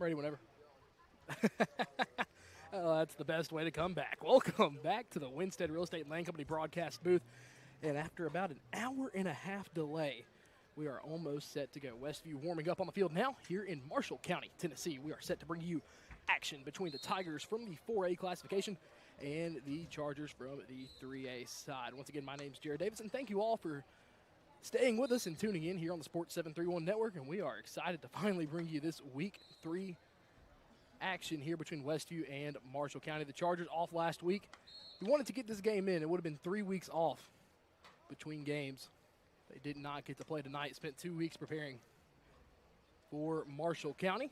ready whenever. Oh, that's the best way to come back. Welcome back to the Winstead Real Estate and Land Company broadcast booth. And after about an hour and a half delay, we are almost set to go. Westview warming up on the field now here in Marshall County, Tennessee. We are set to bring you action between the Tigers from the 4A classification and the Chargers from the 3A side. Once again, my name is Jared Davidson. Thank you all for staying with us and tuning in here on the Sports 731 Network, and we are excited to finally bring you this Week 3 action here between Westview and Marshall County. The Chargers off last week. We wanted to get this game in. It would have been 3 weeks off between games. They did not get to play tonight. Spent 2 weeks preparing for Marshall County.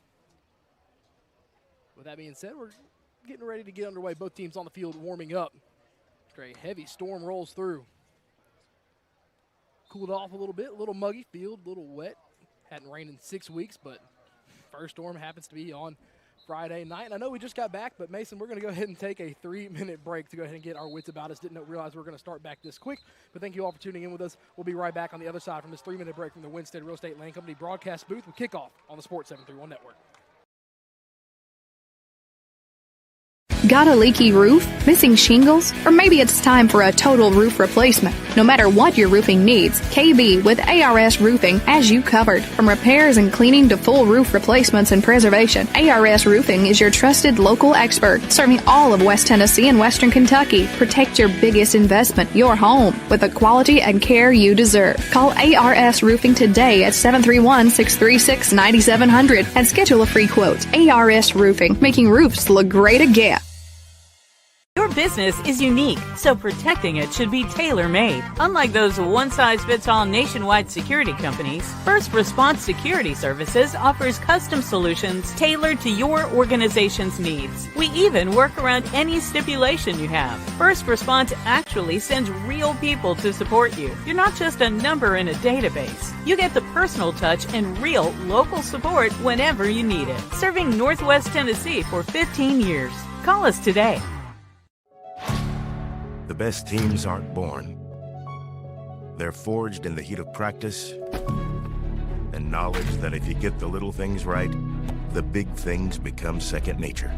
With that being said, we're getting ready to get underway. Both teams on the field warming up. After a heavy storm rolls through. Cooled off a little bit, a little muggy field, a little wet. Hadn't rained in 6 weeks, but first storm happens to be on Friday night. And I know we just got back, but Mason, we're going to go ahead and take a 3-minute break to go ahead and get our wits about us. Didn't realize we were going to start back this quick, but thank you all for tuning in with us. We'll be right back on the other side from this 3-minute break from the Winstead Real Estate Land Company broadcast booth with kickoff on the Sports 731 Network. Got a leaky roof? Missing shingles? Or maybe it's time for a total roof replacement. No matter what your roofing needs, KB with ARS Roofing has you covered. From repairs and cleaning to full roof replacements and preservation, ARS Roofing is your trusted local expert, serving all of West Tennessee and Western Kentucky. Protect your biggest investment, your home, with the quality and care you deserve. Call ARS Roofing today at 731-636-9700 and schedule a free quote. ARS Roofing, making roofs look great again. Your business is unique, so protecting it should be tailor-made. Unlike those one-size-fits-all nationwide security companies, First Response Security Services offers custom solutions tailored to your organization's needs. We even work around any stipulation you have. First Response actually sends real people to support you. You're not just a number in a database. You get the personal touch and real local support whenever you need it. Serving Northwest Tennessee for 15 years. Call us today. The best teams aren't born. They're forged in the heat of practice and knowledge that if you get the little things right, the big things become second nature.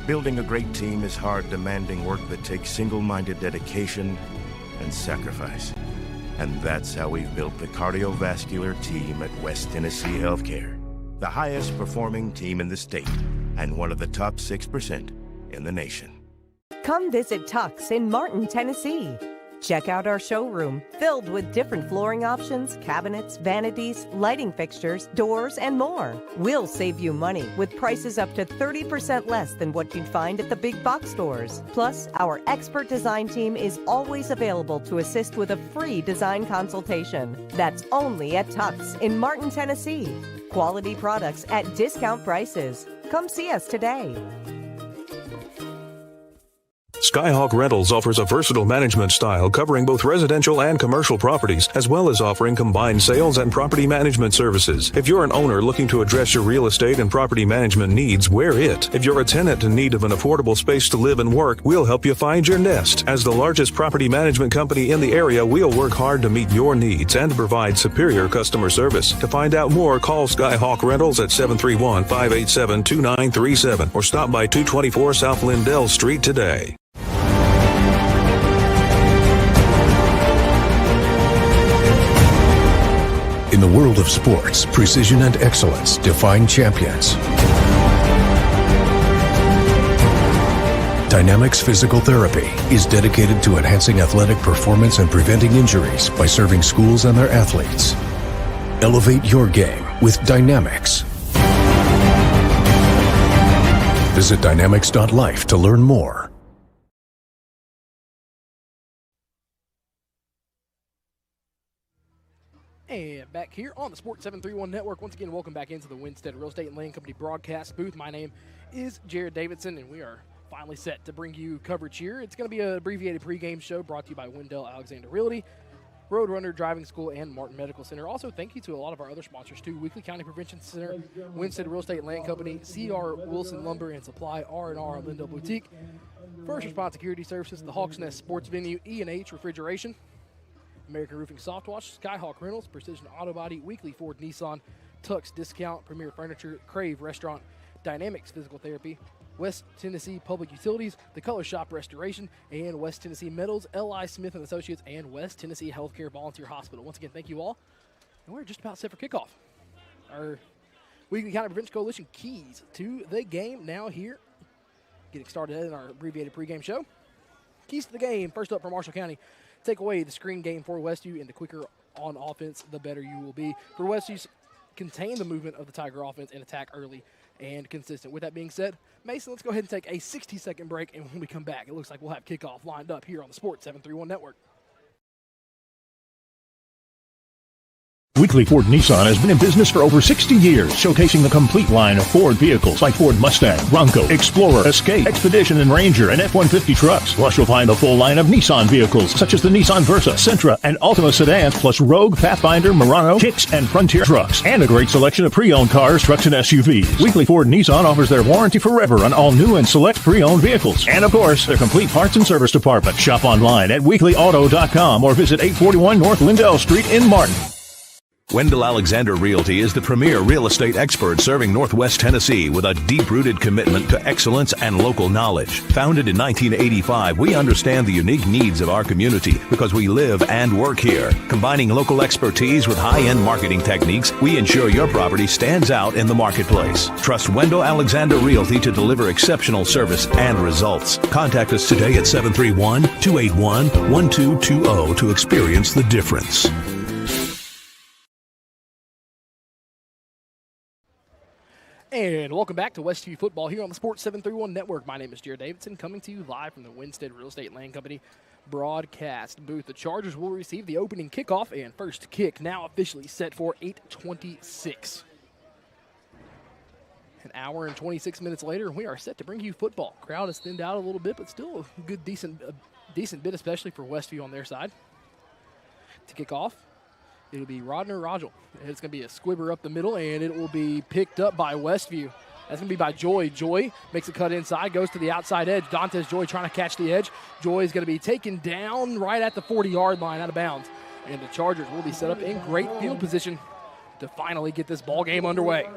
Building a great team is hard, demanding work that takes single-minded dedication and sacrifice. And that's how we've built the cardiovascular team at West Tennessee Healthcare, the highest performing team in the state and one of the top 6% in the nation. Come visit Tux in Martin, Tennessee. Check out our showroom filled with different flooring options, cabinets, vanities, lighting fixtures, doors, and more. We'll save you money with prices up to 30% less than what you'd find at the big box stores. Plus, our expert design team is always available to assist with a free design consultation. That's only at Tux in Martin, Tennessee. Quality products at discount prices. Come see us today. Skyhawk Rentals offers a versatile management style covering both residential and commercial properties, as well as offering combined sales and property management services. If you're an owner looking to address your real estate and property management needs, we're it. If you're a tenant in need of an affordable space to live and work, we'll help you find your nest. As the largest property management company in the area, we'll work hard to meet your needs and provide superior customer service. To find out more, call Skyhawk Rentals at 731-587-2937 or stop by 224 South Lindell Street today. In the world of sports, precision and excellence define champions. Dynamics Physical Therapy is dedicated to enhancing athletic performance and preventing injuries by serving schools and their athletes. Elevate your game with Dynamics. Visit dynamics.life to learn more. And back here on the Sports 731 Network, once again, welcome back into the Winstead Real Estate and Land Company broadcast booth. My name is Jared Davidson, and we are finally set to bring you coverage here. It's going to be an abbreviated pregame show brought to you by Wendell Alexander Realty, Roadrunner Driving School, and Martin Medical Center. Also, thank you to a lot of our other sponsors, too. Weekly County Prevention Center, Winstead Real Estate and Land Company, C.R. Wilson Lumber and Supply, R&R Lindell Boutique, First Response Security Services, the Hawks Nest Sports Venue, E&H Refrigeration, American Roofing Soft Wash, Skyhawk Rentals, Precision Auto Body, Weekly Ford Nissan, Tux Discount, Premier Furniture, Crave Restaurant, Dynamics Physical Therapy, West Tennessee Public Utilities, The Color Shop Restoration, and West Tennessee Metals, L.I. Smith & Associates, and West Tennessee Healthcare Volunteer Hospital. Once again, thank you all. And we're just about set for kickoff. Our Weekly County Prevention Coalition keys to the game now here. Getting started in our abbreviated pregame show. Keys to the game. First up for Marshall County. Take away the screen game for Westview, and the quicker on offense, the better you will be. For Westview, contain the movement of the Tiger offense and attack early and consistent. With that being said, Mason, let's go ahead and take a 60-second break, and when we come back, it looks like we'll have kickoff lined up here on the Sports 731 Network. Weekly Ford Nissan has been in business for over 60 years, showcasing the complete line of Ford vehicles like Ford Mustang, Bronco, Explorer, Escape, Expedition, and Ranger, and F-150 trucks. Plus, you'll find the full line of Nissan vehicles, such as the Nissan Versa, Sentra, and Altima sedans, plus Rogue, Pathfinder, Murano, Kicks, and Frontier trucks, and a great selection of pre-owned cars, trucks, and SUVs. Weekly Ford Nissan offers their warranty forever on all new and select pre-owned vehicles. And, of course, their complete parts and service department. Shop online at weeklyauto.com or visit 841 North Lindell Street in Martin. Wendell Alexander Realty is the premier real estate expert serving Northwest Tennessee with a deep-rooted commitment to excellence and local knowledge. Founded in 1985, we understand the unique needs of our community because we live and work here. Combining local expertise with high-end marketing techniques, we ensure your property stands out in the marketplace. Trust Wendell Alexander Realty to deliver exceptional service and results. Contact us today at 731-281-1220 to experience the difference. And welcome back to Westview Football here on the Sports 731 Network. My name is Jared Davidson, coming to you live from the Winstead Real Estate Land Company broadcast booth. The Chargers will receive the opening kickoff, and first kick now officially set for 8:26. An hour and 26 minutes later, we are set to bring you football. Crowd has thinned out a little bit, but still a good, decent bit, especially for Westview on their side. To kick off, it'll be Rodner Rogel. It's going to be a squibber up the middle, and it will be picked up by Westview. That's going to be by Joy. Joy makes a cut inside, goes to the outside edge. Dantes Joy trying to catch the edge. Joy is going to be taken down right at the 40-yard line out of bounds. And the Chargers will be set up in great field position to finally get this ball game underway.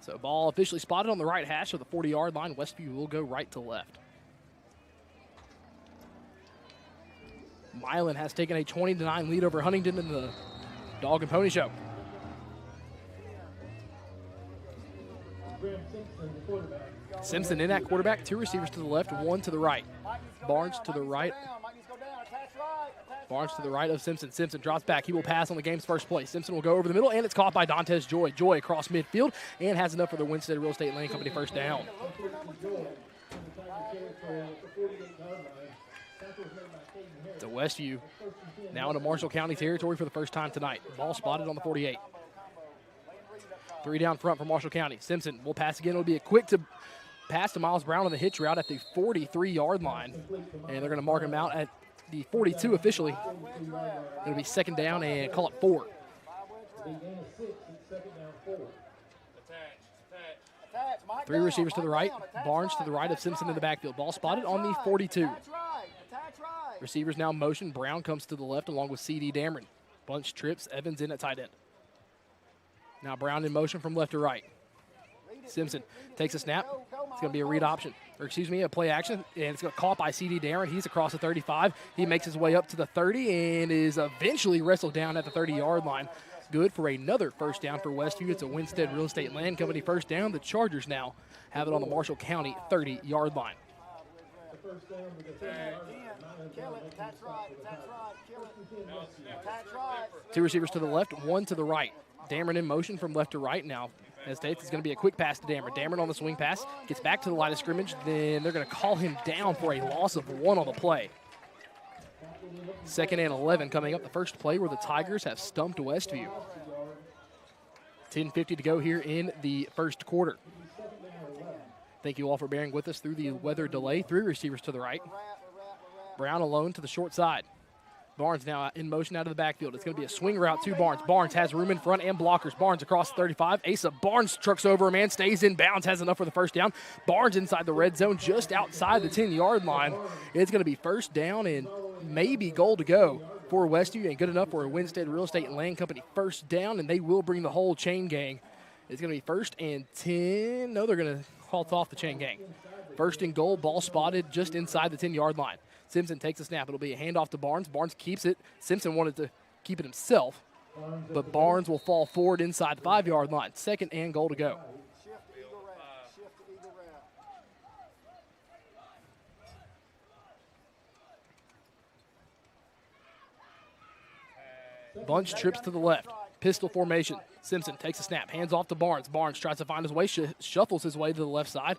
So ball officially spotted on the right hash of the 40-yard line. Westview will go right to left. Milan has taken a 20-9 lead over Huntington in the Dog and Pony Show. Simpson in at quarterback, two receivers to the left, one to the right. Barnes to the right. Barnes to the right of Simpson. Simpson drops back. He will pass on the game's first play. Simpson will go over the middle, and it's caught by Dantes Joy. Joy across midfield and has enough for the Winstead Real Estate Land Company first down. To Westview, now into Marshall County territory for the first time tonight. Ball spotted on the 48. Three down front for Marshall County. Simpson will pass again. It'll be a quick pass to Miles Brown on the hitch route at the 43-yard line, and they're going to mark him out at the 42 officially. It'll be second down and call it 4. Three receivers to the right. Barnes to the right of Simpson in the backfield. Ball spotted on the 42. Receivers now motion. Brown comes to the left along with C.D. Dameron. Bunch trips. Evans in at tight end. Now Brown in motion from left to right. Simpson takes a snap. It's going to be a read option. A play action, and it's going to caught by C.D. Darren. He's across the 35. He makes his way up to the 30 and is eventually wrestled down at the 30-yard line. Good for another first down for Westview. It's a Winstead Real Estate Land Company first down. The Chargers now have it on the Marshall County 30-yard line. Two receivers to the left, one to the right. Dameron in motion from left to right now. Hesitates. It's going to be a quick pass to Dameron. Dameron on the swing pass. Gets back to the line of scrimmage. Then they're going to call him down for a loss of 1 on the play. Second and 11 coming up. The first play where the Tigers have stumped Westview. 10:50 to go here in the first quarter. Thank you all for bearing with us through the weather delay. Three receivers to the right. Brown alone to the short side. Barnes now in motion out of the backfield. It's going to be a swing route to Barnes. Barnes has room in front and blockers. Barnes across 35. Asa Barnes trucks over him and stays in bounds, has enough for the first down. Barnes inside the red zone just outside the 10-yard line. It's going to be first down and maybe goal to go for Westview. Ain't good enough for a Winstead Real Estate and Land Company first down, and they will bring the whole chain gang. It's going to be first and 10. No, they're going to halt off the chain gang. First and goal, ball spotted just inside the 10-yard line. Simpson takes a snap. It'll be a handoff to Barnes. Barnes keeps it. Simpson wanted to keep it himself, but Barnes will fall forward inside the 5-yard line. Second and goal to go. Bunch trips to the left. Pistol formation. Simpson takes a snap. Hands off to Barnes. Barnes tries to find his way, shuffles his way to the left side.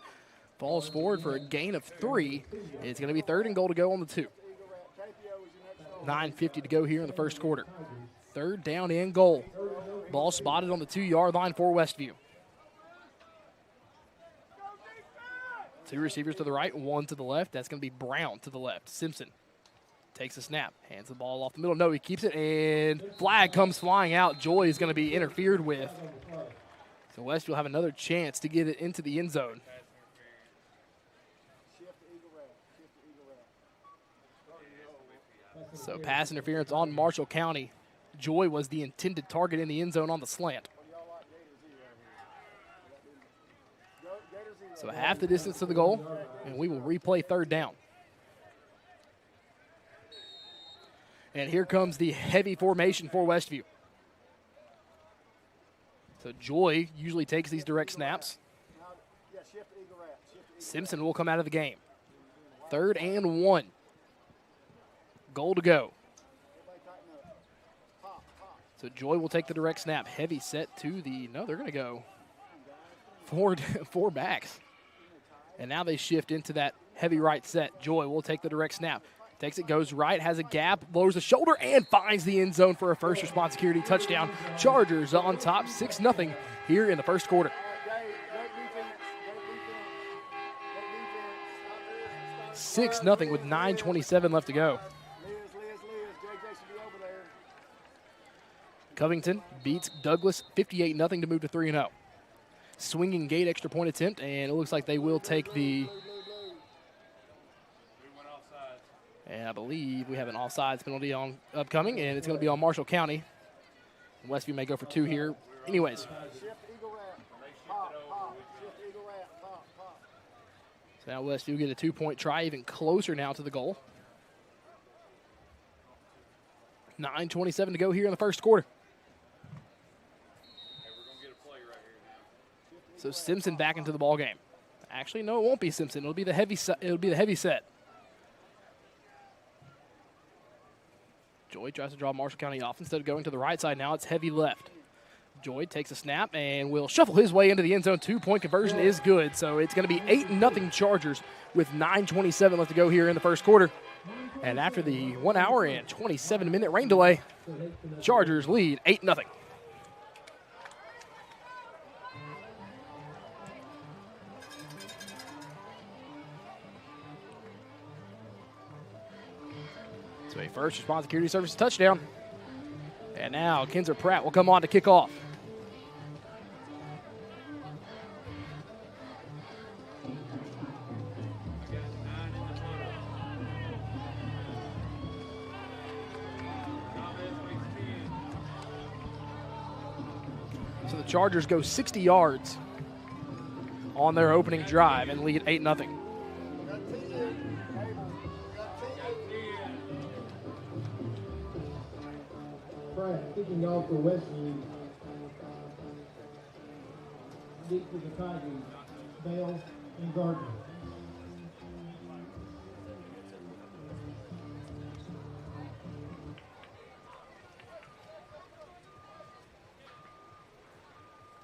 Falls forward for a gain of 3. It's going to be third and goal to go on the 2. 9:50 to go here in the first quarter. Third down and goal. Ball spotted on the 2-yard line for Westview. 2 receivers to the right, 1 to the left. That's going to be Brown to the left. Simpson takes a snap, hands the ball off the middle. No, he keeps it, and flag comes flying out. Joy is going to be interfered with. So Westview will have another chance to get it into the end zone. So pass interference on Marshall County. Joy was the intended target in the end zone on the slant. So half the distance to the goal, and we will replay third down. And here comes the heavy formation for Westview. So Joy usually takes these direct snaps. Simpson will come out of the game. Third and 1. Goal to go. So Joy will take the direct snap. Heavy set to the, no, they're going to go four backs. And now they shift into that heavy right set. Joy will take the direct snap. Takes it, goes right, has a gap, lowers the shoulder, and finds the end zone for a first response security touchdown. Chargers on top, 6-0 here in the first quarter. Six nothing with 9:27 left to go. Covington beats Douglas 58-0 to move to 3-0. Swinging gate extra point attempt, and it looks like they will take the. And I believe we have an offsides penalty on upcoming, and it's going to be on Marshall County. Westview may go for 2 here. Anyways. So now Westview get a 2-point try, even closer now to the goal. 9:27 to go here in the first quarter. So Simpson back into the ball game. Actually, no, it won't be Simpson. It'll be the heavy set. Joy tries to draw Marshall County off. Instead of going to the right side now, it's heavy left. Joy takes a snap and will shuffle his way into the end zone. 2-point conversion is good. So it's going to be 8-0 Chargers with 9:27 left to go here in the first quarter. And after the 1 hour and 27-minute rain delay, Chargers lead 8-0. So a first response security service touchdown. And now Kinzer Pratt will come on to kick off. So the Chargers go 60 yards on their opening drive and lead 8-0. Kicking off for Westview. Deep to the Tigers, Bale and Gardner.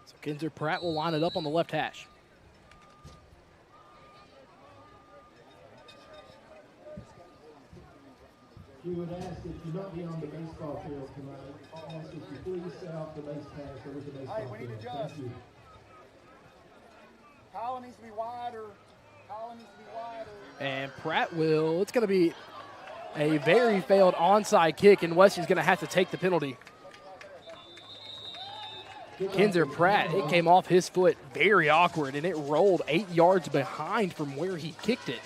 So Kinzer Pratt will line it up on the left hash. We would ask that you not be on the baseball field tonight. Ask that you please stay off the base pass over the baseball field. We need to Thank adjust. you. Collar needs to be wider. Collar needs to be wider. And Pratt will, it's going to be A very failed onside kick, and Westview's going to have to take the penalty. Kinzer Pratt, it came off his foot very awkward, and it rolled 8 yards behind from where he kicked it.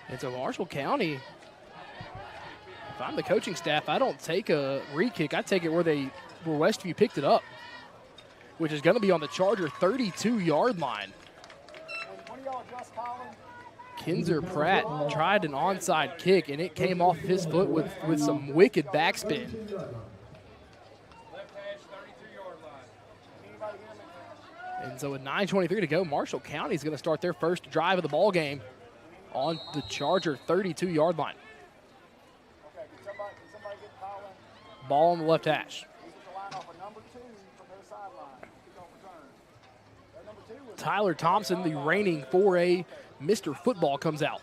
And so Marshall County, if I'm the coaching staff, I don't take a re-kick. I take it where Westview picked it up, which is going to be on the Charger 32-yard line. Kinzer Pratt tried an onside kick, and it came off his foot with some wicked backspin. And so with 9:23 to go, Marshall County is going to start their first drive of the ball game on the Charger 32-yard line. Ball on the left hash. Tyler Thompson, the reigning 4A Mr. Football, comes out.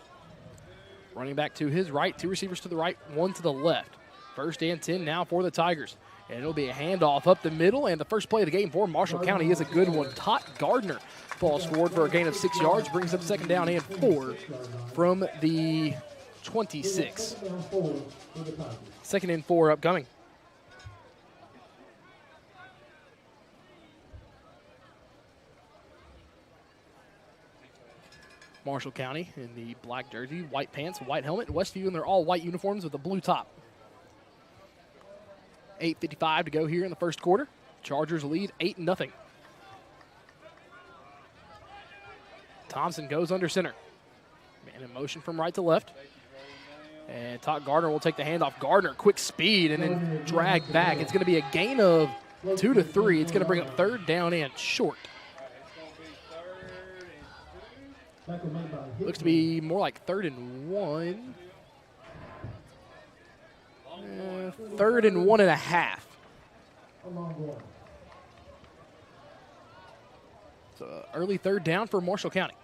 Running back to his right, 2 receivers to the right, 1 to the left. First and 10 now for the Tigers. And it'll be a handoff up the middle, and the first play of the game for Marshall County is a good one. Todd Gardner falls forward for a gain of 6 yards, brings up second down and 4 from the 26. Second and 4 upcoming. Marshall County in the black jersey, white pants, white helmet. Westview in their all-white uniforms with a blue top. 8:55 to go here in the first quarter. Chargers lead 8-0. Thompson goes under center. Man in motion from right to left. And Todd Gardner will take the handoff. Gardner, quick speed, and then drag back. It's going to be a gain of 2 to 3. It's going to bring up third down and short. Looks to be more like 3rd and 1. 3rd and 1.5. So early third down for Marshall County.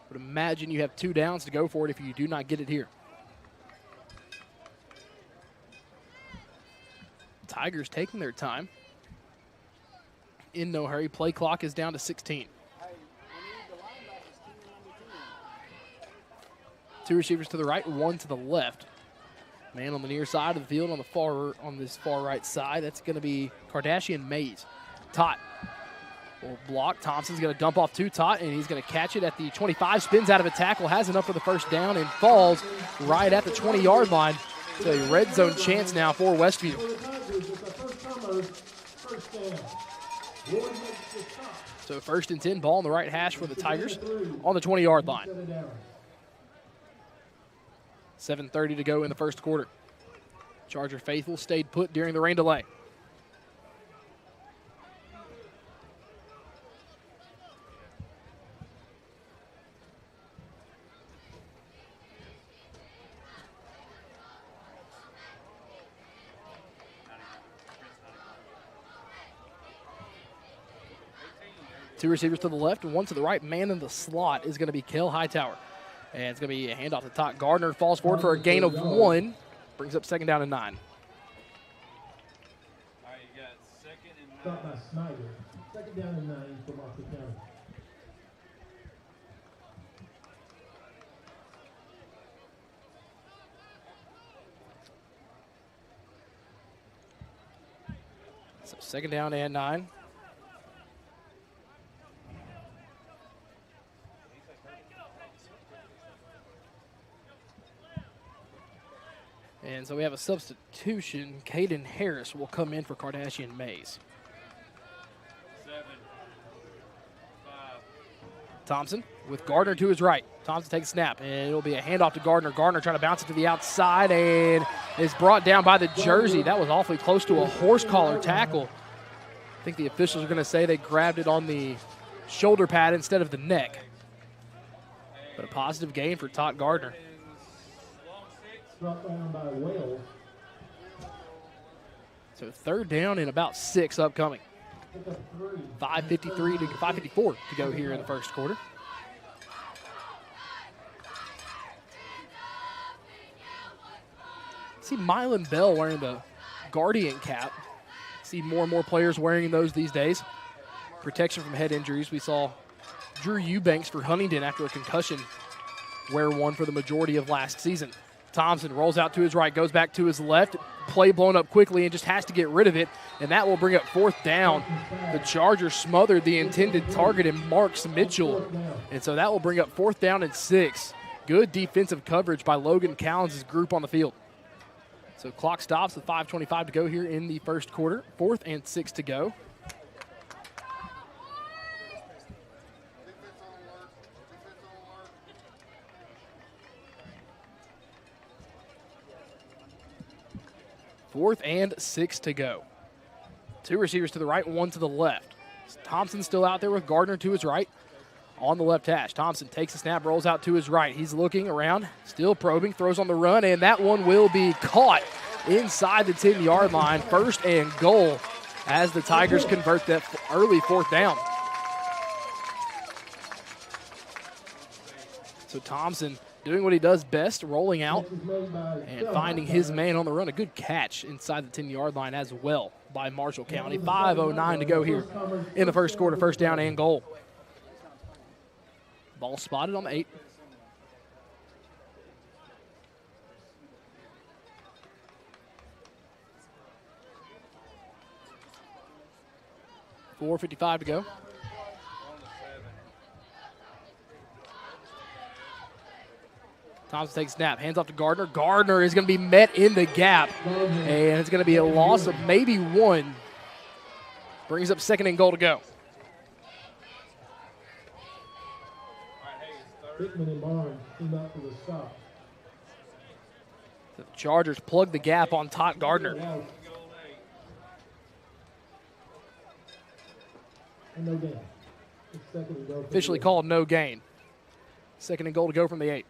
Would imagine you have 2 downs to go for it if you do not get it here. Tigers taking their time. In no hurry. Play clock is down to 16. 2 receivers to the right, 1 to the left. Man on the near side of the field on this far right side. That's going to be Kardashian Mays. Tot will block. Thompson's going to dump off to Tot, and he's going to catch it at the 25. Spins out of a tackle, has enough for the first down, and falls right at the 20-yard line. It's a red zone chance now for Westview. So 1st and 10, ball on the right hash for the Tigers on the 20-yard line. 7:30 to go in the first quarter. Charger faithful stayed put during the rain delay. Two receivers to the left, 1 to the right. Man in the slot is going to be Kel Hightower. And it's going to be a handoff to Todd Gardner. Falls forward for a gain of 1. Brings up second down and 9. All right, you got 2nd and 9. Snyder. Second down and 9 for Marshall County. So second down and 9. And so we have a substitution. Caden Harris will come in for Kardashian Mays. 7, 5. Thompson with Gardner to his right. Thompson takes a snap, and it'll be a handoff to Gardner. Gardner trying to bounce it to the outside, and is brought down by the jersey. That was awfully close to a horse collar tackle. I think the officials are going to say they grabbed it on the shoulder pad instead of the neck. But a positive gain for Todd Gardner. Brought down by Wales. So third down and about 6 upcoming. 5:53 to 5:54 to go here in the first quarter. See Mylan Bell wearing the Guardian cap. See more and more players wearing those these days. Protection from head injuries. We saw Drew Eubanks for Huntington after a concussion, wear one for the majority of last season. Thompson rolls out to his right, goes back to his left, play blown up quickly and just has to get rid of it, and that will bring up 4th down. The Chargers smothered the intended target in Marks Mitchell, and so that will bring up 4th down and 6. Good defensive coverage by Logan Collins' group on the field. So clock stops with 5:25 to go here in the first quarter. 4th and 6 to go. Fourth and 6 to go. 2 receivers to the right, 1 to the left. Thompson still out there with Gardner to his right on the left hash. Thompson takes the snap, rolls out to his right. He's looking around, still probing, throws on the run, and that one will be caught inside the 10-yard line. 1st and goal as the Tigers convert that early 4th down. So Thompson doing what he does best, rolling out and finding his man on the run. A good catch inside the 10-yard line as well by Marshall County. 5:09 to go here in the first quarter. 1st down and goal. Ball spotted on the 8. $4:55 to go. Thompson takes a snap, hands off to Gardner. Gardner is going to be met in the gap, and it's going to be a loss of maybe 1. Brings up 2nd and goal to go. Hickman and Barnes came up for the stop. The Chargers plug the gap on Todd Gardner. And no gain. It's 2nd and goal. Officially called no gain. 2nd and goal to go from the 8.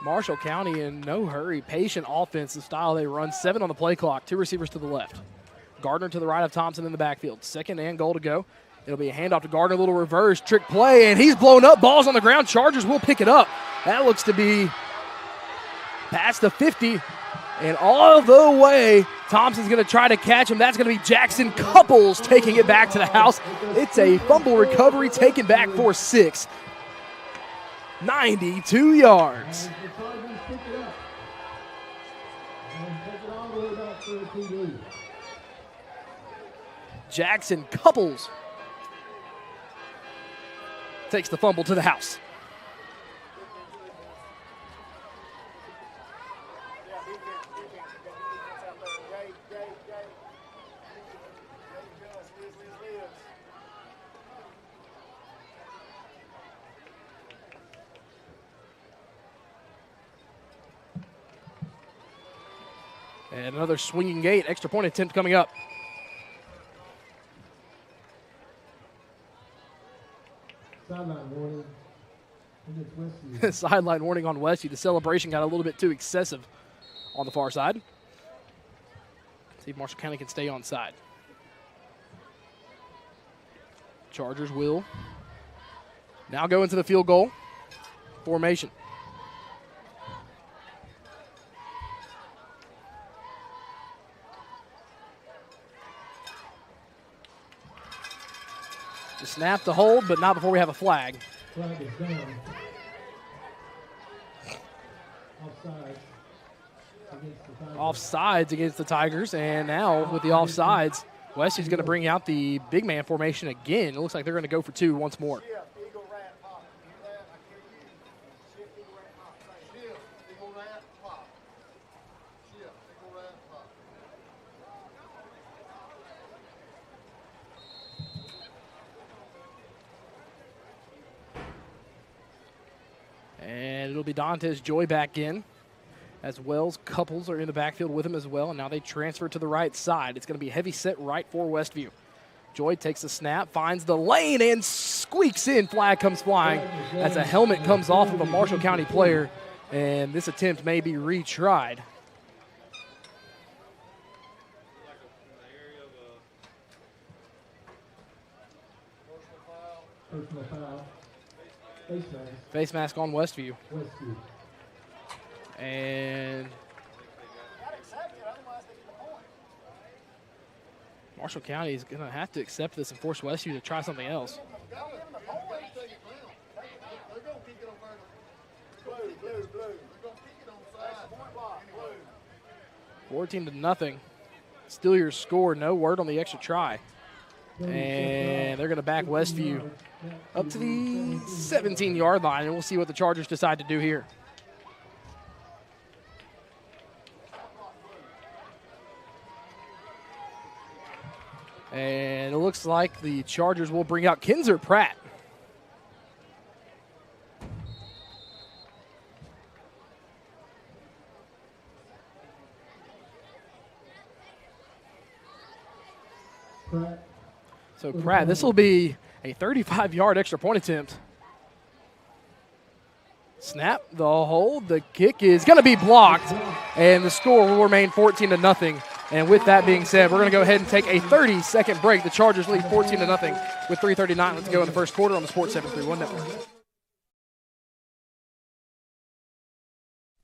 Marshall County in no hurry, patient offensive style they run. 7 on the play clock, 2 receivers to the left. Gardner to the right of Thompson in the backfield. 2nd and goal to go. It'll be a handoff to Gardner, a little reverse trick play, and he's blown up. Ball's on the ground. Chargers will pick it up. That looks to be past the 50, and all the way, Thompson's going to try to catch him. That's going to be Jackson Couples taking it back to the house. It's a fumble recovery taken back for 6. 92 yards. Jackson Couples takes the fumble to the house. And another swinging gate, extra point attempt coming up. Sideline warning. Westview. Sideline warning on Westview. The celebration got a little bit too excessive on the far side. See if Marshall County can stay on side. Chargers will now go into the field goal formation. The snap, the hold, but not before we have a flag. Flag is down. Offsides against the Tigers, and now with the offsides, Westview's going to bring out the big man formation again. It looks like they're going to go for 2 once more. And it'll be Dantes Joy back in, as Wells Couples are in the backfield with him as well, and now they transfer to the right side. It's going to be a heavy set right for Westview. Joy takes the snap, finds the lane, and squeaks in. Flag comes flying as a helmet comes off of a Marshall County player, and this attempt may be retried. Personal foul. Face mask on Westview. Westview. And Marshall County is going to have to accept this and force Westview to try something else. 14-0. Still your score. No word on the extra try. And they're going to back Westview up to the 17-yard line, and we'll see what the Chargers decide to do here. And it looks like the Chargers will bring out Kinzer Pratt. So Pratt, this will be a 35-yard extra point attempt. Snap, the hold, the kick is going to be blocked, and the score will remain 14-0. And with that being said, we're going to go ahead and take a 30-second break. The Chargers lead 14-0 with 3:39 left to go in the first quarter on the Sports 731 Network.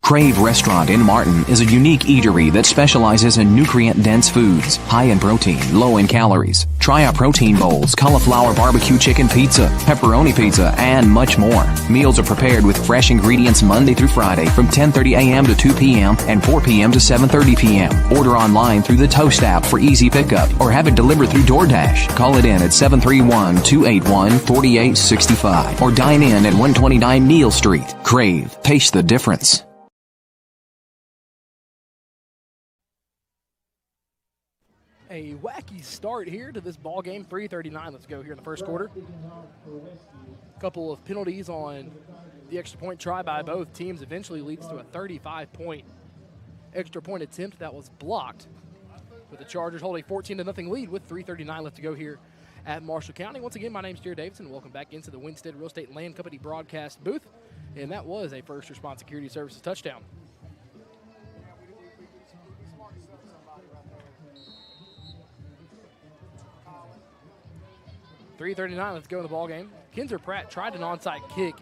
Crave Restaurant in Martin is a unique eatery that specializes in nutrient-dense foods, high in protein, low in calories. Try our protein bowls, cauliflower barbecue chicken pizza, pepperoni pizza, and much more. Meals are prepared with fresh ingredients Monday through Friday from 10:30 a.m. to 2 p.m. and 4 p.m. to 7:30 p.m. Order online through the Toast app for easy pickup or have it delivered through DoorDash. Call it in at 731-281-4865 or dine in at 129 Neal Street. Crave. Taste the difference. A wacky start here to this ball game. 3:39. Let's go here in the first quarter. A couple of penalties on the extra point try by both teams eventually leads to a 35-point extra point attempt that was blocked, with the Chargers holding a 14-0 lead with 3:39 left to go here at Marshall County. Once again, my name's Jared Davidson. Welcome back into the Winstead Real Estate Land Company broadcast booth, and that was a First Response Security Services touchdown. .339 let's go in the ball game. Kinzer Pratt tried an onside kick.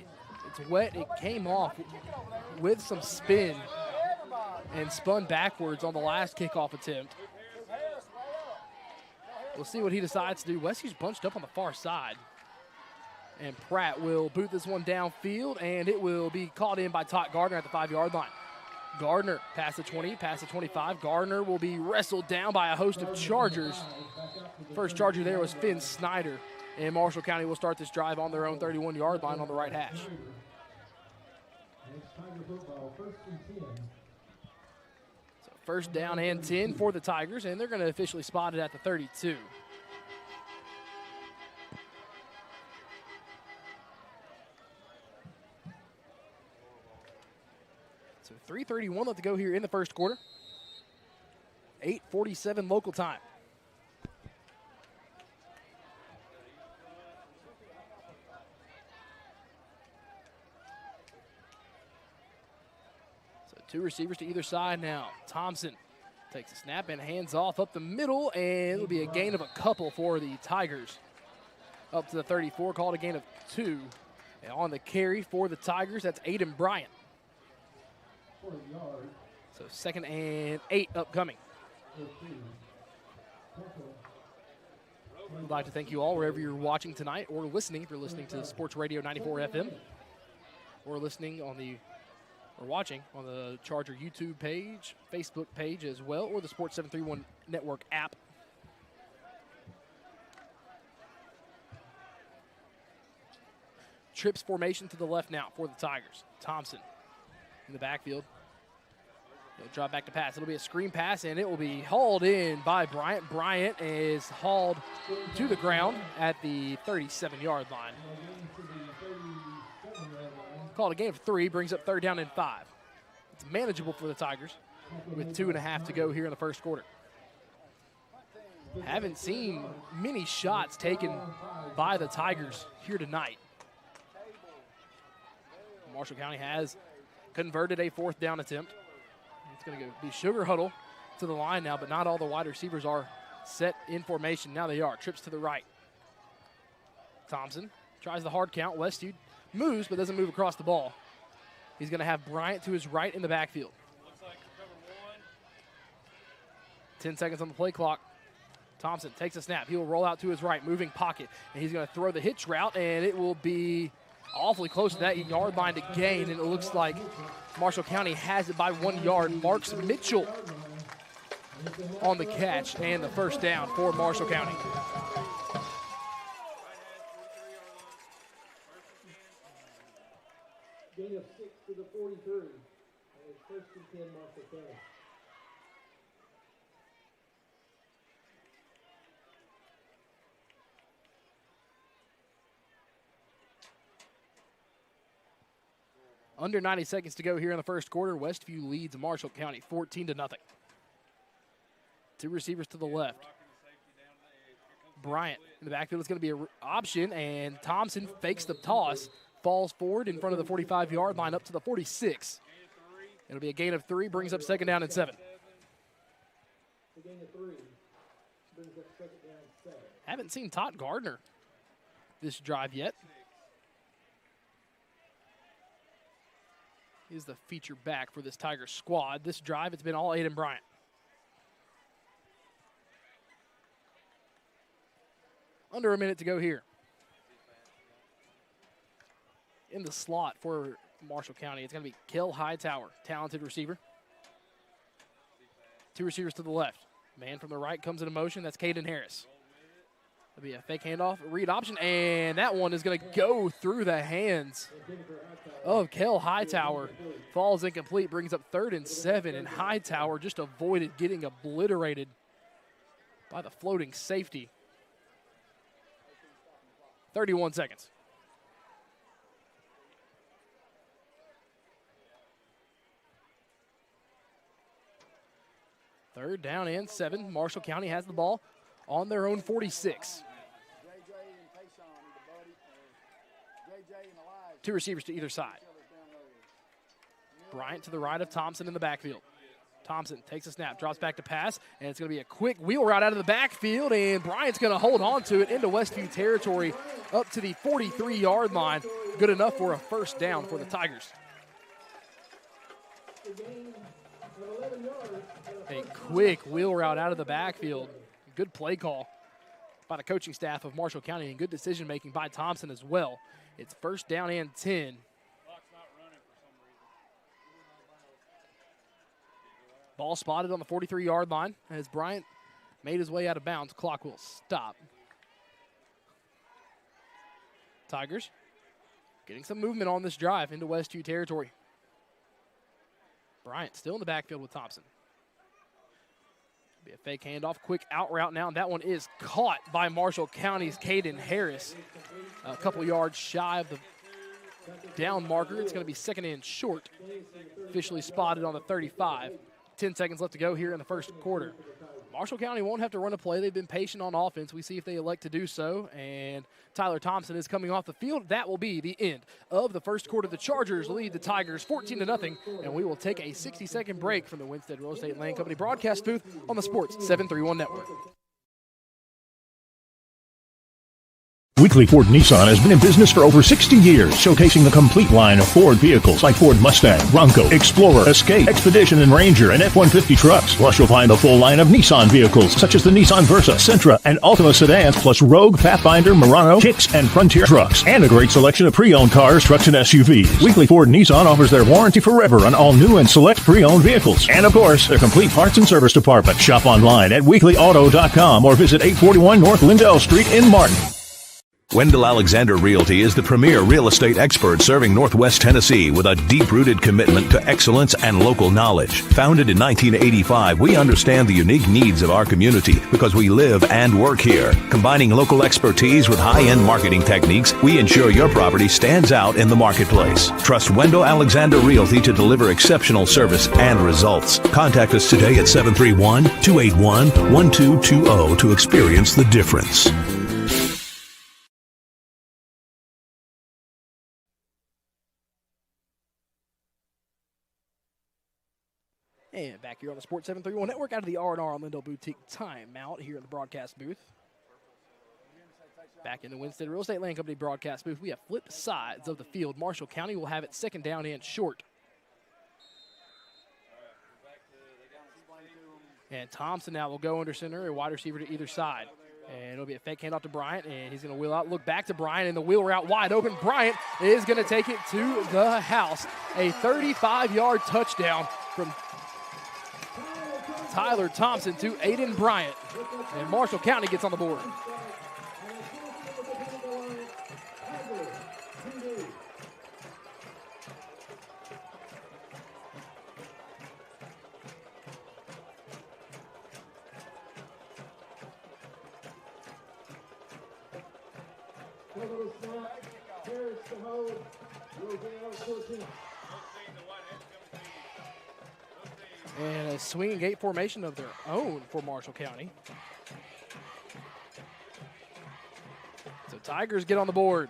It's wet. It came off with some spin and spun backwards on the last kickoff attempt. We'll see what he decides to do. Westview's bunched up on the far side. And Pratt will boot this one downfield, and it will be caught in by Todd Gardner at the 5-yard line. Gardner past the 20, past the 25. Gardner will be wrestled down by a host of Chargers. First Charger there was Finn Snyder. And Marshall County will start this drive on their own 31-yard line on the right hash. So first down and 10 for the Tigers, and they're going to officially spot it at the 32. So 3:31 left to go here in the first quarter. 8:47 local time. Two receivers to either side now. Thompson takes a snap and hands off up the middle, and it'll be a gain of a couple for the Tigers. Up to the 34, called a gain of 2. And on the carry for the Tigers, that's Aiden Bryant. So 2nd and 8 upcoming. I'd like to thank you all wherever you're watching tonight or listening. If you're listening to Sports Radio 94 FM or listening on the or watching on the Charger YouTube page, Facebook page as well, or the Sports 731 Network app. Trips formation to the left now for the Tigers. Thompson in the backfield. He'll drop back to pass. It'll be a screen pass, and it will be hauled in by Bryant. Bryant is hauled to the ground at the 37-yard line. Called a gain of 3, brings up 3rd down and 5. It's manageable for the Tigers with 2.5 to go here in the first quarter. Haven't seen many shots taken by the Tigers here tonight. Marshall County has converted a 4th down attempt. It's going to be Sugar Huddle to the line now, but not all the wide receivers are set in formation. Now they are. Trips to the right. Thompson tries the hard count. Westview moves, but doesn't move across the ball. He's going to have Bryant to his right in the backfield. 10 seconds on the play clock. Thompson takes a snap. He will roll out to his right, moving pocket, and he's going to throw the hitch route, and it will be awfully close to that yard line to gain, and it looks like Marshall County has it by 1 yard. Marks Mitchell on the catch, and the first down for Marshall County. Gain of 6 to the 43. And it's first and 10 Marshall County. Under 90 seconds to go here in the first quarter. Westview leads Marshall County 14-0. Two receivers to the left. Bryant in the backfield is going to be an option, and Thompson fakes the toss, falls forward in front of the 45-yard line up to the 46. It'll be a gain of 3, brings up second down and 7. A gain of 3 brings up second down and 7. Haven't seen Todd Gardner this drive yet. He's the feature back for this Tigers squad. This drive, it's been all Aiden Bryant. Under a minute to go here. In the slot for Marshall County, it's going to be Kel Hightower, talented receiver. Two receivers to the left. Man from the right comes into motion. That's Caden Harris. It'll be a fake handoff, read option, and that one is going to go through the hands of Kel Hightower. Falls incomplete, brings up 3rd and 7, and Hightower just avoided getting obliterated by the floating safety. 31 seconds. Third down and 7. Marshall County has the ball on their own 46. Two receivers to either side. Bryant to the right of Thompson in the backfield. Thompson takes a snap, drops back to pass, and it's going to be a quick wheel route out of the backfield, and Bryant's going to hold on to it into Westview territory up to the 43-yard line. Good enough for a first down for the Tigers. A quick wheel route out of the backfield. Good play call by the coaching staff of Marshall County, and good decision-making by Thompson as well. It's first down and 10. Ball spotted on the 43-yard line as Bryant made his way out of bounds. Clock will stop. Tigers getting some movement on this drive into Westview territory. Bryant still in the backfield with Thompson. Be a fake handoff, quick out route now, and that one is caught by Marshall County's Caden Harris. A couple yards shy of the down marker. It's going to be second and short. Officially spotted on the 35. 10 seconds left to go here in the first quarter. Marshall County won't have to run a play. They've been patient on offense. We see if they elect to do so. And Tyler Thompson is coming off the field. That will be the end of the first quarter. The Chargers lead the Tigers 14-0. And we will take a 60-second break from the Winstead Real Estate Land Company broadcast booth on the Sports 731 Network. Weekly Ford Nissan has been in business for over 60 years, showcasing the complete line of Ford vehicles like Ford Mustang, Bronco, Explorer, Escape, Expedition, and Ranger, and F-150 trucks. Plus, you'll find the full line of Nissan vehicles, such as the Nissan Versa, Sentra, and Altima sedans, plus Rogue, Pathfinder, Murano, Kicks, and Frontier trucks, and a great selection of pre-owned cars, trucks, and SUVs. Weekly Ford Nissan offers their warranty forever on all new and select pre-owned vehicles. And, of course, their complete parts and service department. Shop online at weeklyauto.com or visit 841 North Lindell Street in Martin. Wendell Alexander Realty is the premier real estate expert serving Northwest Tennessee with a deep-rooted commitment to excellence and local knowledge. Founded in 1985, we understand the unique needs of our community because we live and work here. Combining local expertise with high-end marketing techniques, we ensure your property stands out in the marketplace. Trust Wendell Alexander Realty to deliver exceptional service and results. Contact us today at 731-281-1220 to experience the difference. And back here on the Sports 731 Network out of the R&R on Lindell Boutique timeout here in the broadcast booth. Back in the Winstead Real Estate Land Company broadcast booth, we have flipped sides of the field. Marshall County will have it second down and short. And Thompson now will go under center, a wide receiver to either side. And it'll be a fake handoff to Bryant, and he's going to wheel out, look back to Bryant, and the wheel route wide open. Bryant is going to take it to the house. A 35-yard touchdown from Tyler Thompson to Aiden Bryant. And Marshall County gets on the board. And a swinging gate formation of their own for Marshall County. So Tigers get on the board.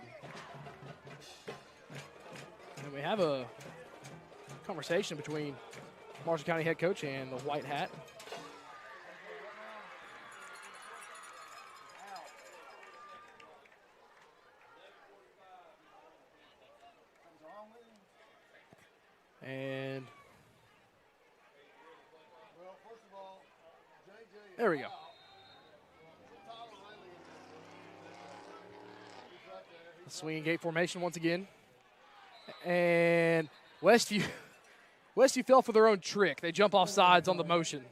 And we have a conversation between Marshall County head coach and the white hat. And there we go. The swinging gate formation once again. And Westview fell for their own trick. They jump off sides on the motion.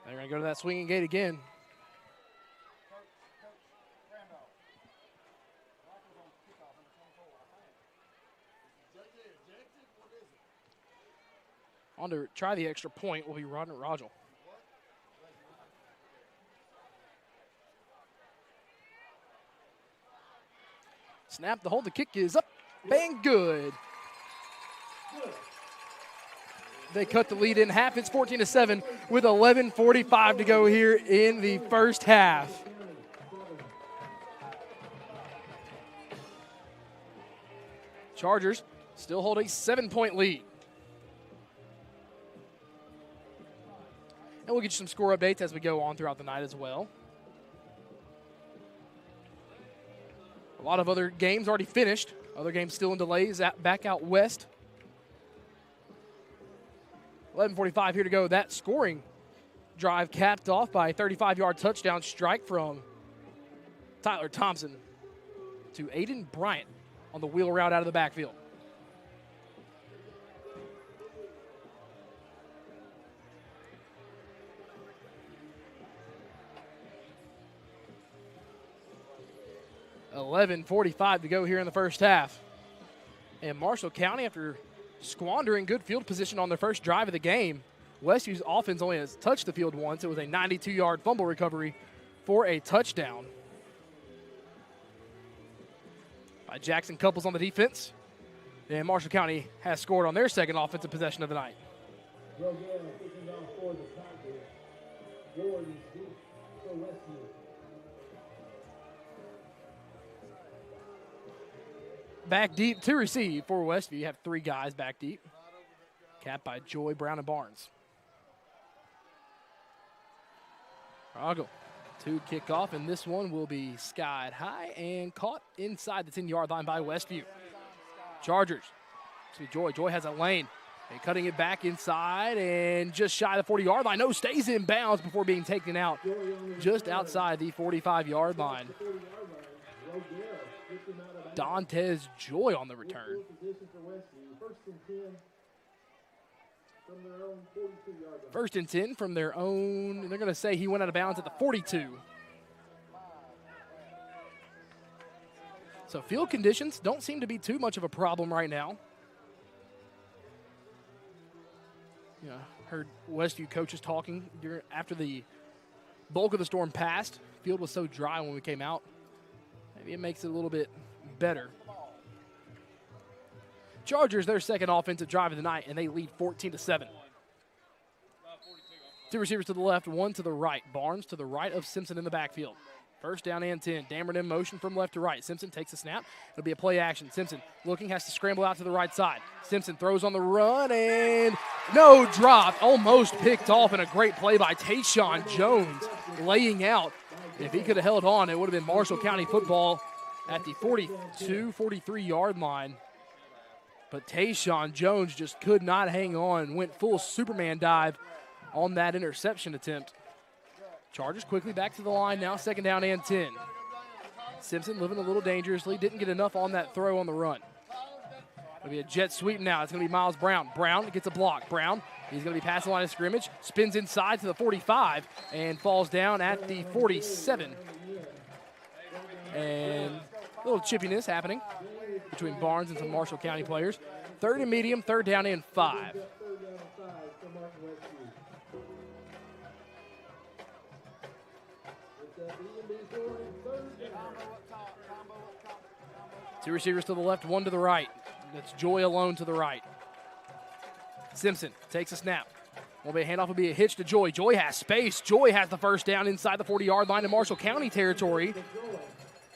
They're going to go to that swinging gate again. On to try the extra point will be Rodney Rogel. Snap, the hold, the kick is up, bang, good. They cut the lead in half. It's 14-7 with 11:45 to go here in the first half. Chargers still hold a 7-point lead. And we'll get you some score updates as we go on throughout the night as well. A lot of other games already finished. Other games still in delays back out west. 11:45 here to go. That scoring drive capped off by a 35-yard touchdown strike from Tyler Thompson to Aiden Bryant on the wheel route out of the backfield. $11:45 to go here in the first half. And Marshall County, after squandering good field position on their first drive of the game, Westview's offense only has touched the field once. It was a 92-yard fumble recovery for a touchdown by Jackson Couples on the defense. And Marshall County has scored on their second offensive possession of the night. Back deep to receive for Westview. You have three guys back deep. Capped by Joy, Brown, and Barnes. Rogel to kick off, and this one will be skied high and caught inside the 10-yard line by Westview. Chargers. See Joy. Joy has a lane. And cutting it back inside and just shy of the 40-yard line. No, stays in bounds before being taken out just outside the 45-yard line. Dantes Joy on the return. First and 10 from their own. They're going to say he went out of bounds at the 42. So field conditions don't seem to be too much of a problem right now. You know, heard Westview coaches talking after the bulk of the storm passed. Field was so dry when we came out. Maybe it makes it a little bit better. Chargers, their second offensive drive of the night, and they lead 14-7. Two receivers to the left, one to the right. Barnes to the right of Simpson in the backfield. First down and 10. Dameron in motion from left to right. Simpson takes a snap. It'll be a play action. Simpson looking, has to scramble out to the right side. Simpson throws on the run and no drop. Almost picked off, and a great play by Tayshawn Jones laying out. If he could have held on, it would have been Marshall County football at the 42, 43-yard line. But Tayshawn Jones just could not hang on, went full Superman dive on that interception attempt. Chargers quickly back to the line now, second down and 10. Simpson living a little dangerously, didn't get enough on that throw on the run. It'll be a jet sweep now. It's going to be Miles Brown. Brown gets a block. Brown, he's going to be past the line of scrimmage, spins inside to the 45 and falls down at the 47. And a little chippiness happening between Barnes and some Marshall County players. Third and medium, third down and 5. Two receivers to the left, one to the right. That's Joy alone to the right. Simpson takes a snap. Will be a handoff, will be a hitch to Joy. Joy has space. Joy has the first down inside the 40-yard line in Marshall County territory.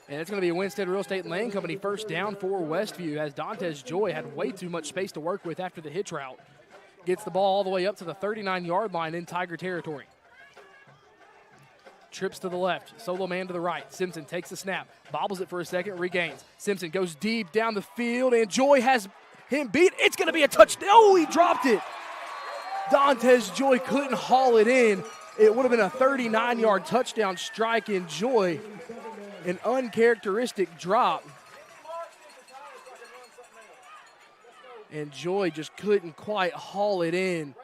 And it's going to be a Winstead Real Estate Land Company first down for Westview, as Dantes Joy had way too much space to work with after the hitch route. Gets the ball all the way up to the 39-yard line in Tiger territory. Trips to the left, solo man to the right. Simpson takes the snap, bobbles it for a second, regains. Simpson goes deep down the field, and Joy has him beat. It's going to be a touchdown. Oh, he dropped it. Dantes Joy couldn't haul it in. It would have been a 39-yard touchdown strike, and Joy, an uncharacteristic drop. And Joy just couldn't quite haul it in.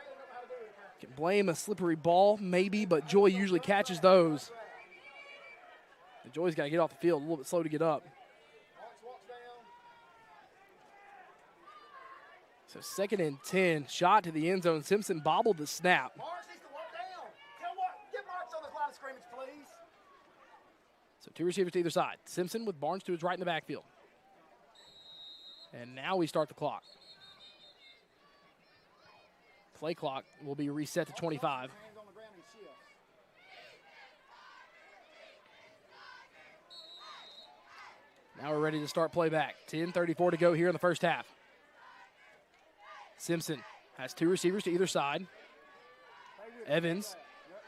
Can blame a slippery ball, maybe, but Joy usually catches those. And Joy's got to get off the field, a little bit slow to get up. So second and 10, shot to the end zone. Simpson bobbled the snap. So two receivers to either side. Simpson with Barnes to his right in the backfield. And now we start the clock. Play clock will be reset to 25. Now we're ready to start playback. 10:34 to go here in the first half. Simpson has two receivers to either side. Evans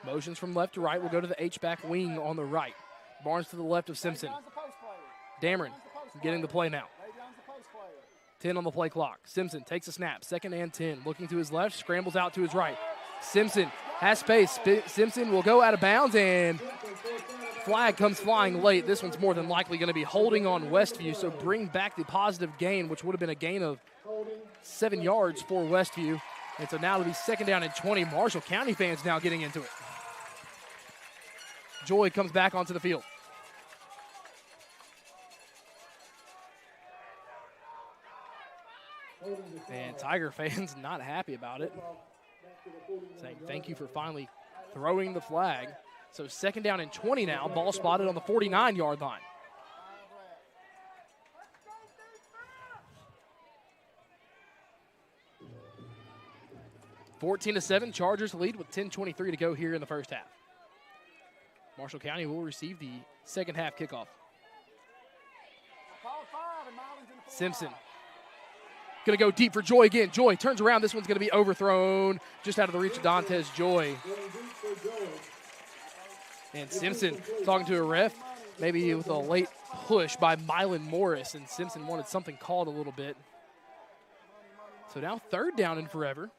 motions from left to right. Will go to the H-back wing on the right. Barnes to the left of Simpson. Dameron getting the play now. 10 on the play clock. Simpson takes a snap. Second and 10. Looking to his left. Scrambles out to his right. Simpson has space. Simpson will go out of bounds, and flag comes flying late. This one's more than likely going to be holding on Westview, so bring back the positive gain, which would have been a gain of 7 yards for Westview. And so now it'll be second down and 20. Marshall County fans now getting into it. Joy comes back onto the field. And Tiger fans not happy about it, saying thank you for finally throwing the flag. So second down and 20 now, ball spotted on the 49-yard line. (14-7), Chargers lead with 10:23 to go here in the first half. Marshall County will receive the second half kickoff. Simpson going to go deep for Joy again. Joy turns around. This one's going to be overthrown just out of the reach of Dantes Joy. And Simpson talking to a ref, maybe with a late push by Mylan Morris, and Simpson wanted something called a little bit. So now third down and forever.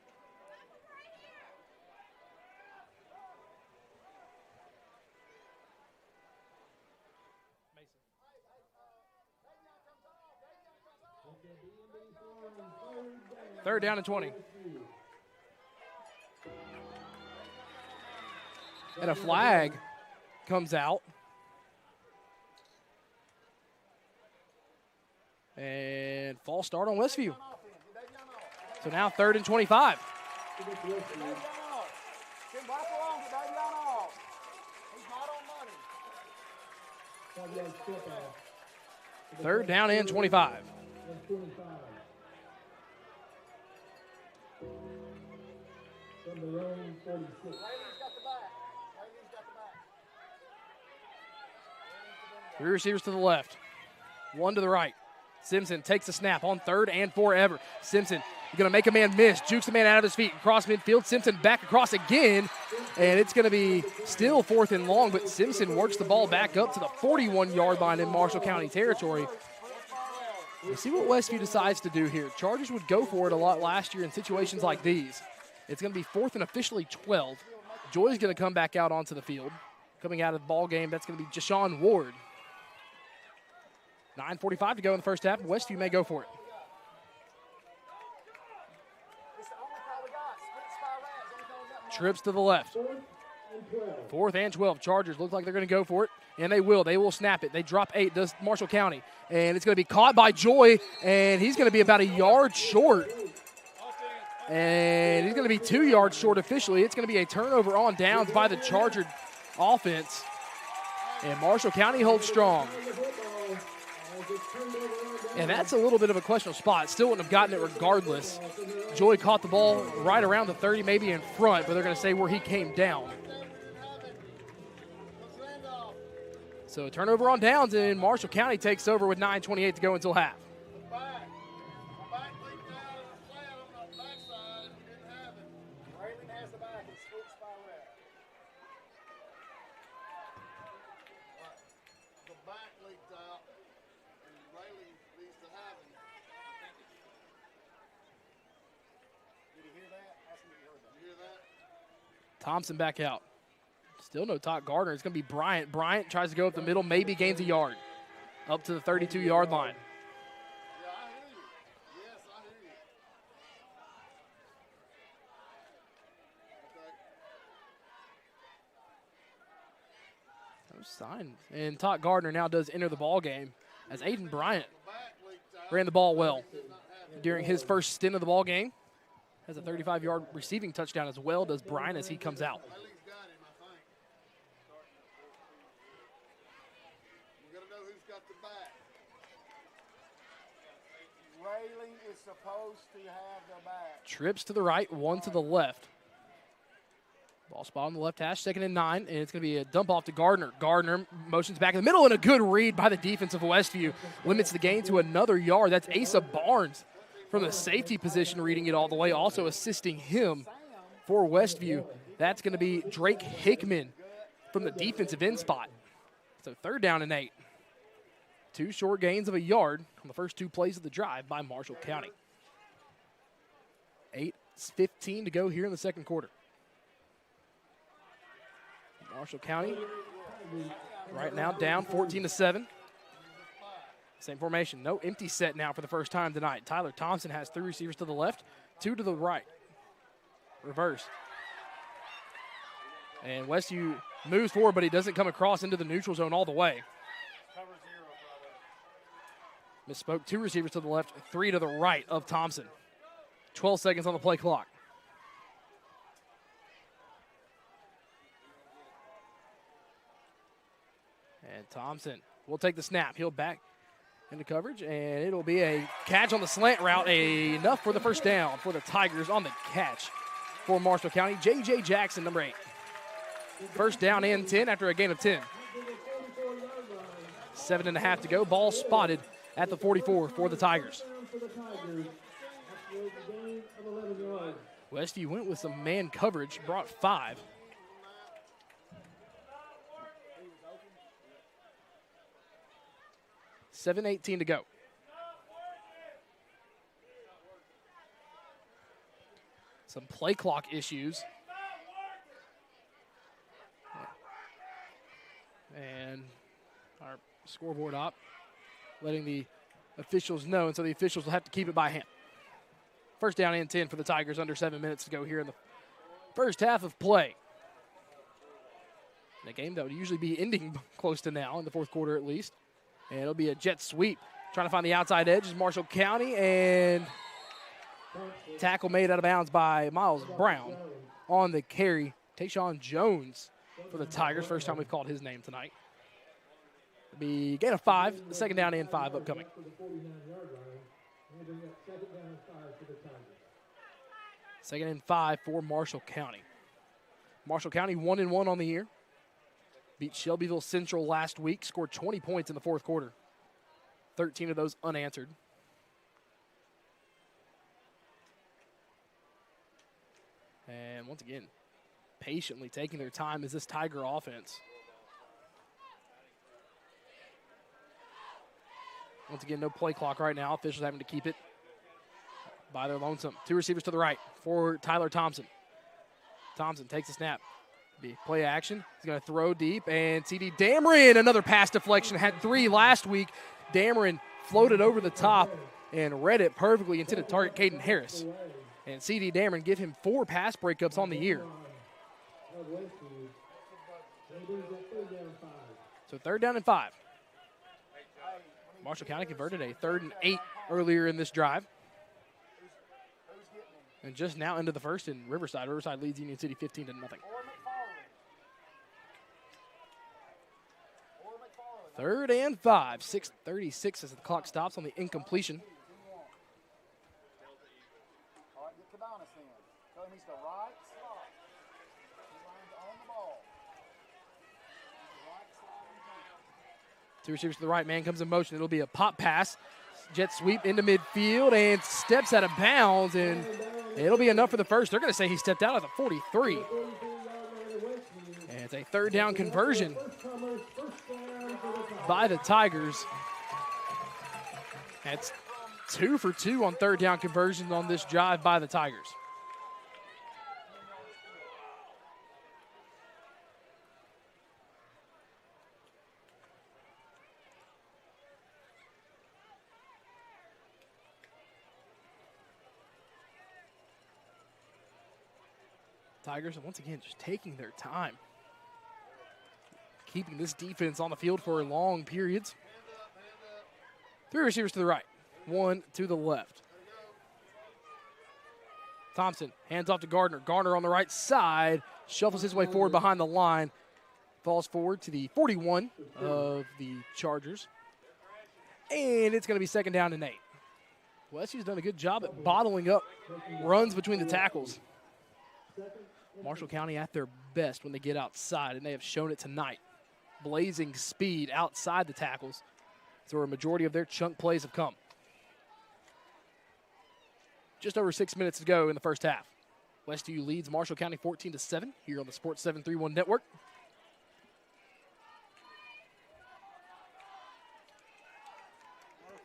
Third down and 20. And a flag comes out. And false start on Westview. So now third and 25. Third down and 25. Three receivers to the left, one to the right. Simpson takes the snap on 3rd and forever. Simpson going to make a man miss, jukes the man out of his feet, across midfield. Simpson back across again, and it's going to be still 4th and long, but Simpson works the ball back up to the 41-yard line in Marshall County territory. We'll see what Westview decides to do here. Chargers would go for it a lot last year in situations like these. It's going to be 4th and officially 12. Joy's going to come back out onto the field. Coming out of the ball game, that's going to be Jashawn Ward. 9:45 to go in the first half. Westview may go for it. Trips to the left. 4th and 12. Chargers look like they're going to go for it, and they will. They will snap it. They drop 8, does Marshall County, and it's going to be caught by Joy, and he's going to be about a yard short. And he's going to be 2 yards short officially. It's going to be a turnover on downs by the Charger offense, and Marshall County holds strong. And that's a little bit of a questionable spot. Still wouldn't have gotten it regardless. Joy caught the ball right around the 30, maybe in front, but they're going to say where he came down. So a turnover on downs, and Marshall County takes over with 9:28 to go until half. Thompson back out. Still no Todd Gardner. It's going to be Bryant. Bryant tries to go up the middle, maybe gains a yard. Up to the 32-yard line. No sign. And Todd Gardner now does enter the ball game as Aiden Bryant ran the ball well during his first stint of the ball game. Has a 35-yard receiving touchdown as well, does Bryant as he comes out. Railing is supposed to have the back. Trips to the right, one to the left. Ball spot on the left hash, 2nd and 9, and it's going to be a dump off to Gardner. Gardner motions back in the middle, and a good read by the defense of Westview. Limits the gain to another yard. That's Asa Barnes from the safety position reading it all the way. Also assisting him for Westview, that's going to be Drake Hickman from the defensive end spot. So 3rd down and 8. 2 short gains of a yard on the first 2 plays of the drive by Marshall County. 8:15 to go here in the second quarter. Marshall County right now down 14-7. Same formation. No empty set now for the first time tonight. Tyler Thompson has 3 receivers to the left, 2 to the right. Reverse. And Westview moves forward, but he doesn't come across into the neutral zone all the way. Misspoke. 2 receivers to the left, 3 to the right of Thompson. 12 seconds on the play clock. And Thompson will take the snap. He'll back into coverage, and it'll be a catch on the slant route. Enough for the first down for the Tigers on the catch for Marshall County. J.J. Jackson, number 8. First down and 10 after a gain of 10. 7.5 to go. Ball spotted at the 44 for the Tigers. Westview went with some man coverage, brought 5. $7:18 to go. Some play clock issues. And our scoreboard op letting the officials know, and so the officials will have to keep it by hand. First down and 10 for the Tigers, under 7 minutes to go here in the first half of play. In a game that would usually be ending close to now, in the fourth quarter at least. And it'll be a jet sweep. Trying to find the outside edge is Marshall County, and tackle made out of bounds by Miles Brown on the carry. Tayshawn Jones for the Tigers. First time we've called his name tonight. It'll be gain of 5, the 2nd down and 5 upcoming. Second and 5 for Marshall County. Marshall County 1-1 on the year. beat Shelbyville Central last week, scored 20 points in the fourth quarter. 13 of those unanswered. And once again, patiently taking their time as this Tiger offense. Once again, no play clock right now. Officials having to keep it by their lonesome. Two receivers to the right for Tyler Thompson. Thompson takes a snap. Be play action. He's going to throw deep, and C.D. Dameron, another pass deflection. Had 3 last week. Dameron floated over the top and read it perfectly into the target, Caden Harris. And C.D. Dameron give him 4 pass breakups on the year. So 3rd down and 5. Marshall County converted a 3rd and 8 earlier in this drive. And just now into the first in Riverside. Riverside leads Union City 15-0. 3rd and 5. 6:36 as the clock stops on the incompletion. All right, get Cabanas in. Tell him he's the right slot. He lands on the ball. Right slot. 2 receivers to the right. Man comes in motion. It'll be a pop pass. Jet sweep into midfield and steps out of bounds, and it'll be enough for the first. They're going to say he stepped out at the 43. And it's a 3rd down conversion by the Tigers. That's 2 for 2 on 3rd down conversions on this drive by the Tigers. Tigers, once again, just taking their time. Keeping this defense on the field for long periods. 3 receivers to the right, 1 to the left. Thompson hands off to Gardner. Gardner on the right side, shuffles his way forward behind the line. Falls forward to the 41 of the Chargers. And it's going to be 2nd down and 8. Westview's done a good job at bottling up runs between the tackles. Marshall County at their best when they get outside, and they have shown it tonight. Blazing speed outside the tackles. That's where a majority of their chunk plays have come. Just over 6 minutes to go in the first half. Westview leads Marshall County 14-7 here on the Sports 731 Network.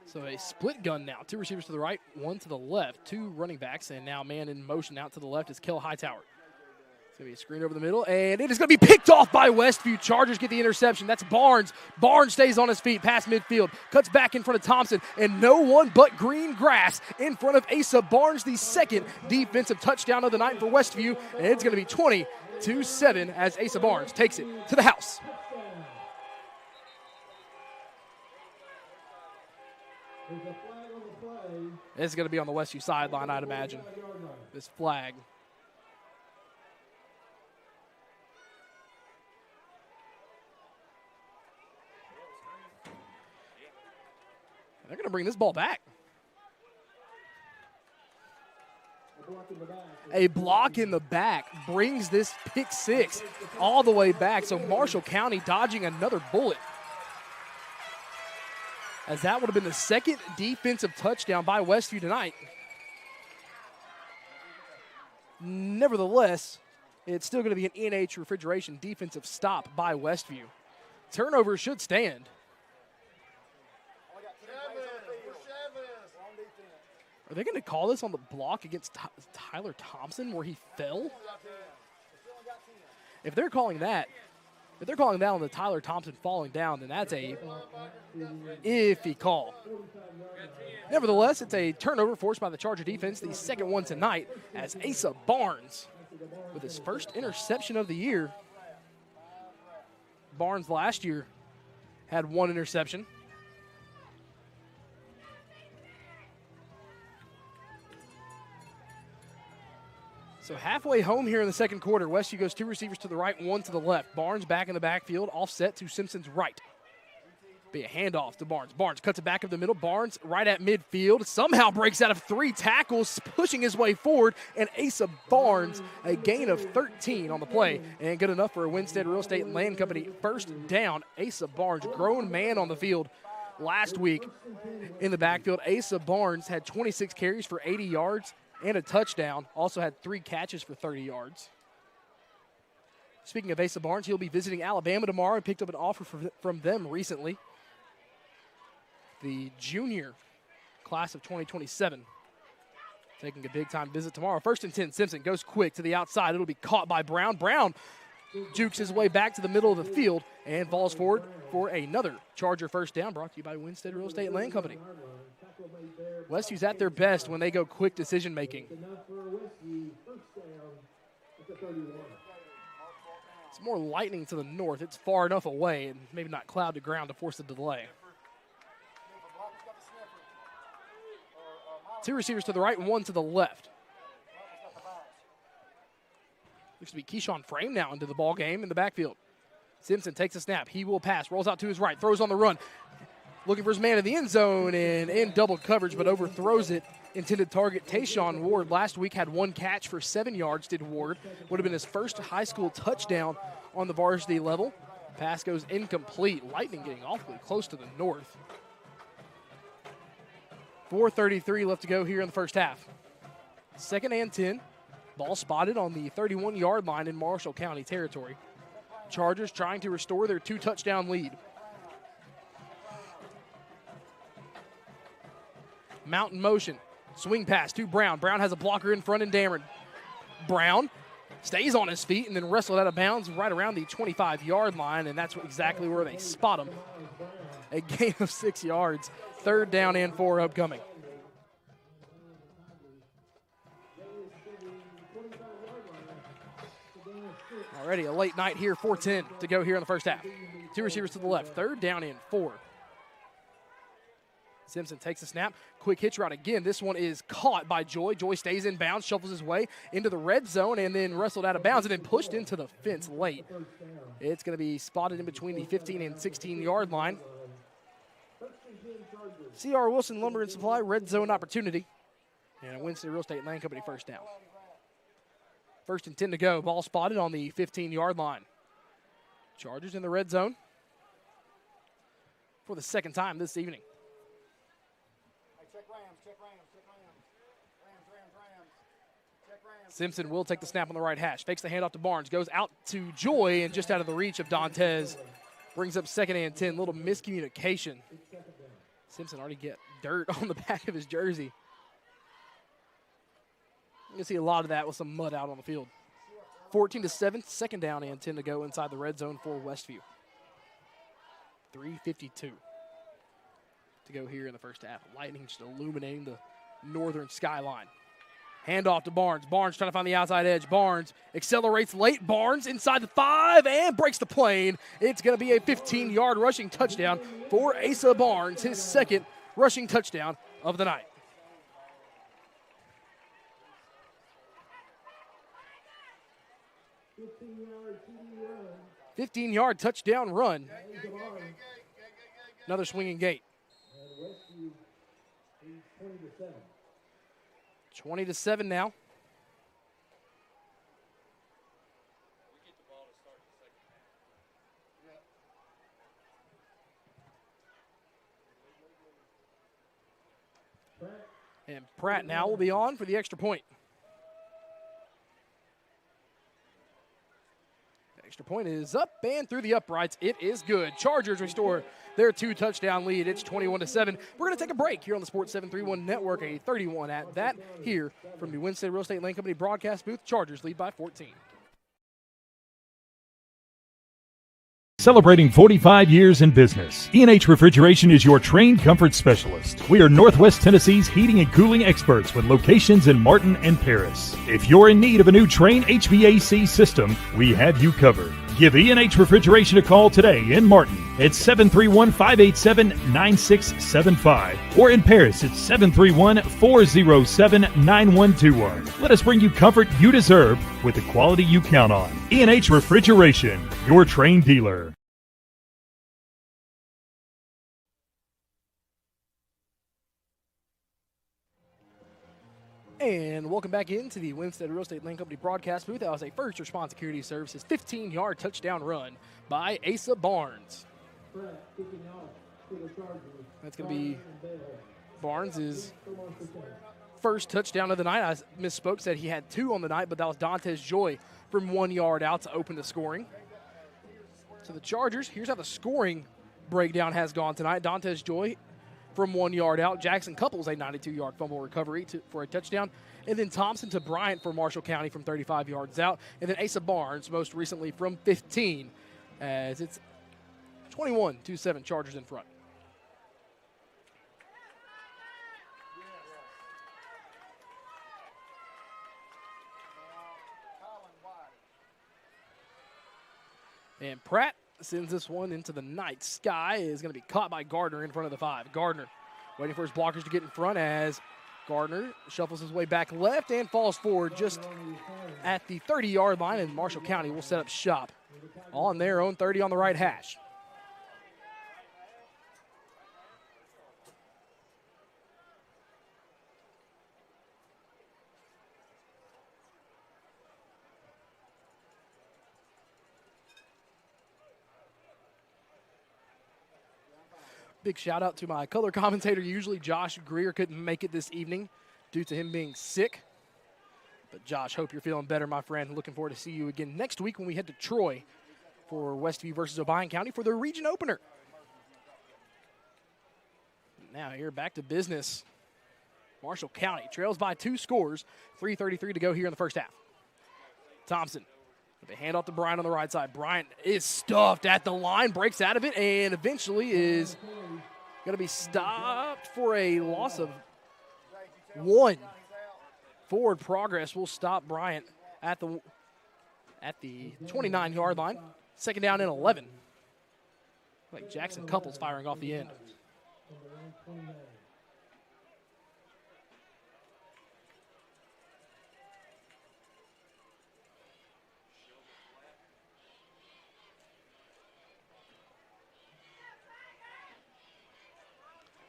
So a split gun now. 2 receivers to the right, 1 to the left. 2 running backs, and now man in motion out to the left is Kel Hightower. It's going to be a screen over the middle, and it is going to be picked off by Westview. Chargers get the interception. That's Barnes. Barnes stays on his feet past midfield, cuts back in front of Thompson, and no one but green grass in front of Asa Barnes, the 2nd defensive touchdown of the night for Westview, and it's going to be 20-7 as Asa Barnes takes it to the house. This is going to be on the Westview sideline, I'd imagine, this flag. They're going to bring this ball back. A block in the back brings this pick 6 all the way back. So Marshall County dodging another bullet, as that would have been the 2nd defensive touchdown by Westview tonight. Nevertheless, it's still going to be an NH Refrigeration defensive stop by Westview. Turnover should stand. Are they going to call this on the block against Tyler Thompson where he fell? If they're calling that on the Tyler Thompson falling down, then that's a iffy call. Nevertheless, it's a turnover forced by the Charger defense, the 2nd one tonight, as Asa Barnes with his first interception of the year. Barnes last year had 1 interception. So halfway home here in the 2nd quarter, Westview goes 2 receivers to the right, 1 to the left. Barnes back in the backfield, offset to Simpson's right. Be a handoff to Barnes. Barnes cuts it back up the middle. Barnes right at midfield. Somehow breaks out of 3 tackles, pushing his way forward. And Asa Barnes, a gain of 13 on the play. And good enough for a Winstead Real Estate Land Company first down. Asa Barnes, grown man on the field last week in the backfield. Asa Barnes had 26 carries for 80 yards and a touchdown. Also had 3 catches for 30 yards. Speaking of Asa Barnes, he'll be visiting Alabama tomorrow and picked up an offer from them recently. The junior class of 2027 taking a big-time visit tomorrow. 1st and 10, Simpson goes quick to the outside. It'll be caught by Brown. Brown jukes his way back to the middle of the field and falls forward for another Charger first down, brought to you by Winstead Real Estate Land Company. Westview's at their best when they go quick decision-making. It's more lightning to the north. It's far enough away and maybe not cloud to ground to force a delay. 2 receivers to the right and 1 to the left. Looks to be Keyshawn Frame now into the ball game in the backfield. Simpson takes a snap. He will pass. Rolls out to his right. Throws on the run. Looking for his man in the end zone and in double coverage, but overthrows it. Intended target Tayshawn Ward last week had 1 catch for 7 yards, did Ward. Would have been his first high school touchdown on the varsity level. Pass goes incomplete. Lightning getting awfully close to the north. 4:33 left to go here in the first half. 2nd and 10. Ball spotted on the 31-yard line in Marshall County territory. Chargers trying to restore their 2-touchdown lead. Mountain motion. Swing pass to Brown. Brown has a blocker in front and Dameron. Brown stays on his feet and then wrestled out of bounds right around the 25-yard line, and that's exactly where they spot him. A gain of 6 yards. 3rd down and 4 upcoming. Already a late night here, 4:10 to go here in the first half. 2 receivers to the left, 3rd down and 4. Simpson takes a snap, quick hitch route again. This one is caught by Joy. Joy stays in bounds, shuffles his way into the red zone, and then wrestled out of bounds and then pushed into the fence late. It's going to be spotted in between the 15 and 16-yard line. C.R. Wilson Lumber and Supply, red zone opportunity. And a Winstead Real Estate Land Company first down. 1st and 10 to go. Ball spotted on the 15-yard line. Chargers in the red zone for the 2nd time this evening. Simpson will take the snap on the right hash. Fakes the handoff to Barnes. Goes out to Joy and just out of the reach of Dantes. Brings up 2nd and 10. Little miscommunication. Simpson already get dirt on the back of his jersey. You can see a lot of that with some mud out on the field. 14-7, 2nd down and 10 to go inside the red zone for Westview. 3:52 to go here in the first half. Lightning just illuminating the northern skyline. Handoff to Barnes. Barnes trying to find the outside edge. Barnes accelerates late. Barnes inside the 5 and breaks the plane. It's going to be a 15-yard rushing touchdown for Asa Barnes, his 2nd rushing touchdown of the night. 15-yard touchdown run. Another swinging gate. 20-7 now. And Pratt now will be on for the extra point. Extra point is up and through the uprights. It is good. Chargers restore their 2-touchdown lead. It's 21-7. We're going to take a break here on the Sports 731 Network, a 31 at that here from the Winstead Real Estate Land Company broadcast booth. Chargers lead by 14. Celebrating 45 years in business, E&H Refrigeration is your trained comfort specialist. We are Northwest Tennessee's heating and cooling experts with locations in Martin and Paris. If you're in need of a new Trane HVAC system, we have you covered. Give E&H Refrigeration a call today in Martin at 731-587-9675 or in Paris at 731-407-9121. Let us bring you comfort you deserve with the quality you count on. E&H Refrigeration, your Trane dealer. And welcome back into the Winstead Real Estate Land Company broadcast booth. That was a First Response Security Services 15-yard touchdown run by Asa Barnes. That's going to be Barnes' first touchdown of the night. I misspoke, said he had 2 on the night, but that was Dantes Joy from 1 yard out to open the scoring. So the Chargers, here's how the scoring breakdown has gone tonight. Dantes Joy from 1 yard out. Jackson Couples, a 92-yard fumble recovery for a touchdown. And then Thompson to Bryant for Marshall County from 35 yards out. And then Asa Barnes, most recently from 15, as it's 21-7 Chargers in front. And Pratt sends this one into the night sky. Is going to be caught by Gardner in front of the 5. Gardner waiting for his blockers to get in front as Gardner shuffles his way back left and falls forward just at the 30-yard line, and Marshall County will set up shop on their own 30 on the right hash. Big shout out to my color commentator. Usually Josh Greer couldn't make it this evening due to him being sick. But Josh, hope you're feeling better, my friend. Looking forward to see you again next week when we head to Troy for Westview versus Obion County for their region opener. Now here back to business. Marshall County trails by 2 scores. 3:33 to go here in the first half. Thompson. They hand off to Bryant on the right side. Bryant is stuffed at the line, breaks out of it, and eventually is going to be stopped for a loss of 1. Forward progress will stop Bryant at the 29-yard line. Second down and 11. Like Jackson Couples firing off the end.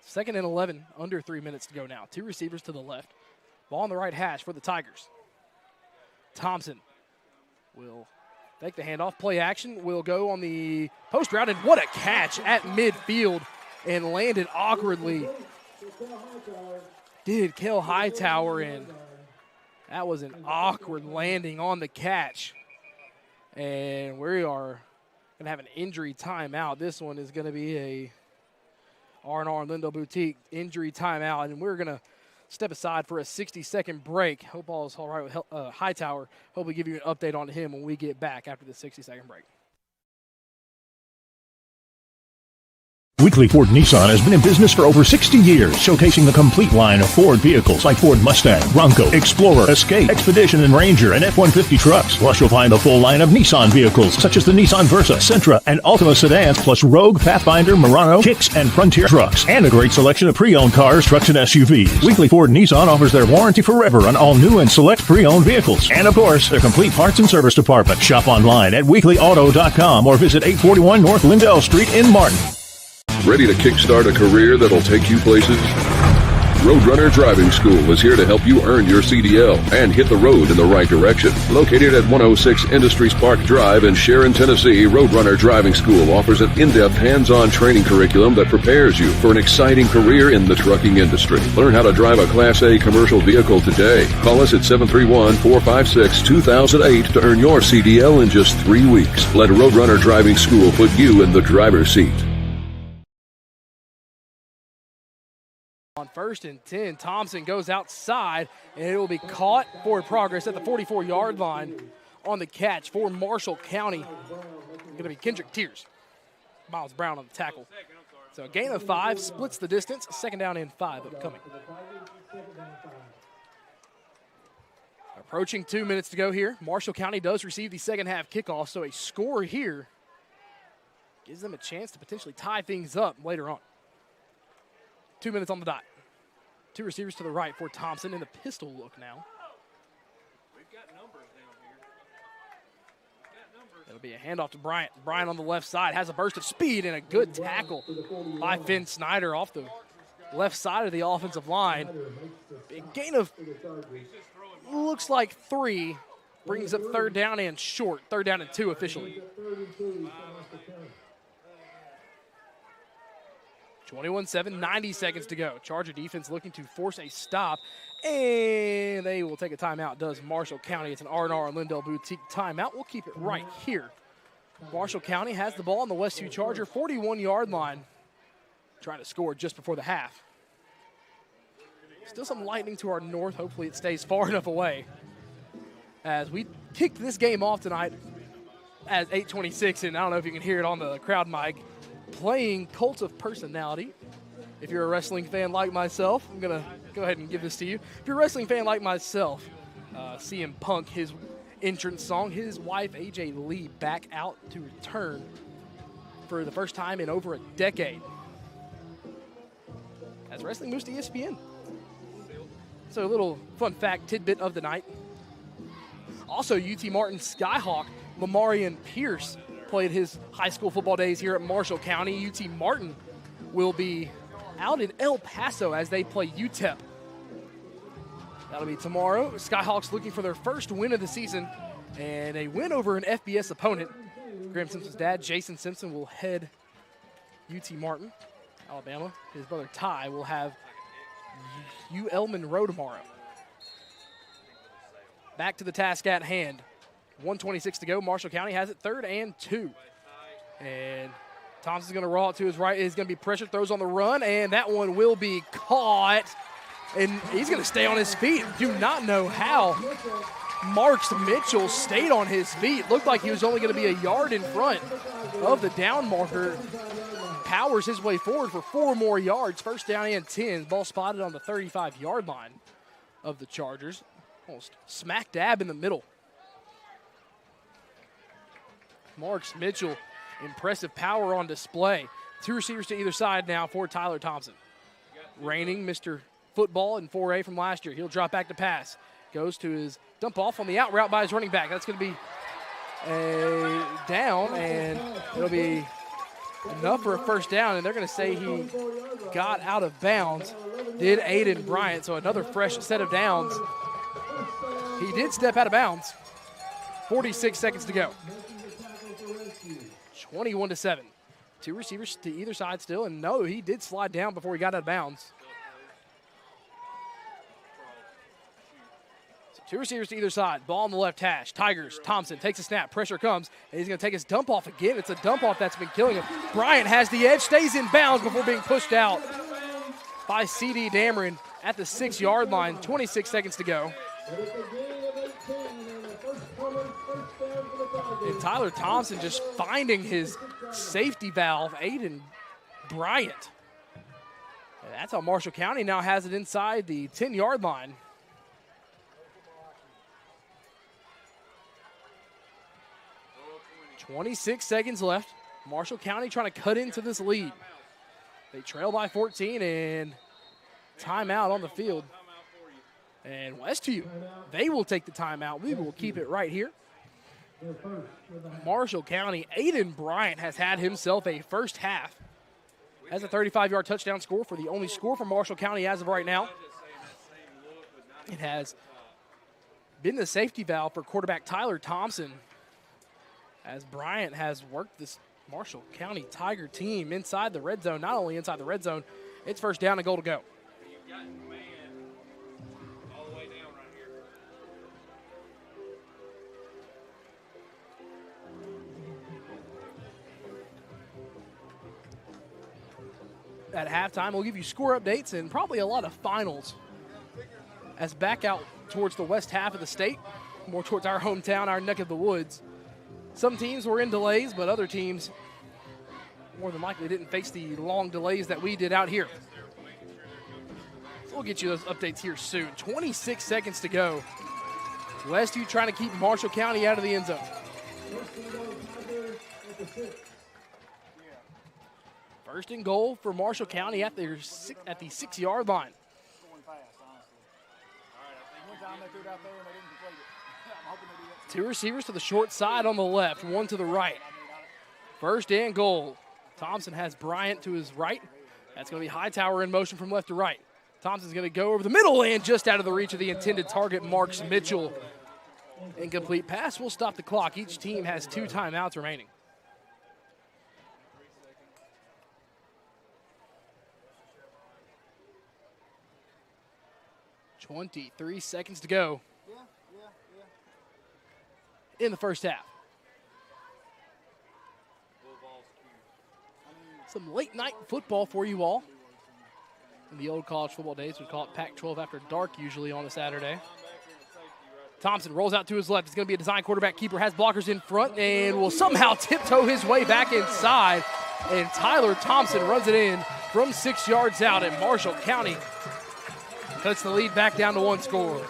Second and 11, under 3 minutes to go now. 2 receivers to the left. Ball on the right hash for the Tigers. Thompson will take the handoff. Play action will go on the post route, and what a catch at midfield and landed awkwardly. Did Kel Hightower, and that was an awkward landing on the catch. And we are going to have an injury timeout. This one is going to be a R&R and Lindo Boutique injury timeout, and we're going to step aside for a 60-second break. Hope all is all right with Hightower. Hope we give you an update on him when we get back after the 60-second break. Weekly Ford Nissan has been in business for over 60 years, showcasing the complete line of Ford vehicles like Ford Mustang, Bronco, Explorer, Escape, Expedition, and Ranger, and F-150 trucks. Plus, you'll find the full line of Nissan vehicles, such as the Nissan Versa, Sentra, and Altima sedans, plus Rogue, Pathfinder, Murano, Kicks, and Frontier trucks, and a great selection of pre-owned cars, trucks, and SUVs. Weekly Ford Nissan offers their warranty forever on all new and select pre-owned vehicles. And, of course, their complete parts and service department. Shop online at weeklyauto.com or visit 841 North Lindell Street in Martin. Ready to kickstart a career that'll take you places? Roadrunner Driving School is here to help you earn your CDL and hit the road in the right direction. Located at 106 Industries Park Drive in Sharon, Tennessee, Roadrunner Driving School offers an in-depth hands-on training curriculum that prepares you for an exciting career in the trucking industry. Learn how to drive a Class A commercial vehicle today. Call us at 731-456-2008 to earn your CDL in just 3 weeks. Let Roadrunner Driving School put you in the driver's seat. On 1st and 10, Thompson goes outside, and it will be caught for progress at the 44-yard line on the catch for Marshall County. Going to be Kendrick Tears. Miles Brown on the tackle. So a gain of 5 splits the distance. Second down and 5 upcoming. Approaching 2 minutes to go here. Marshall County does receive the second half kickoff, so a score here gives them a chance to potentially tie things up later on. 2 minutes on the dot. 2 receivers to the right for Thompson in the pistol look now. We've got numbers down here. It'll be a handoff to Bryant. Bryant on the left side has a burst of speed and a good tackle by Finn Snyder off the left side of the offensive line. Big gain of, looks like 3, brings up third down and short. Third down and 2 officially. 21-7, 90 seconds to go. Charger defense looking to force a stop, and they will take a timeout, does Marshall County. It's an R&R and Lindell Boutique timeout. We'll keep it right here. Marshall County has the ball on the Westview Charger 41-yard line, trying to score just before the half. Still some lightning to our north. Hopefully it stays far enough away. As we kicked this game off tonight at 8:26, and I don't know if you can hear it on the crowd mic, playing Cult of Personality. If you're a wrestling fan like myself, I'm going to go ahead and give this to you. If you're a wrestling fan like myself, CM Punk, his entrance song, his wife AJ Lee back out to return for the first time in over a decade as wrestling moves to ESPN. So a little fun fact tidbit of the night. Also, UT Martin Skyhawk Lamarian Pierce played his high school football days here at Marshall County. UT Martin will be out in El Paso as they play UTEP. That'll be tomorrow. Skyhawks looking for their first win of the season and a win over an FBS opponent. Graham Simpson's dad, Jason Simpson, will head UT Martin, Alabama. His brother Ty will have UL Monroe tomorrow. Back to the task at hand. 1:26 to go. Marshall County has it 3rd and 2. And Thompson's going to roll it to his right. He's going to be pressure, throws on the run, and that one will be caught. And he's going to stay on his feet. Do not know how Marks Mitchell stayed on his feet. Looked like he was only going to be a yard in front of the down marker. Powers his way forward for 4 more yards. First down and 10. Ball spotted on the 35-yard line of the Chargers. Almost smack dab in the middle. Marks Mitchell, impressive power on display. 2 receivers to either side now for Tyler Thompson. Reigning Mr. Football in 4A from last year. He'll drop back to pass. Goes to his dump off on the out route by his running back. That's going to be a down, and it'll be enough for a first down, and they're going to say he got out of bounds. Did Aiden Bryant, so another fresh set of downs. He did step out of bounds. 46 seconds to go. 21-7. 2 receivers to either side still, and no, he did slide down before he got out of bounds. So 2 receivers to either side. Ball on the left hash. Tigers. Thompson takes a snap. Pressure comes, and he's going to take his dump off again. It's a dump off that's been killing him. Bryant has the edge, stays in bounds before being pushed out by C.D. Dameron at the 6-yard line. 26 seconds to go. And Tyler Thompson just finding his safety valve, Aiden Bryant. And that's how Marshall County now has it inside the 10-yard line. .26 seconds left. Marshall County trying to cut into this lead. They trail by 14 and timeout on the field. And Westview, they will take the timeout. We will keep it right here. Marshall County, Aiden Bryant has had himself a first half. Has a 35-yard touchdown score for the only score for Marshall County as of right now. It has been the safety valve for quarterback Tyler Thompson, as Bryant has worked this Marshall County Tiger team inside the red zone. Not only inside the red zone, it's first down and goal to go. At halftime, we'll give you score updates and probably a lot of finals as back out towards the west half of the state, more towards our hometown, our neck of the woods. Some teams were in delays, but other teams more than likely didn't face the long delays that we did out here. So we'll get you those updates here soon. 26 seconds to go. Westview trying to keep Marshall County out of the end zone. First and goal for Marshall County at the 6-yard line. Two receivers to the short side on the left, one to the right. First and goal. Thompson has Bryant to his right, That's going to be Hightower in motion from left to right. Thompson's going to go over the middle and just out of the reach of the intended target, Marks Mitchell. Incomplete pass will stop the clock. Each team has 2 timeouts remaining. .23 seconds to go in the first half. Some late night football for you all. In the old college football days, we'd call it Pac-12 after dark usually on a Saturday. Thompson rolls out to his left. It's going to be a design quarterback keeper, has blockers in front, and will somehow tiptoe his way back inside. And Tyler Thompson runs it in from 6 yards out, and Marshall County cuts the lead back down to 1 score.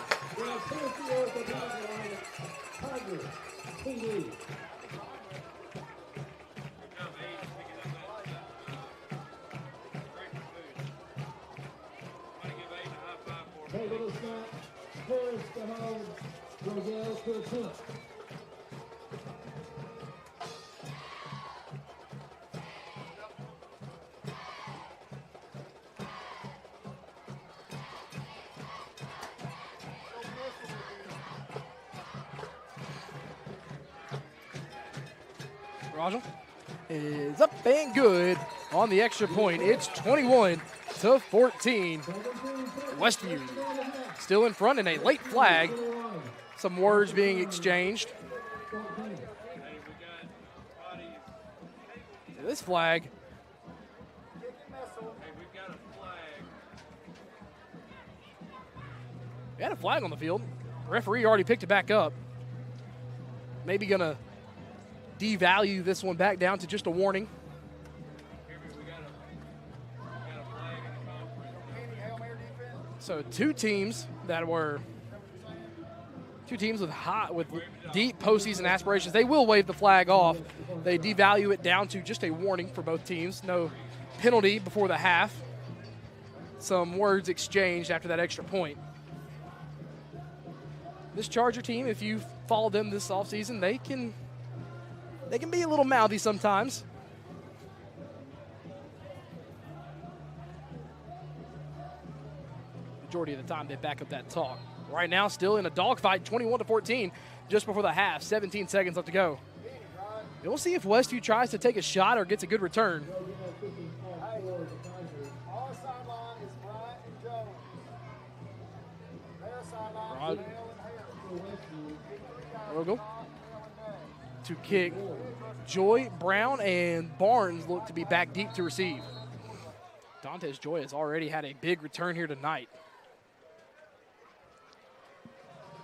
Rajal is up and good on the extra point. It's 21-14. Westview still in front in a late flag. Some words being exchanged. This flag. We had a flag on the field. Referee already picked it back up. Maybe gonna devalue this one back down to just a warning. So two teams with deep postseason aspirations, they will wave the flag off. They devalue it down to just a warning for both teams. No penalty before the half. Some words exchanged after that extra point. This Charger team, if you follow them this offseason, they can be a little mouthy sometimes. Majority of the time, they back up that talk. Right now, still in a dogfight, 21-14, just before the half. 17 seconds left to go. We'll see if Westview tries to take a shot or gets a good return. Rogel to kick. Joy, Brown, and Barnes look to be back deep to receive. Dantes Joy has already had a big return here tonight.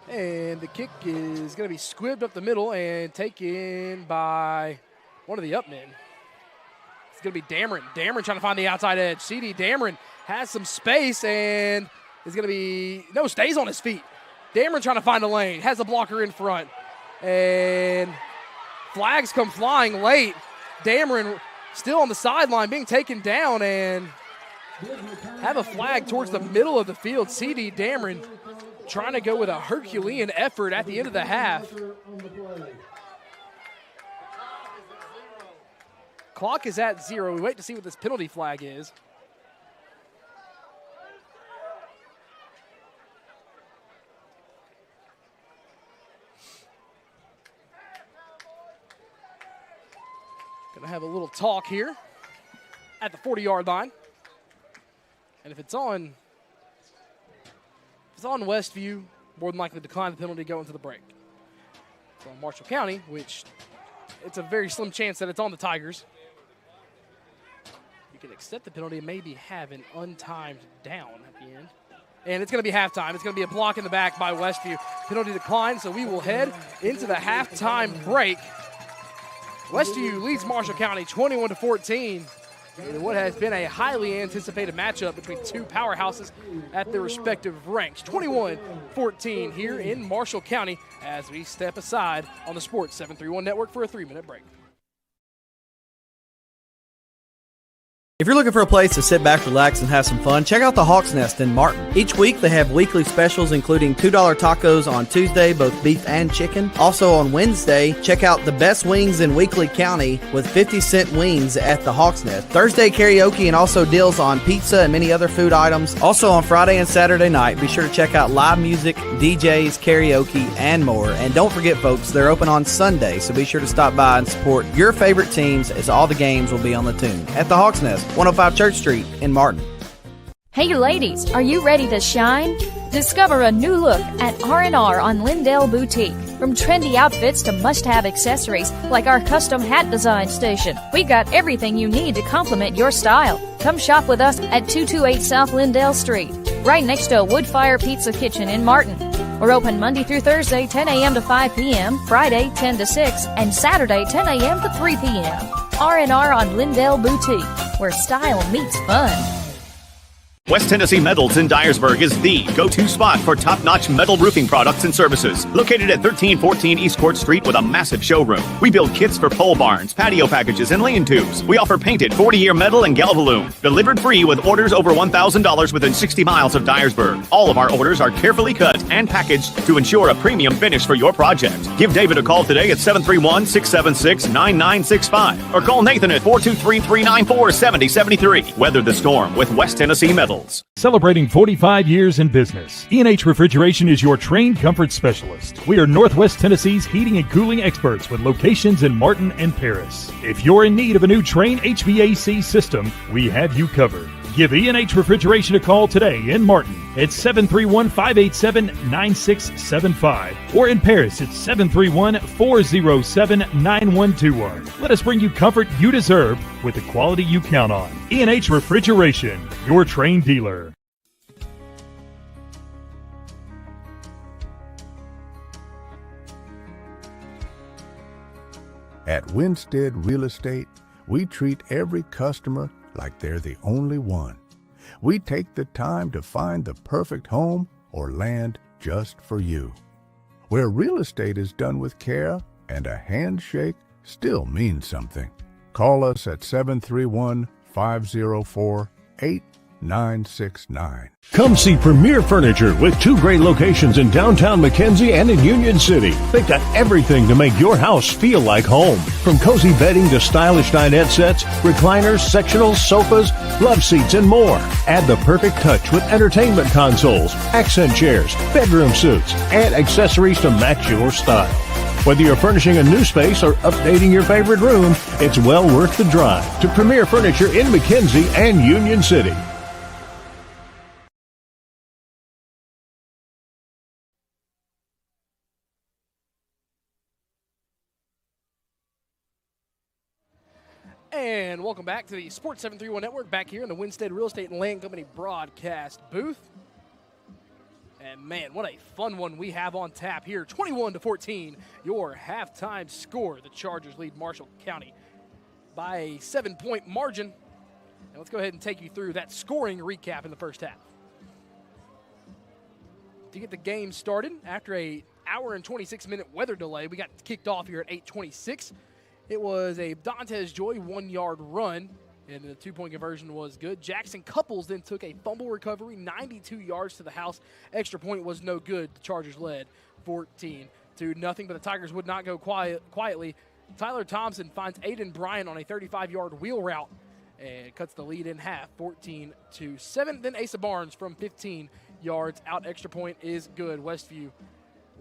And the kick is going to be squibbed up the middle and taken by one of the up men. It's going to be Dameron. Dameron trying to find the outside edge. CD Dameron has some space and is going to be, no, stays on his feet. Dameron trying to find a lane, has a blocker in front. And flags come flying late. Dameron still on the sideline being taken down and have a flag towards the middle of the field. CD Dameron trying to go with a Herculean effort at the end of the half. Clock is at 0. We wait to see what this penalty flag is. Gonna have a little talk here at the 40-yard line. And if it's on Westview, more than likely decline the penalty, go into the break. It's on Marshall County, which it's a very slim chance that it's on the Tigers. You can accept the penalty and maybe have an untimed down at the end. And it's going to be halftime. It's going to be a block in the back by Westview. Penalty declined, so we will head into the halftime break. Westview leads Marshall County 21-14. In what has been a highly anticipated matchup between two powerhouses at their respective ranks. 21-14 here in Marshall County as we step aside on the Sports 731 Network for a 3-minute break. If you're looking for a place to sit back, relax, and have some fun, check out the Hawk's Nest in Martin. Each week they have weekly specials including $2 tacos on Tuesday, both beef and chicken. Also on Wednesday, check out the best wings in Weakley County with 50-cent wings at the Hawk's Nest. Thursday karaoke and also deals on pizza and many other food items. Also on Friday and Saturday night, be sure to check out live music, DJs, karaoke, and more. And don't forget, folks, they're open on Sunday, so be sure to stop by and support your favorite teams as all the games will be on the tune at the Hawk's Nest, 105 Church Street in Martin. Hey ladies, are you ready to shine? Discover a new look at R&R on Lindell Boutique. From trendy outfits to must-have accessories like our custom hat design station, we got everything you need to complement your style. Come shop with us at 228 South Lindell Street, right next to Woodfire Pizza Kitchen in Martin. We're open Monday through Thursday, 10 a.m. to 5 p.m., Friday, 10 to 6, and Saturday, 10 a.m. to 3 p.m. R&R on Lindell Boutique, where style meets fun. West Tennessee Metals in Dyersburg is the go-to spot for top-notch metal roofing products and services. Located at 1314 East Court Street with a massive showroom. We build kits for pole barns, patio packages, and lean-tos. We offer painted 40-year metal and Galvalume. Delivered free with orders over $1,000 within 60 miles of Dyersburg. All of our orders are carefully cut and packaged to ensure a premium finish for your project. Give David a call today at 731-676-9965 or call Nathan at 423-394-7073. Weather the storm with West Tennessee Metals. Celebrating 45 years in business, E&H Refrigeration is your trained comfort specialist. We are Northwest Tennessee's heating and cooling experts with locations in Martin and Paris. If you're in need of a new Trane HVAC system, we have you covered. Give E&H Refrigeration a call today in Martin at 731-587-9675 or in Paris at 731-407-9121. Let us bring you comfort you deserve with the quality you count on. E&H Refrigeration, your Trane dealer. At Winstead Real Estate, we treat every customer like they're the only one. We take the time to find the perfect home or land just for you. Where real estate is done with care and a handshake still means something. Call us at 731-504-8969. Come see Premier Furniture with two great locations in downtown McKenzie and in Union City. They've got everything to make your house feel like home. From cozy bedding to stylish dinette sets, recliners, sectionals, sofas, love seats, and more. Add the perfect touch with entertainment consoles, accent chairs, bedroom suites, and accessories to match your style. Whether you're furnishing a new space or updating your favorite room, it's well worth the drive to Premier Furniture in McKenzie and Union City. And welcome back to the Sports 731 Network, back here in the Winstead Real Estate and Land Company broadcast booth. And man, what a fun one we have on tap here. 21-14, your halftime score. The Chargers lead Marshall County by a 7-point margin. And let's go ahead and take you through that scoring recap in the first half. To get the game started, after a hour and 26-minute weather delay, we got kicked off here at 8:26. It was a Dantes Joy 1-yard run, and the 2-point conversion was good. Jackson Couples then took a fumble recovery, 92 yards to the house. Extra point was no good. The Chargers led 14-0, but the Tigers would not go quietly. Tyler Thompson finds Aiden Bryant on a 35-yard wheel route and cuts the lead in half, 14-7. Then Asa Barnes from 15 yards out. Extra point is good. Westview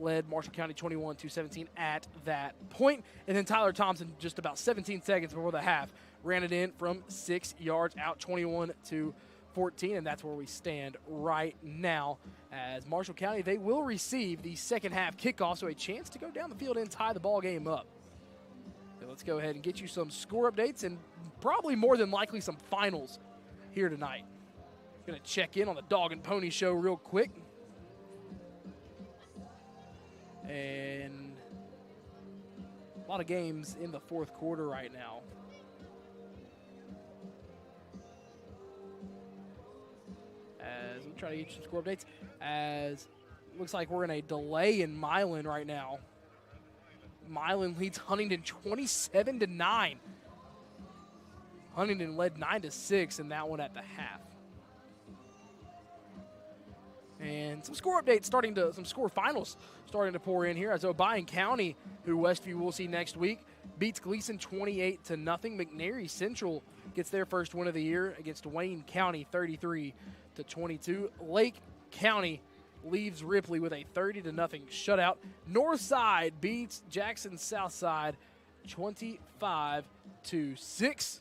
led Marshall County 21-17 at that point. And then Tyler Thompson, just about 17 seconds before the half, ran it in from 6 yards out, 21-14, and that's where we stand right now. As Marshall County, they will receive the second half kickoff, so a chance to go down the field and tie the ball game up. So let's go ahead and get you some score updates and probably more than likely some finals here tonight. Going to check in on the Dog and Pony Show real quick. And a lot of games in the fourth quarter right now. As we try to get you some score updates, as it looks like we're in a delay in Milan right now. Milan leads Huntington 27-9. Huntington led 9-6 in that one at the half. And some score updates some score finals starting to pour in here as Obion County, who Westview will see next week, beats Gleason 28-0. McNary Central gets their first win of the year against Wayne County 33-22. Lake County leaves Ripley with a 30-0 shutout. Northside beats Jackson Southside 25-6.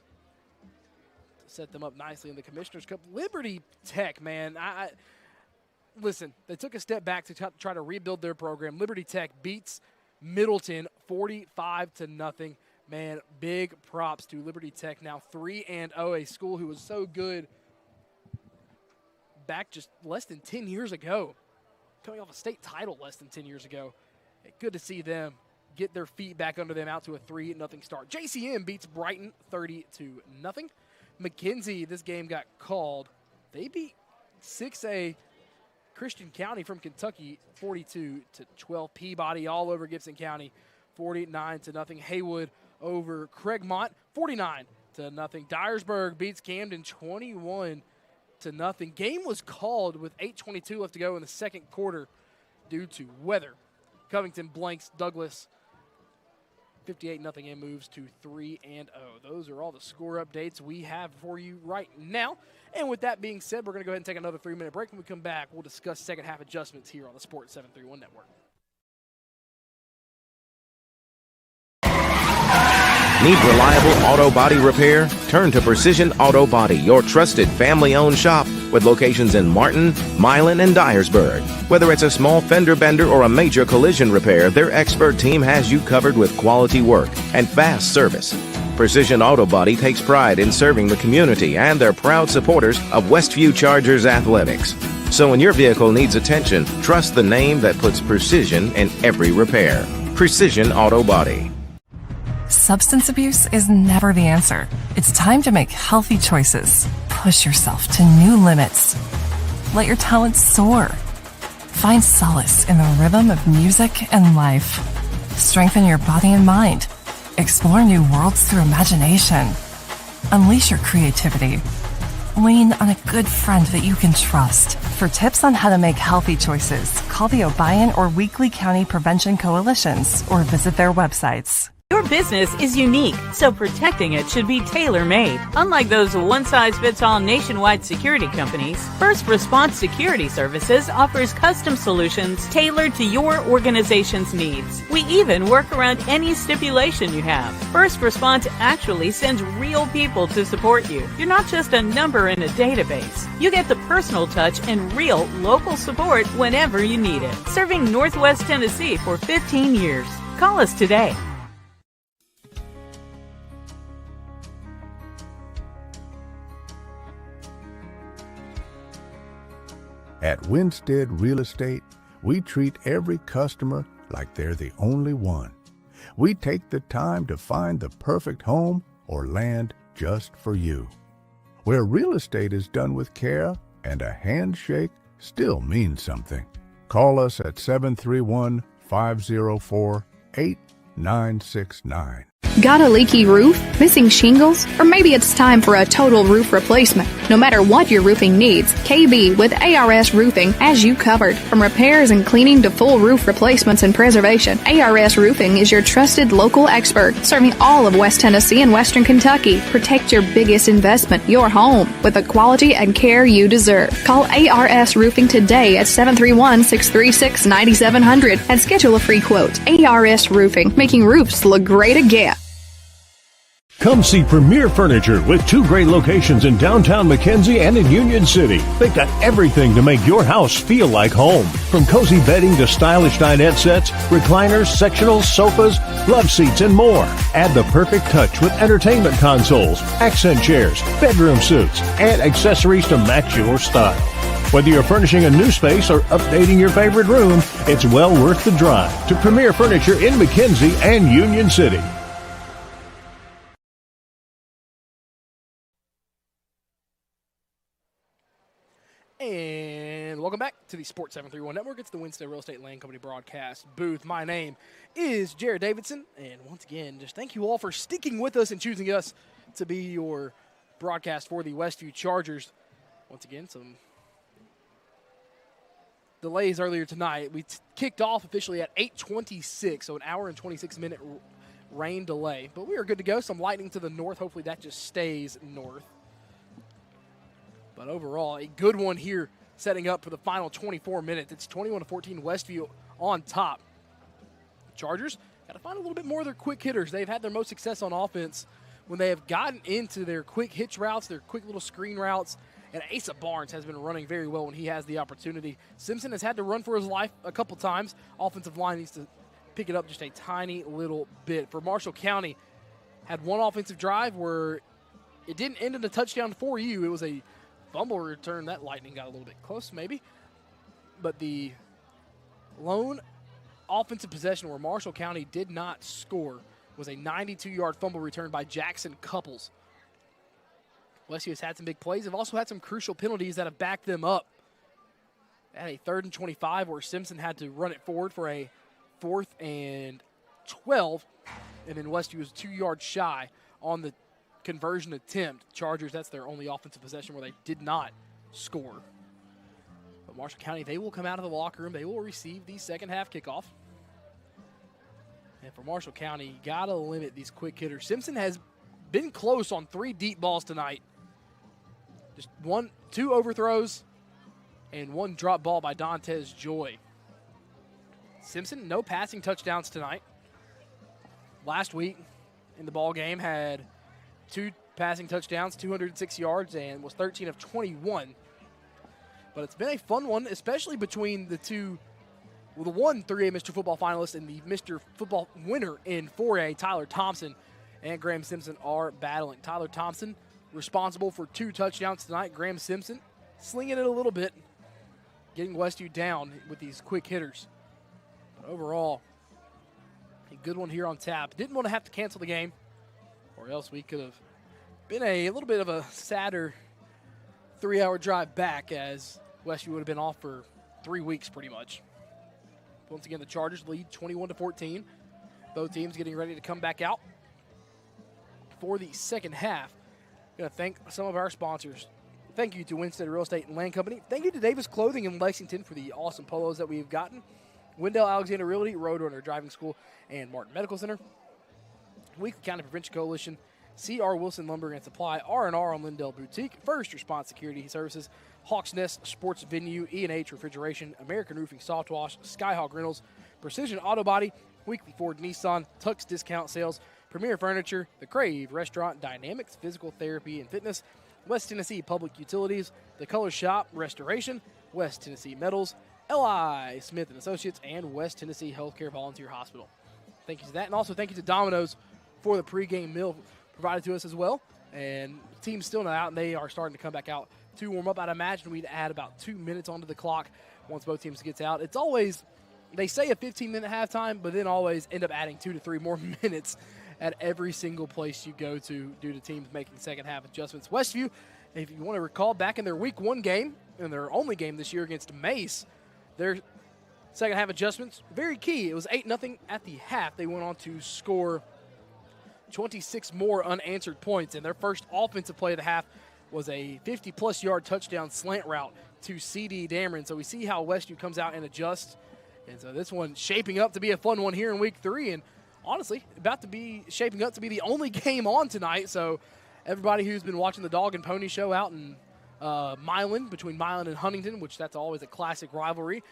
Set them up nicely in the Commissioner's Cup. Liberty Tech, man, listen, they took a step back to try to rebuild their program. Liberty Tech beats Middleton 45-0. Man, big props to Liberty Tech, now 3-0, a school who was so good back just less than 10 years ago, coming off a state title less than 10 years ago. Good to see them get their feet back under them, out to a 3-0 start. JCM beats Brighton 30-0. McKenzie, this game got called. They beat 6A Christian County from Kentucky 42-12. Peabody all over Gibson County 49-0. Haywood over Craigmont 49-0. Dyersburg beats Camden 21-0. Game was called with 8:22 left to go in the second quarter due to weather. Covington blanks Douglas 58-0 and moves to 3-0. Those are all the score updates we have for you right now. And with that being said, we're going to go ahead and take another 3-minute break. When we come back, we'll discuss second half adjustments here on the Sports 731 Network. Need reliable auto body repair? Turn to Precision Auto Body, your trusted family-owned shop with locations in Martin, Milan, and Dyersburg. Whether it's a small fender bender or a major collision repair, their expert team has you covered with quality work and fast service. Precision Auto Body takes pride in serving the community and they're proud supporters of Westview Chargers athletics. So when your vehicle needs attention, trust the name that puts precision in every repair. Precision Auto Body. Substance abuse is never the answer. It's time to make healthy choices. Push yourself to new limits. Let your talents soar. Find solace in the rhythm of music and life. Strengthen your body and mind. Explore new worlds through imagination. Unleash your creativity. Lean on a good friend that you can trust. For tips on how to make healthy choices, call the Obion or Weakley County Prevention Coalitions or visit their websites. Your business is unique, so protecting it should be tailor-made. Unlike those one-size-fits-all nationwide security companies, First Response Security Services offers custom solutions tailored to your organization's needs. We even work around any stipulation you have. First Response actually sends real people to support you. You're not just a number in a database. You get the personal touch and real local support whenever you need it. Serving Northwest Tennessee for 15 years. Call us today. At Winstead Real Estate, we treat every customer like they're the only one. We take the time to find the perfect home or land just for you. Where real estate is done with care and a handshake still means something. Call us at 731-504-8969. Got a leaky roof, missing shingles, or maybe it's time for a total roof replacement? No matter what your roofing needs, KB with ARS Roofing has you covered. From repairs and cleaning to full roof replacements and preservation, ARS Roofing is your trusted local expert, serving all of West Tennessee and Western Kentucky. Protect your biggest investment, your home, with the quality and care you deserve. Call ARS Roofing today at 731-636-9700 and schedule a free quote. ARS Roofing, making roofs look great again. Come see Premier Furniture with two great locations in downtown McKenzie and in Union City. They've got everything to make your house feel like home. From cozy bedding to stylish dinette sets, recliners, sectionals, sofas, love seats, and more. Add the perfect touch with entertainment consoles, accent chairs, bedroom suites, and accessories to match your style. Whether you're furnishing a new space or updating your favorite room, it's well worth the drive to Premier Furniture in McKenzie and Union City. And welcome back to the Sports 731 Network. It's the Winstead Real Estate Land Company broadcast booth. My name is Jared Davidson, and once again, just thank you all for sticking with us and choosing us to be your broadcast for the Westview Chargers. Once again, some delays earlier tonight. We kicked off officially at 8:26, so an hour and 26-minute rain delay. But we are good to go. Some lightning to the north. Hopefully that just stays north. But overall, a good one here setting up for the final 24 minutes. It's 21-14 Westview on top. Chargers got to find a little bit more of their quick hitters. They've had their most success on offense when they have gotten into their quick hitch routes, their quick little screen routes. And Asa Barnes has been running very well when he has the opportunity. Simpson has had to run for his life a couple times. Offensive line needs to pick it up just a tiny little bit. For Marshall County, had one offensive drive where it didn't end in a touchdown for you. It was a fumble return. That lightning got a little bit close maybe. But the lone offensive possession where Marshall County did not score was a 92-yard fumble return by Jackson Couples. Westview has had some big plays. They've also had some crucial penalties that have backed them up. At a 3rd and 25 where Simpson had to run it forward for a 4th and 12, and then Westview was 2 yards shy on the conversion attempt. Chargers, that's their only offensive possession where they did not score. But Marshall County, they will come out of the locker room. They will receive the second half kickoff. And for Marshall County, you got to limit these quick hitters. Simpson has been close on 3 deep balls tonight. Just 2 overthrows and 1 drop ball by Dantes Joy. Simpson, no passing touchdowns tonight. Last week in the ball game had 2 passing touchdowns, 206 yards, and was 13 of 21. But it's been a fun one, especially between the two. Well, the one 3A Mr. Football finalist and the Mr. Football winner in 4A, Tyler Thompson and Graham Simpson are battling. Tyler Thompson responsible for 2 touchdowns tonight. Graham Simpson slinging it a little bit, getting Westview down with these quick hitters. But overall, a good one here on tap. Didn't want to have to cancel the game, or else we could have been a little bit of a sadder 3-hour drive back, as Westview would have been off for 3 weeks pretty much. Once again, the Chargers lead 21-14. Both teams getting ready to come back out for the second half. Going to thank some of our sponsors. Thank you to Winstead Real Estate and Land Company. Thank you to Davis Clothing in Lexington for the awesome polos that we've gotten. Wendell Alexander Realty, Roadrunner Driving School, and Martin Medical Center. Weakley County Prevention Coalition, C.R. Wilson Lumber and Supply, R&R on Lindell Boutique, First Response Security Services, Hawks Nest Sports Venue, E&H Refrigeration, American Roofing Soft Wash, Skyhawk Rentals, Precision Auto Body, Weekly Ford Nissan, Tux Discount Sales, Premier Furniture, The Crave Restaurant, Dynamics Physical Therapy and Fitness, West Tennessee Public Utilities, The Color Shop Restoration, West Tennessee Metals, L.I. Smith & Associates, and West Tennessee Healthcare Volunteer Hospital. Thank you to that, and also thank you to Domino's for the pregame meal provided to us as well. And the team's still not out, and they are starting to come back out to warm up. I'd imagine we'd add about 2 minutes onto the clock once both teams gets out. It's always, they say a 15-minute halftime, but then always end up adding 2 to 3 more minutes at every single place you go to due to teams making second half adjustments. Westview, if you want to recall, back in their week 1 game, and their only game this year against Mace, their second half adjustments, very key. It was 8-0 at the half. They went on to score 26 more unanswered points, and their first offensive play of the half was a 50-plus yard touchdown slant route to C.D. Dameron. So we see how Westview comes out and adjusts. And so this one shaping up to be a fun one here in week 3, and honestly, about to be shaping up to be the only game on tonight. So everybody who's been watching the Dog and Pony Show out in Milan, between Milan and Huntington, which that's always a classic rivalry,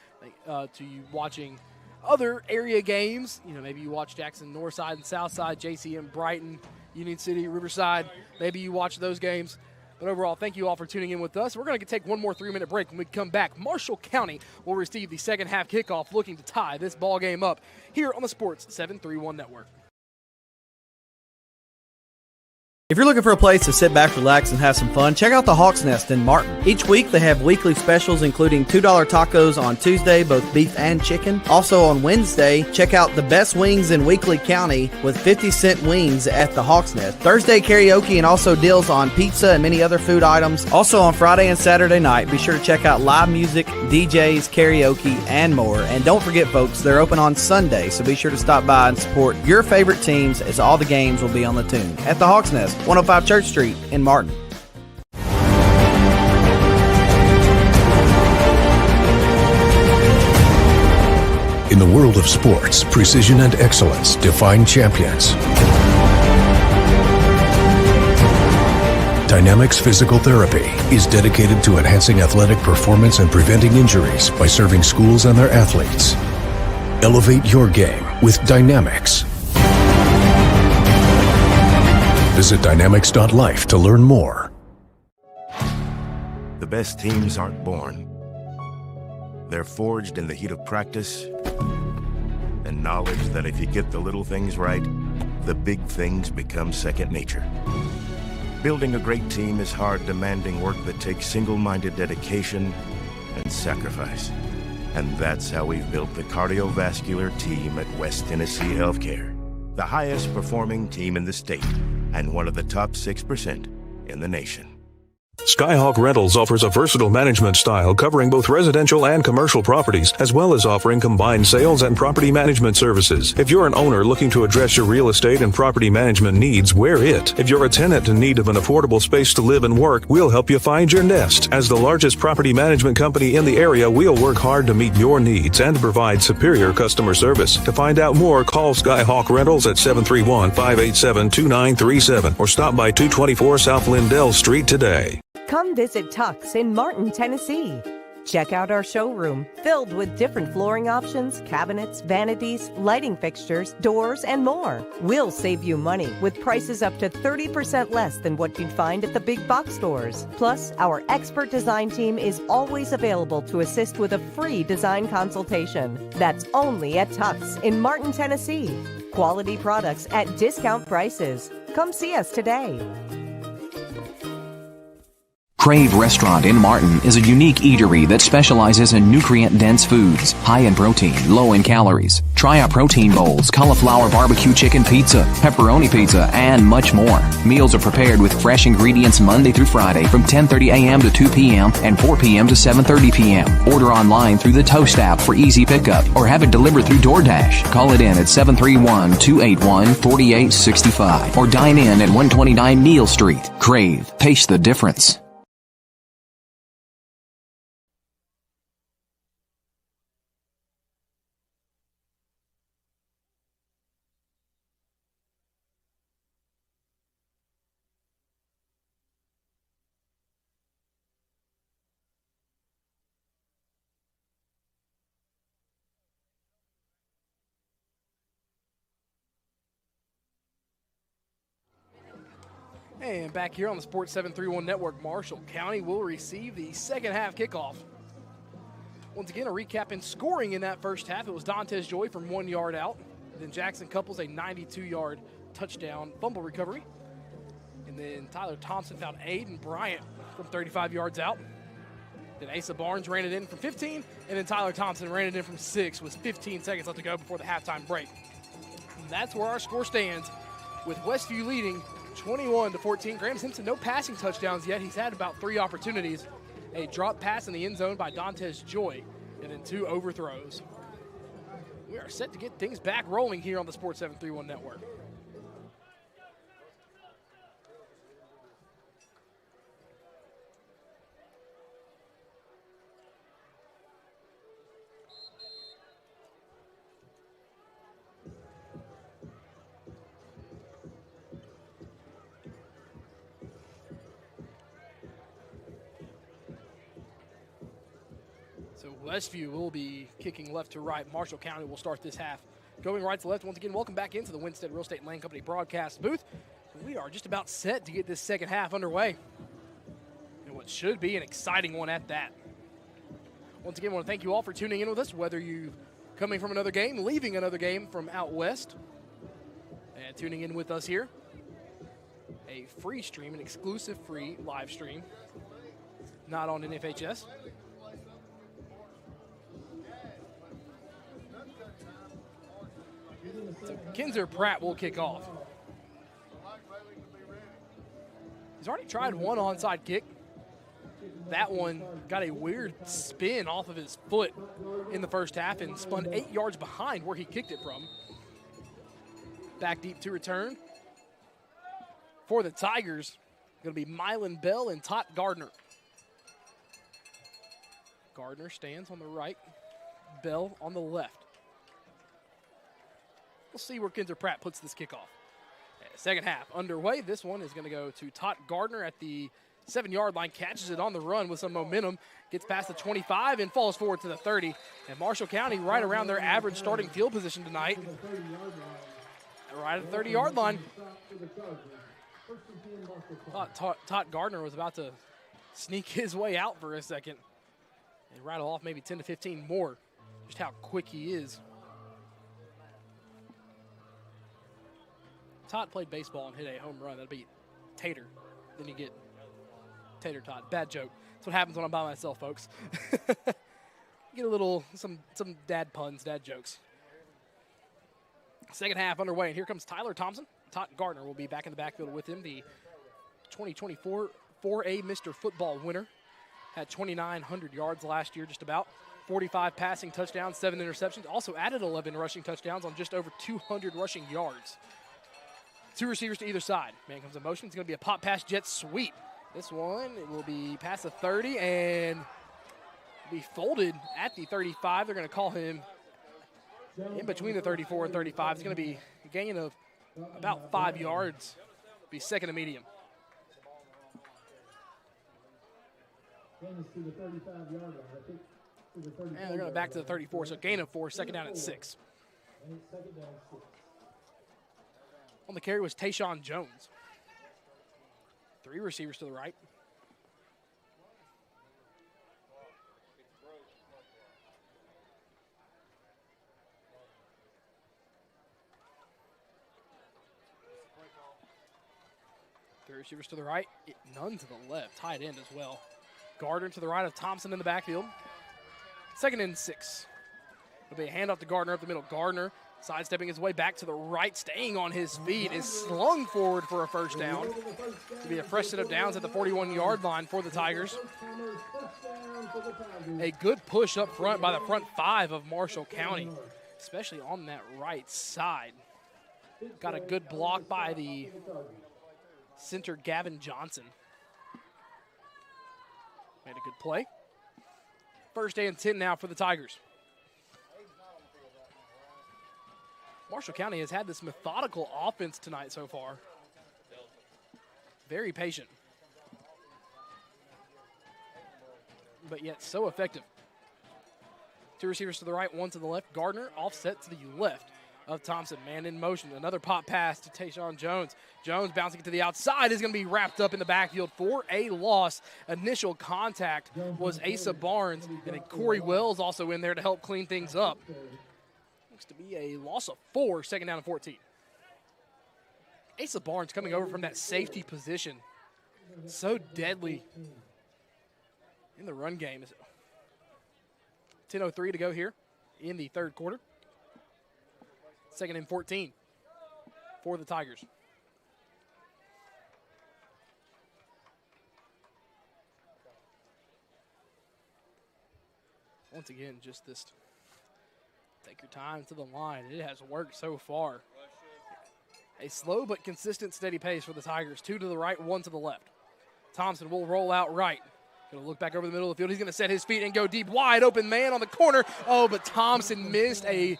to you watching other area games, maybe you watch Jackson Northside and Southside, JCM Brighton, Union City, Riverside, maybe you watch those games. But overall, thank you all for tuning in with us. We're going to take one more 3-minute break. When we come back, Marshall County will receive the second half kickoff, looking to tie this ball game up here on the Sports 731 Network. If you're looking for a place to sit back, relax, and have some fun, check out the Hawks Nest in Martin. Each week they have weekly specials including $2 tacos on Tuesday, both beef and chicken. Also on Wednesday, check out the best wings in Weakley County with 50-cent wings at the Hawks Nest. Thursday karaoke and also deals on pizza and many other food items. Also on Friday and Saturday night, be sure to check out live music, DJs, karaoke, and more. And don't forget, folks, they're open on Sunday, so be sure to stop by and support your favorite teams as all the games will be on the tune at the Hawks Nest. 105 Church Street in Martin. In the world of sports, precision and excellence define champions. Dynamics Physical Therapy is dedicated to enhancing athletic performance and preventing injuries by serving schools and their athletes. Elevate your game with Dynamics. Visit dynamics.life to learn more. The best teams aren't born. They're forged in the heat of practice and knowledge that if you get the little things right, the big things become second nature. Building a great team is hard, demanding work that takes single-minded dedication and sacrifice. And that's how we've built the cardiovascular team at West Tennessee Healthcare, the highest performing team in the state and one of the top 6% in the nation. Skyhawk Rentals offers a versatile management style covering both residential and commercial properties, as well as offering combined sales and property management services. If you're an owner looking to address your real estate and property management needs, we're it. If you're a tenant in need of an affordable space to live and work, we'll help you find your nest. As the largest property management company in the area, we'll work hard to meet your needs and provide superior customer service. To find out more, call Skyhawk Rentals at 731-587-2937 or stop by 224 South Lindell Street today. Come visit Tux in Martin, Tennessee. Check out our showroom filled with different flooring options, cabinets, vanities, lighting fixtures, doors, and more. We'll save you money with prices up to 30% less than what you'd find at the big box stores. Plus, our expert design team is always available to assist with a free design consultation. That's only at Tux in Martin, Tennessee. Quality products at discount prices. Come see us today. Crave Restaurant in Martin is a unique eatery that specializes in nutrient-dense foods, high in protein, low in calories. Try our protein bowls, cauliflower barbecue chicken pizza, pepperoni pizza, and much more. Meals are prepared with fresh ingredients Monday through Friday from 10:30 a.m. to 2 p.m. and 4 p.m. to 7:30 p.m. Order online through the Toast app for easy pickup or have it delivered through DoorDash. Call it in at 731-281-4865 or dine in at 129 Neal Street. Crave. Taste the difference. And back here on the Sports 731 Network, Marshall County will receive the second half kickoff. Once again, a recap in scoring in that first half. It was Dantes Joy from 1 yard out. Then Jackson Couples, a 92-yard touchdown fumble recovery. And then Tyler Thompson found Aiden Bryant from 35 yards out. Then Asa Barnes ran it in from 15, and then Tyler Thompson ran it in from 6 with 15 seconds left to go before the halftime break. And that's where our score stands, with Westview leading 21-14. Graham Simpson, no passing touchdowns yet. He's had about 3 opportunities. A drop pass in the end zone by Dantes Joy, and then 2 overthrows. We are set to get things back rolling here on the Sports 731 Network. So Westview will be kicking left to right. Marshall County will start this half going right to left. Once again, welcome back into the Winstead Real Estate Land Company broadcast booth. We are just about set to get this second half underway, and what should be an exciting one at that. Once again, I want to thank you all for tuning in with us, whether you coming from another game, leaving another game from out west, and tuning in with us here. A free stream, an exclusive free live stream, not on NFHS. So Kinzer Pratt will kick off. He's already tried one onside kick. That one got a weird spin off of his foot in the first half and spun 8 yards behind where he kicked it from. Back deep to return. For the Tigers, going to be Mylan Bell and Tot Gardner. Gardner stands on the right, Bell on the left. We'll see where Kinzer Pratt puts this kickoff. Second half underway. This one is going to go to Tot Gardner at the 7-yard line, catches it on the run with some momentum, gets past the 25 and falls forward to the 30. And Marshall County right around their average starting field position tonight. Right at the 30-yard line. Thought Tot Gardner was about to sneak his way out for a second and rattle off maybe 10 to 15 more. Just how quick he is. Tot played baseball and hit a home run. That'd be Tater. Then you get Tater Tot. Bad joke. That's what happens when I'm by myself, folks. Get a little, some dad puns, dad jokes. Second half underway, and here comes Tyler Thompson. Tot Gardner will be back in the backfield with him, the 2024 4A Mr. Football winner. Had 2,900 yards last year, just about. 45 passing touchdowns, 7 interceptions. Also added 11 rushing touchdowns on just over 200 rushing yards. 2 receivers to either side. Man comes in motion. It's going to be a pop pass jet sweep. This one, it will be past the 30 and be folded at the 35. They're going to call him in between the 34 and 35. It's going to be a gain of about 5 yards. Be second and medium. And they're going back to the 34, so gain of 4, second down at 6. On the carry was Tayshawn Jones. 3 receivers to the right. Receivers to the right, none to the left. Tight end as well. Gardner to the right of Thompson in the backfield. Second and 6. It'll be a handoff to Gardner up the middle. Gardner sidestepping his way back to the right, staying on his feet, is slung forward for a first down. It'll be a fresh set of downs at the 41-yard line for the Tigers. A good push up front by the front 5 of Marshall County, especially on that right side. Got a good block by the center Gavin Johnson. Made a good play. First and 10 now for the Tigers. Marshall County has had this methodical offense tonight so far. Very patient, but yet so effective. 2 receivers to the right, 1 to the left. Gardner offset to the left of Thompson. Man in motion. Another pop pass to Tayshawn Jones. Jones bouncing it to the outside is going to be wrapped up in the backfield for a loss. Initial contact was Asa Barnes, and then Corey Wells also in there to help clean things up. Looks to be a loss of 4, second down and 14. Asa Barnes coming over from that safety position. So deadly in the run game. 10:03 to go here in the third quarter. Second and 14 for the Tigers. Once again, just this take your time to the line. It has worked so far. A slow but consistent steady pace for the Tigers. 2 to the right, 1 to the left. Thompson will roll out right. Going to look back over the middle of the field. He's going to set his feet and go deep. Wide open man on the corner. Oh, but Thompson missed a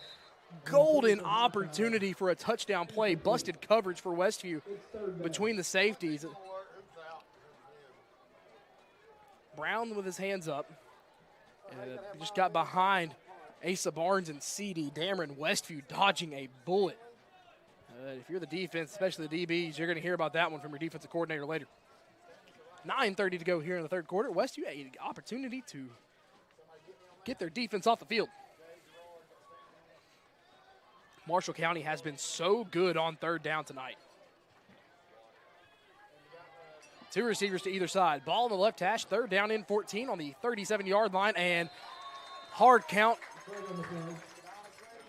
golden opportunity for a touchdown play. Busted coverage for Westview between the safeties. Brown with his hands up. Just got behind Asa Barnes and CD Dameron. Westview dodging a bullet. If you're the defense, especially the DBs, you're going to hear about that one from your defensive coordinator later. 9:30 to go here in the third quarter. Westview had an opportunity to get their defense off the field. Marshall County has been so good on third down tonight. 2 receivers to either side. Ball on the left hash, third down in 14 on the 37-yard line, and hard count.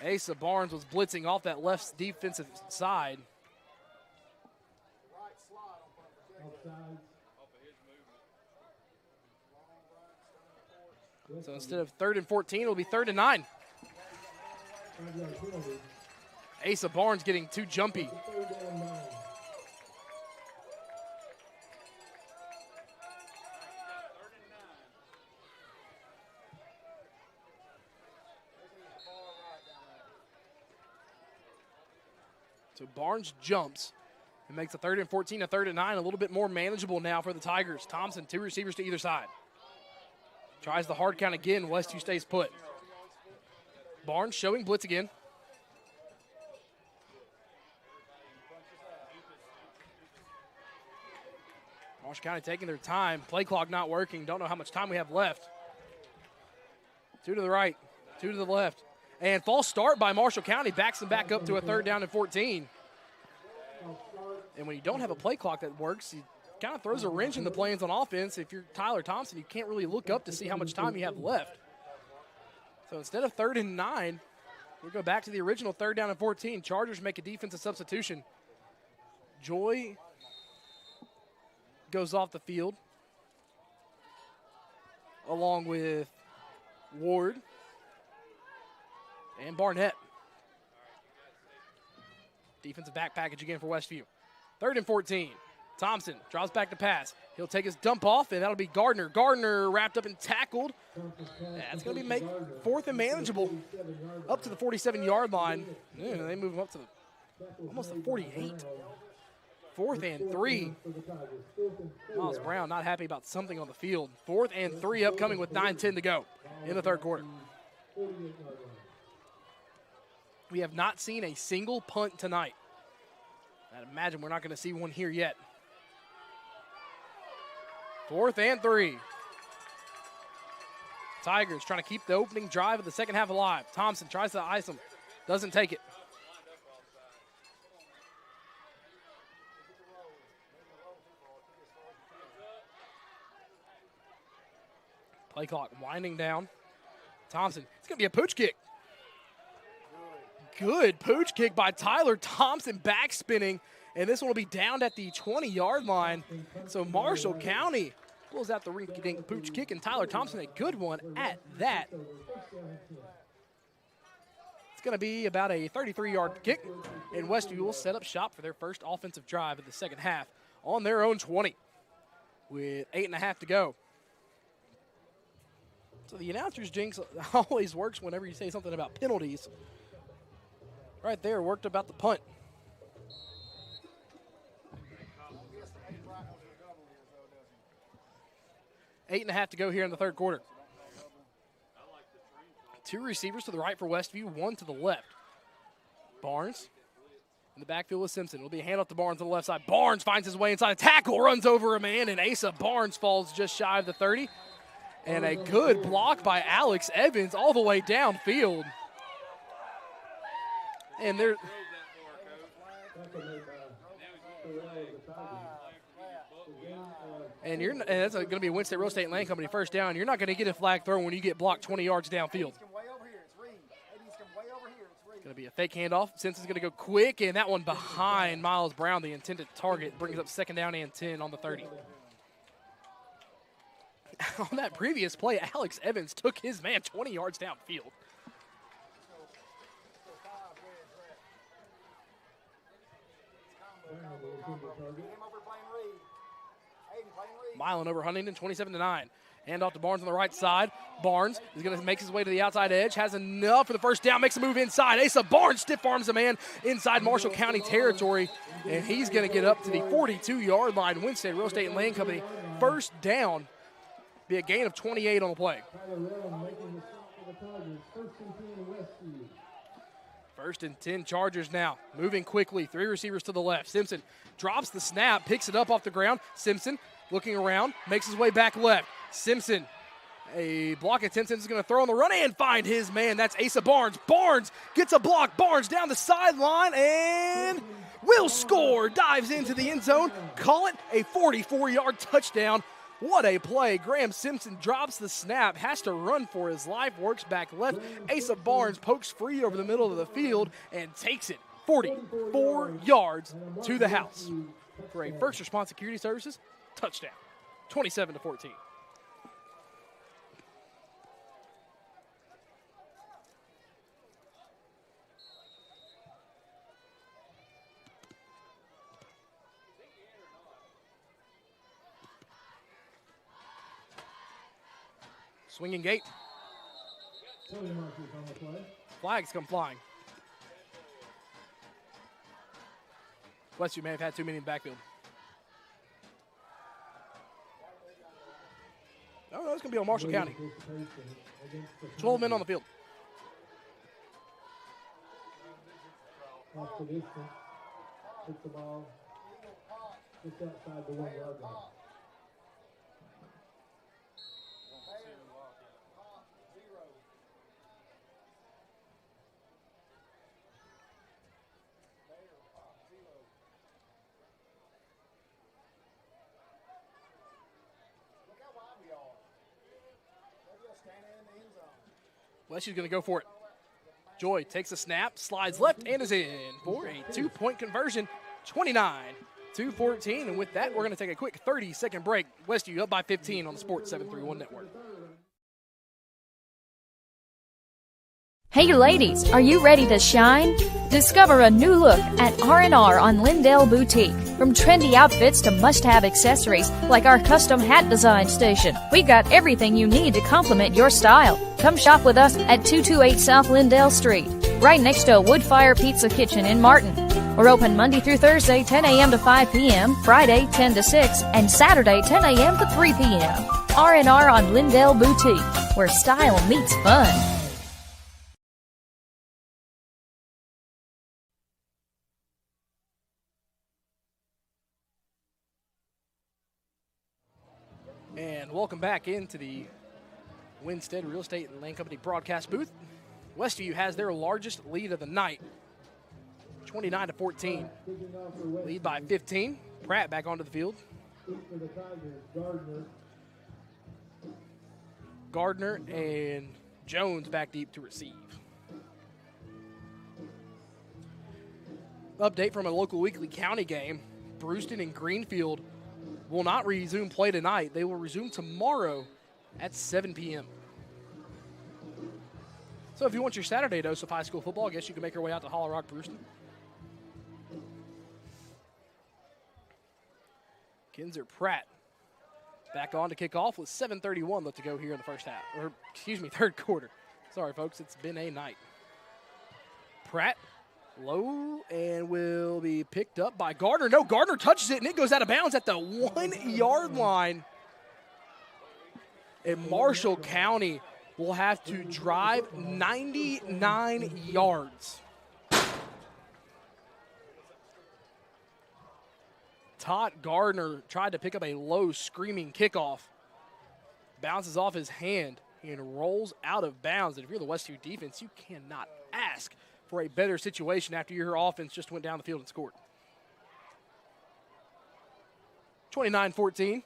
Asa Barnes was blitzing off that left defensive side. So instead of 3rd and 14, it'll be 3rd and 9. Asa Barnes getting too jumpy. So Barnes jumps and makes a 3rd and 14, a 3rd and 9, a little bit more manageable now for the Tigers. Thompson, 2 receivers to either side. Tries the hard count again. Westview stays put. Barnes showing blitz again. Marshall County taking their time. Play clock not working. Don't know how much time we have left. 2 to the right, 2 to the left. And false start by Marshall County backs them back up to a 3rd down and 14. And when you don't have a play clock that works, you kind of throws a wrench in the plans on offense. If you're Tyler Thompson, you can't really look up to see how much time you have left. So instead of 3rd and 9, we'll go back to the original 3rd down and 14. Chargers make a defensive substitution. Joy goes off the field along with Ward and Barnett. Defensive back package again for Westview. 3rd and 14. Thompson drops back to pass. He'll take his dump off, and that'll be Gardner. Gardner wrapped up and tackled. That's going to be 4th and manageable up to the 47-yard line. Yeah, they move him up to almost the 48. 4th and 3. Miles Brown not happy about something on the field. 4th and 3 upcoming with 9:10 to go in the 3rd quarter. We have not seen a single punt tonight. I'd imagine we're not going to see one here yet. 4th and 3. Tigers trying to keep the opening drive of the second half alive. Thompson tries to ice him. Doesn't take it. Play clock winding down. Thompson, it's going to be a pooch kick. Good pooch kick by Tyler Thompson, back spinning, and this one will be down at the 20-yard line. So Marshall County pulls out the rink-a-dink pooch kick, and Tyler Thompson, a good one at that. It's going to be about a 33-yard kick, and Westview will set up shop for their first offensive drive of the second half on their own 20 with 8.5 to go. So the announcer's jinx always works whenever you say something about penalties. Right there, worked about the punt. 8.5 to go here in the 3rd quarter. 2 receivers to the right for Westview, 1 to the left. Barnes in the backfield with Simpson. It'll be a handoff to Barnes on the left side. Barnes finds his way inside. A tackle, runs over a man, and Asa Barnes falls just shy of the 30. And a good block by Alex Evans all the way downfield. And there. And that's going to be a Winston Real Estate Land Company first down. You're not going to get a flag throw when you get blocked 20 yards downfield. Going to be a fake handoff. Simpson's going to go quick, and that one behind Miles Brown, the intended target, brings up 2nd down and 10 on the 30. On that previous play, Alex Evans took his man 20 yards downfield. Milan over Huntington, 27-9. Hand off to Barnes on the right side. Barnes is going to make his way to the outside edge. Has enough for the first down. Makes a move inside. Asa Barnes stiff arms a man inside Marshall County territory. And he's going to get up to the 42-yard line. Winston Real Estate and Land Company. First down. Be a gain of 28 on the play. 1st and 10 Chargers now. Moving quickly. 3 receivers to the left. Simpson drops the snap. Picks it up off the ground. Simpson looking around. Makes his way back left. Simpson, a block attempt. Simpson's going to throw on the run and find his man. That's Asa Barnes. Barnes gets a block. Barnes down the sideline and will score. Dives into the end zone. Call it a 44-yard touchdown. What a play. Graham Simpson drops the snap, has to run for his life, works back left. Asa Barnes pokes free over the middle of the field and takes it 44 yards to the house for a First Response Security Services touchdown, 27-14. Swinging gate. Flags come flying. Westview may have had too many in the backfield. Oh, no, it's going to be on Marshall County. 12 men on the field. Off the distance. Hits the ball just outside the 1 yard line. Westview's going to go for it. Joy takes a snap, slides left, and is in for a 2-point conversion, 29-14. And with that, we're going to take a quick 30-second break. Westview up by 15 on the Sports 731 Network. Hey ladies, are you ready to shine? Discover a new look at R&R on Lindell Boutique. From trendy outfits to must-have accessories like our custom hat design station, we've got everything you need to complement your style. Come shop with us at 228 South Lindell Street, right next to Woodfire Pizza Kitchen in Martin. We're open Monday through Thursday, 10 a.m. to 5 p.m., Friday, 10 to 6, and Saturday, 10 a.m. to 3 p.m. R&R on Lindell Boutique, where style meets fun. And welcome back into the Winstead Real Estate and Land Company broadcast booth. Westview has their largest lead of the night, 29-14. Lead by 15. Pratt back onto the field. Gardner and Jones back deep to receive. Update from a local weekly county game. Brewston and Greenfield will not resume play tonight. They will resume tomorrow at 7 p.m. So if you want your Saturday dose of high school football, I guess you can make your way out to Hollow Rock Brewston. Kinzer Pratt back on to kick off with 7:31 left to go here in the first half, or excuse me, third quarter. Sorry, folks, it's been a night. Pratt low and will be picked up by Gardner. No, Gardner touches it and it goes out of bounds at the 1 yard line. And Marshall County will have to drive 99 yards. Todd Gardner tried to pick up a low screaming kickoff. Bounces off his hand and rolls out of bounds. And if you're the Westview defense, you cannot ask for a better situation after your offense just went down the field and scored. 29-14.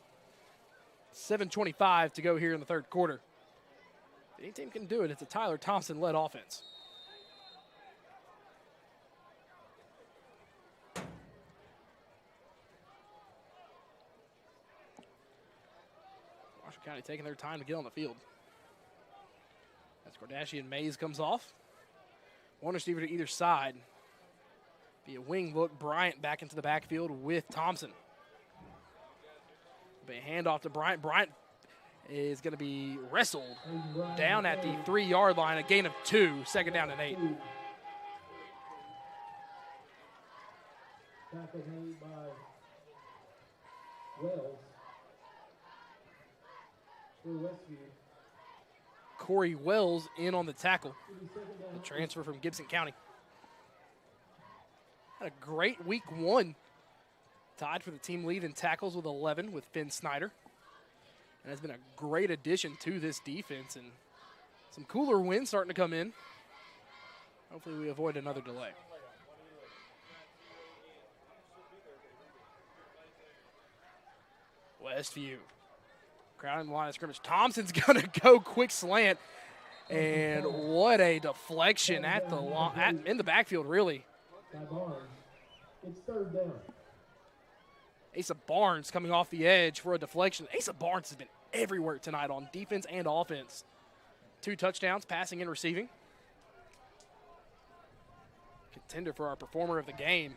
7:25 to go here in the third quarter. If any team can do it, it's a Tyler Thompson-led offense. Marshall County taking their time to get on the field. As Kardashian Mays comes off. One receiver to either side. Be a wing look. Bryant back into the backfield with Thompson. Be a handoff to Bryant. Bryant is going to be wrestled down at the 3 yard line. A gain of 2. Second down and 8. Tackle made by Wells for Westview. Corey Wells in on the tackle. The transfer from Gibson County. Had a great week 1. Tied for the team lead in tackles with 11 with Finn Snyder. And has been a great addition to this defense. And some cooler wins starting to come in. Hopefully we avoid another delay. Westview. Crowding the line of scrimmage. Thompson's going to go quick slant. And what a deflection at the in the backfield, really. It's third down. Asa Barnes coming off the edge for a deflection. Asa Barnes has been everywhere tonight on defense and offense. 2 touchdowns, passing and receiving. Contender for our performer of the game.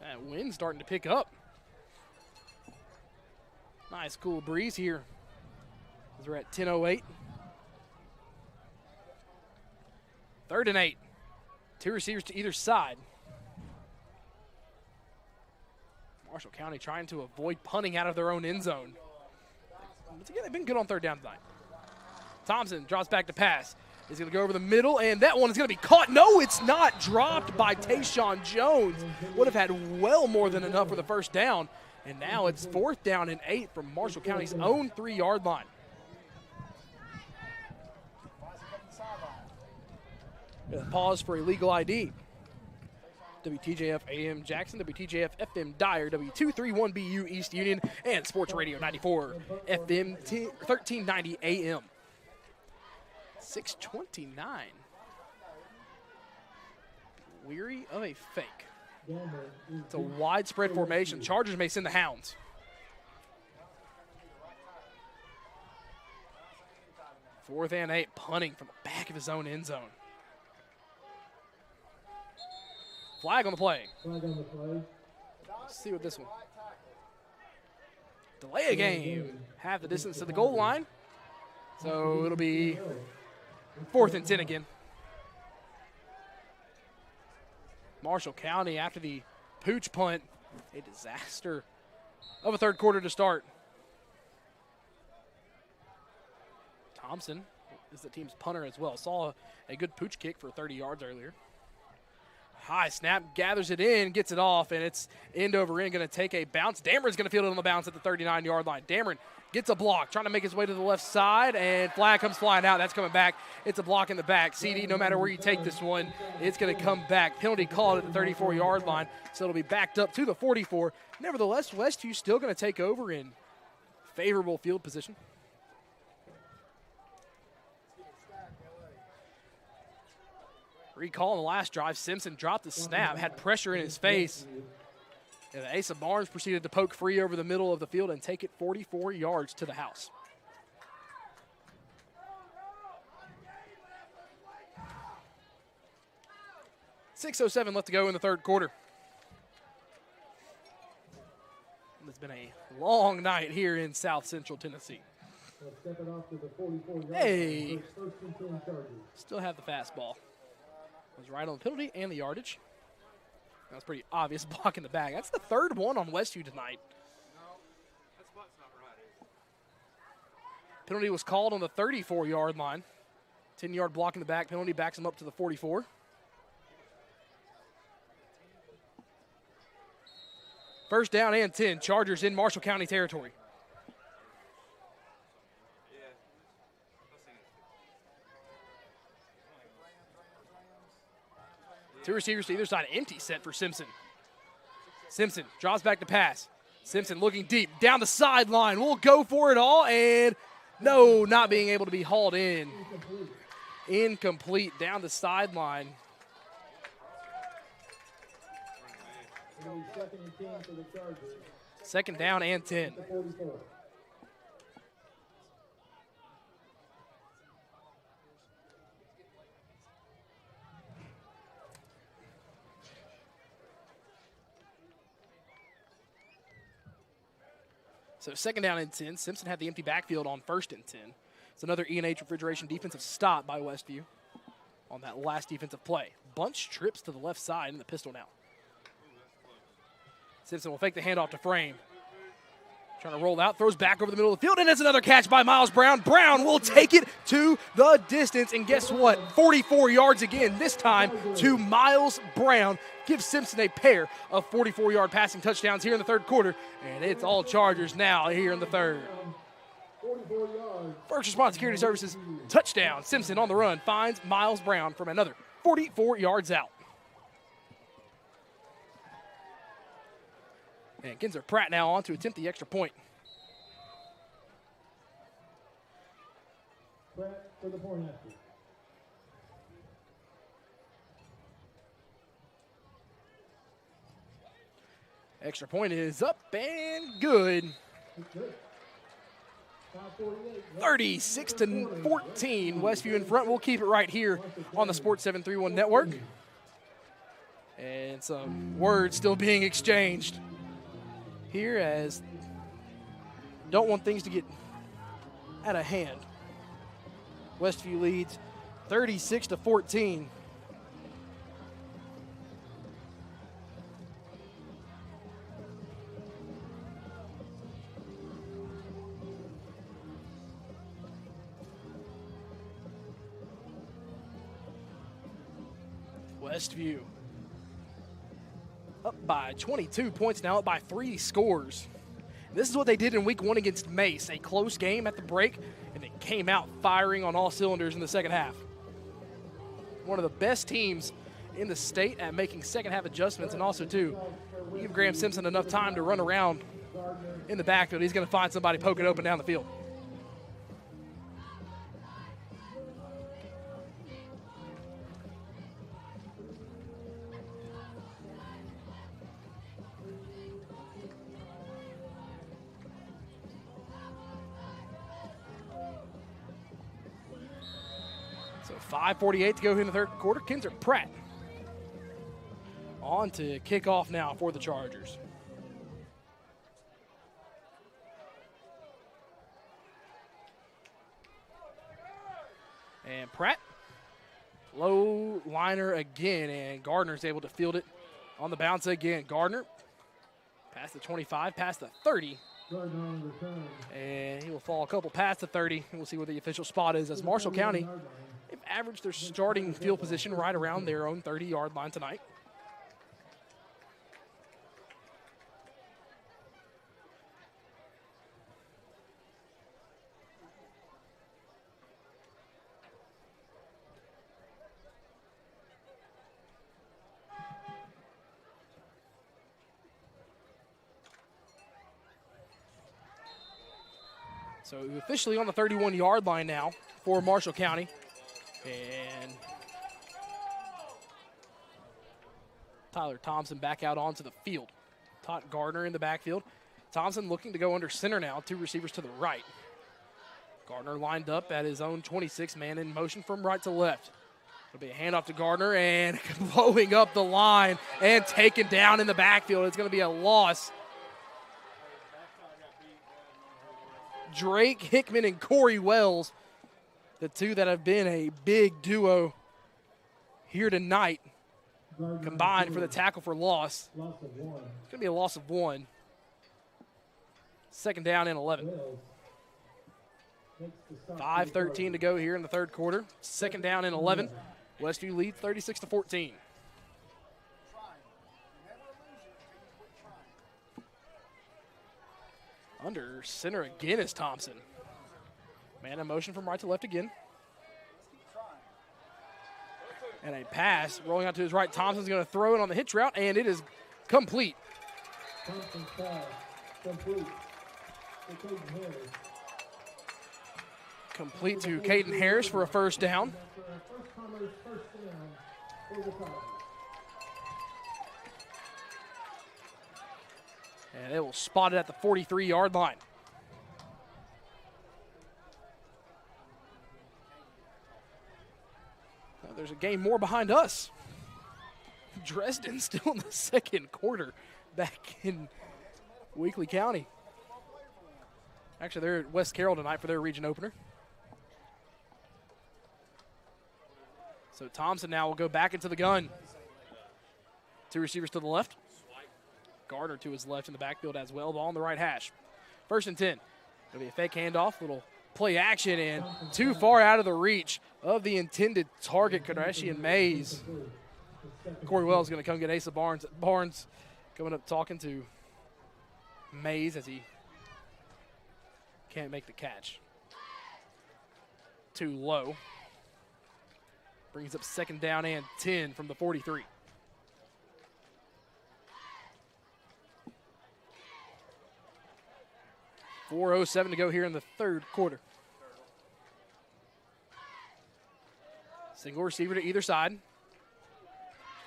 That wind's starting to pick up. Nice cool breeze here as we're at 10:08. 3rd and 8. Two receivers to either side. Marshall County trying to avoid punting out of their own end zone. Once again, they've been good on third down tonight. Thompson drops back to pass. He's going to go over the middle, and that one is going to be caught. No, it's not. Dropped by Tayshawn Jones. Would have had well more than enough for the first down. And now it's 4th down and 8 from Marshall County's own 3-yard line. Pause for illegal ID. WTJF AM Jackson, WTJF FM Dyer, W231BU East Union, and Sports Radio 94 FM 1390 AM. 6:29. Weary of a fake. It's a widespread formation. Chargers may send the Hounds. Fourth and 8, punting from the back of his own end zone. Flag on the play. Let's see what this one. Delay a game. Half the distance to the goal line. So it'll be 4th and 10 again. Marshall County, after the pooch punt, a disaster of a third quarter to start. Thompson is the team's punter as well. Saw a good pooch kick for 30 yards earlier. High snap, gathers it in, gets it off, and it's end over end, going to take a bounce. Dameron's going to field it on the bounce at the 39-yard line. Dameron gets a block, trying to make his way to the left side, and flag comes flying out. That's coming back. It's a block in the back. CD, no matter where you take this one, it's going to come back. Penalty called at the 34-yard line, so it'll be backed up to the 44. Nevertheless, Westview still going to take over in favorable field position. Recall on the last drive, Simpson dropped the snap, had pressure in his face. And Asa Barnes proceeded to poke free over the middle of the field and take it 44 yards to the house. .607 left to go in the third quarter. It's been a long night here in South Central Tennessee. Hey, still have the fastball. Was right on the penalty and the yardage. That was pretty obvious block in the bag. That's the third one on Westview tonight. Penalty was called on the 34-yard line. 10-yard block in the back. Penalty backs him up to the 44. First down and 10. Chargers in Marshall County territory. Two receivers to either side. Empty set for Simpson. Simpson drops back to pass. Simpson looking deep down the sideline. We'll go for it all. And no, not being able to be hauled in. Incomplete down the sideline. Second down and 10. So second down and 10. Simpson had the empty backfield on 1st and 10. It's another E&H Refrigeration defensive stop by Westview on that last defensive play. Bunch trips to the left side in the pistol now. Simpson will fake the handoff to Frame. Trying to roll out, throws back over the middle of the field, and it's another catch by Miles Brown. Brown will take it to the distance, and guess what? 44 yards again, this time to Miles Brown. Gives Simpson a pair of 44-yard passing touchdowns here in the third quarter, and it's all Chargers now here in the third. First Response Security Services touchdown. Simpson on the run finds Miles Brown from another 44 yards out. And Kinzer Pratt now on to attempt the extra point. Pratt for the point after. Extra point is up and good. 36-14. Westview in front. We'll keep it right here on the Sports 731 network. And some words still being exchanged here, as don't want things to get out of hand. Westview leads 36-14. Westview up by 22 points now, up by 3 scores. This is what they did in week 1 against Mace, a close game at the break, and they came out firing on all cylinders in the second half. One of the best teams in the state at making second half adjustments, and also too, give Graham Simpson enough time to run around in the backfield. He's going to find somebody poking open down the field. So 5:48 to go here in the third quarter. Kinzer Pratt on to kick off now for the Chargers. And Pratt, low liner again, and Gardner's able to field it on the bounce again. Gardner past the 25, past the 30. And he will fall a couple past the 30. And we'll see where the official spot is as Marshall County, they've averaged their starting field position right around their own 30-yard line tonight. So officially on the 31-yard line now for Marshall County. And Tyler Thompson back out onto the field. Todd Gardner in the backfield. Thompson looking to go under center now, 2 receivers to the right. Gardner lined up at his own 26, man in motion from right to left. It'll be a handoff to Gardner and blowing up the line and taken down in the backfield. It's going to be a loss. Drake Hickman and Corey Wells, the two that have been a big duo here tonight, combined for the tackle for loss. It's going to be a loss of 1. Second down and 11. 5:13 to go here in the third quarter. Second down and 11. Westview leads 36-14. Under center again is Thompson. Man in motion from right to left again. And a pass rolling out to his right. Thompson's going to throw it on the hitch route, and it is complete. Thompson's pass complete. Complete to Caden Harris for a first down. And it will spot it at the 43-yard line. Now there's a game more behind us. Dresden still in the second quarter back in Weakley County. Actually, they're at West Carroll tonight for their region opener. So Thompson now will go back into the gun. 2 receivers to the left. Gardner to his left in the backfield as well. Ball on the right hash. 1st and 10. It'll be a fake handoff, little play action, and too far out of the reach of the intended target, Kodeshi and Mays. Corey Wells is going to come get Asa Barnes. Barnes coming up talking to Mays as he can't make the catch. Too low. Brings up second down and 10 from the 43. .407 to go here in the third quarter. Single receiver to either side.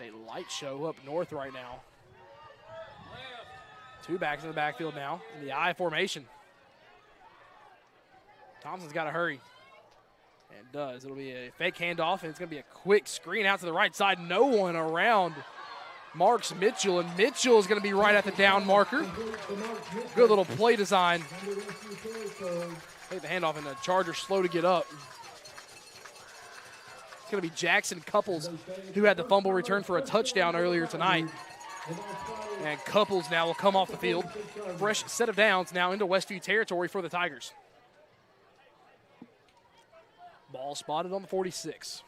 A light show up north right now. 2 backs in the backfield now in the I formation. Thompson's got to hurry. And does. It'll be a fake handoff, and it's going to be a quick screen out to the right side. No one around Marks Mitchell, and Mitchell is going to be right at the down marker. Good little play design. Take the handoff, and the Chargers slow to get up. It's going to be Jackson Couples who had the fumble return for a touchdown earlier tonight. And Couples now will come off the field. Fresh set of downs now into Westview territory for the Tigers. Ball spotted on the 46.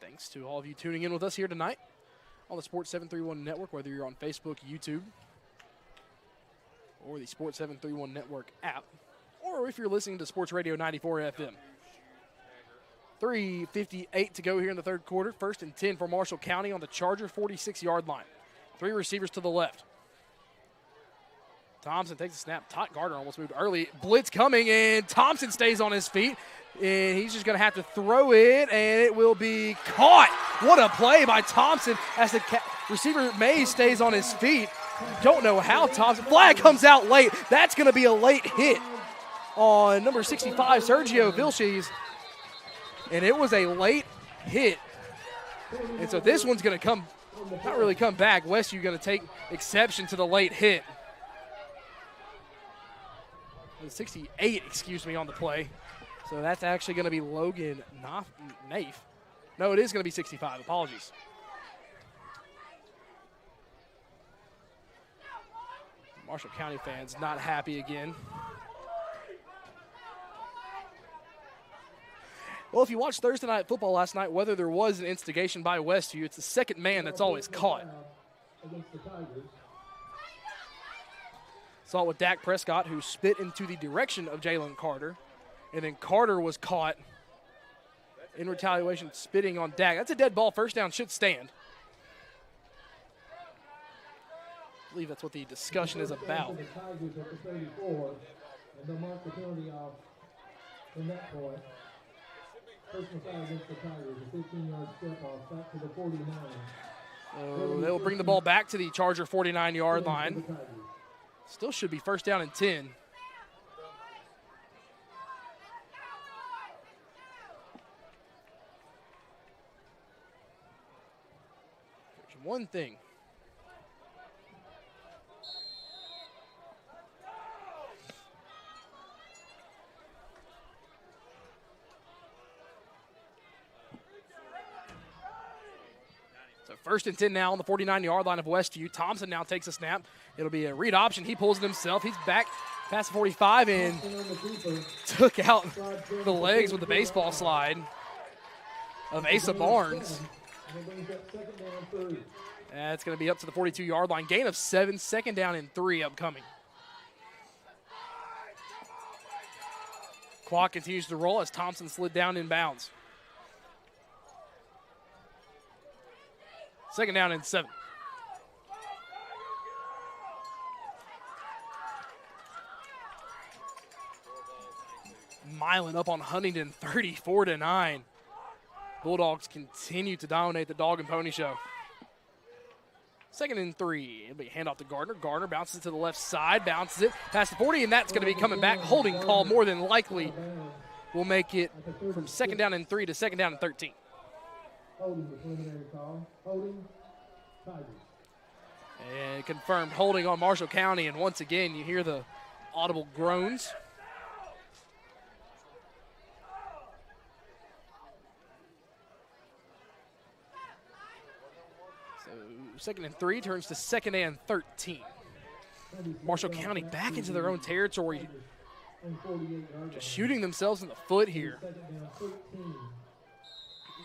Thanks to all of you tuning in with us here tonight on the Sports 731 Network, whether you're on Facebook, YouTube, or the Sports 731 Network app, or if you're listening to Sports Radio 94 FM. 3:58 to go here in the third quarter. 1st and 10 for Marshall County on the Charger 46-yard line. 3 receivers to the left. Thompson takes a snap. Todd Gardner almost moved early. Blitz coming, and Thompson stays on his feet. And he's just going to have to throw it, and it will be caught. What a play by Thompson as the receiver Mays stays on his feet. Don't know how Thompson. Flag comes out late. That's going to be a late hit on number 65, Sergio Vilches. And it was a late hit. And so this one's going to not really come back. Westview going to take exception to the late hit. 68, on the play. So that's actually going to be Logan Naif. No, it is going to be 65. Apologies. Marshall County fans not happy again. Well, if you watched Thursday Night Football last night, whether there was an instigation by Westview, it's the second man that's always caught. Saw it with Dak Prescott, who spit into the direction of Jalen Carter. And then Carter was caught in retaliation, spitting on Dak. That's a dead ball. First down should stand. I believe that's what the discussion is about. So they will bring the ball back to the Charger 49-yard line. Still should be 1st down and 10. There's one thing. So 1st and 10 now on the 49-yard line of Westview. Thompson now takes a snap. It'll be a read option. He pulls it himself. He's back past the 45 and took out the legs with the baseball slide of Asa Barnes. That's going to be up to the 42-yard line. Gain of 7, 2nd down and 3 upcoming. Clock continues to roll as Thompson slid down in bounds. 2nd down and 7. Milan up on Huntington, 34-9. Bulldogs continue to dominate the dog and pony show. 2nd and 3. It'll be a handoff to Gardner. Gardner bounces it to the left side, bounces it past the 40, and that's going to be coming back. Holding call more than likely will make it from 2nd down and 3 to 2nd down and 13. And confirmed holding on Marshall County, and once again you hear the audible groans. So 2nd and 3 turns to 2nd and 13. Marshall County back into their own territory, just shooting themselves in the foot here.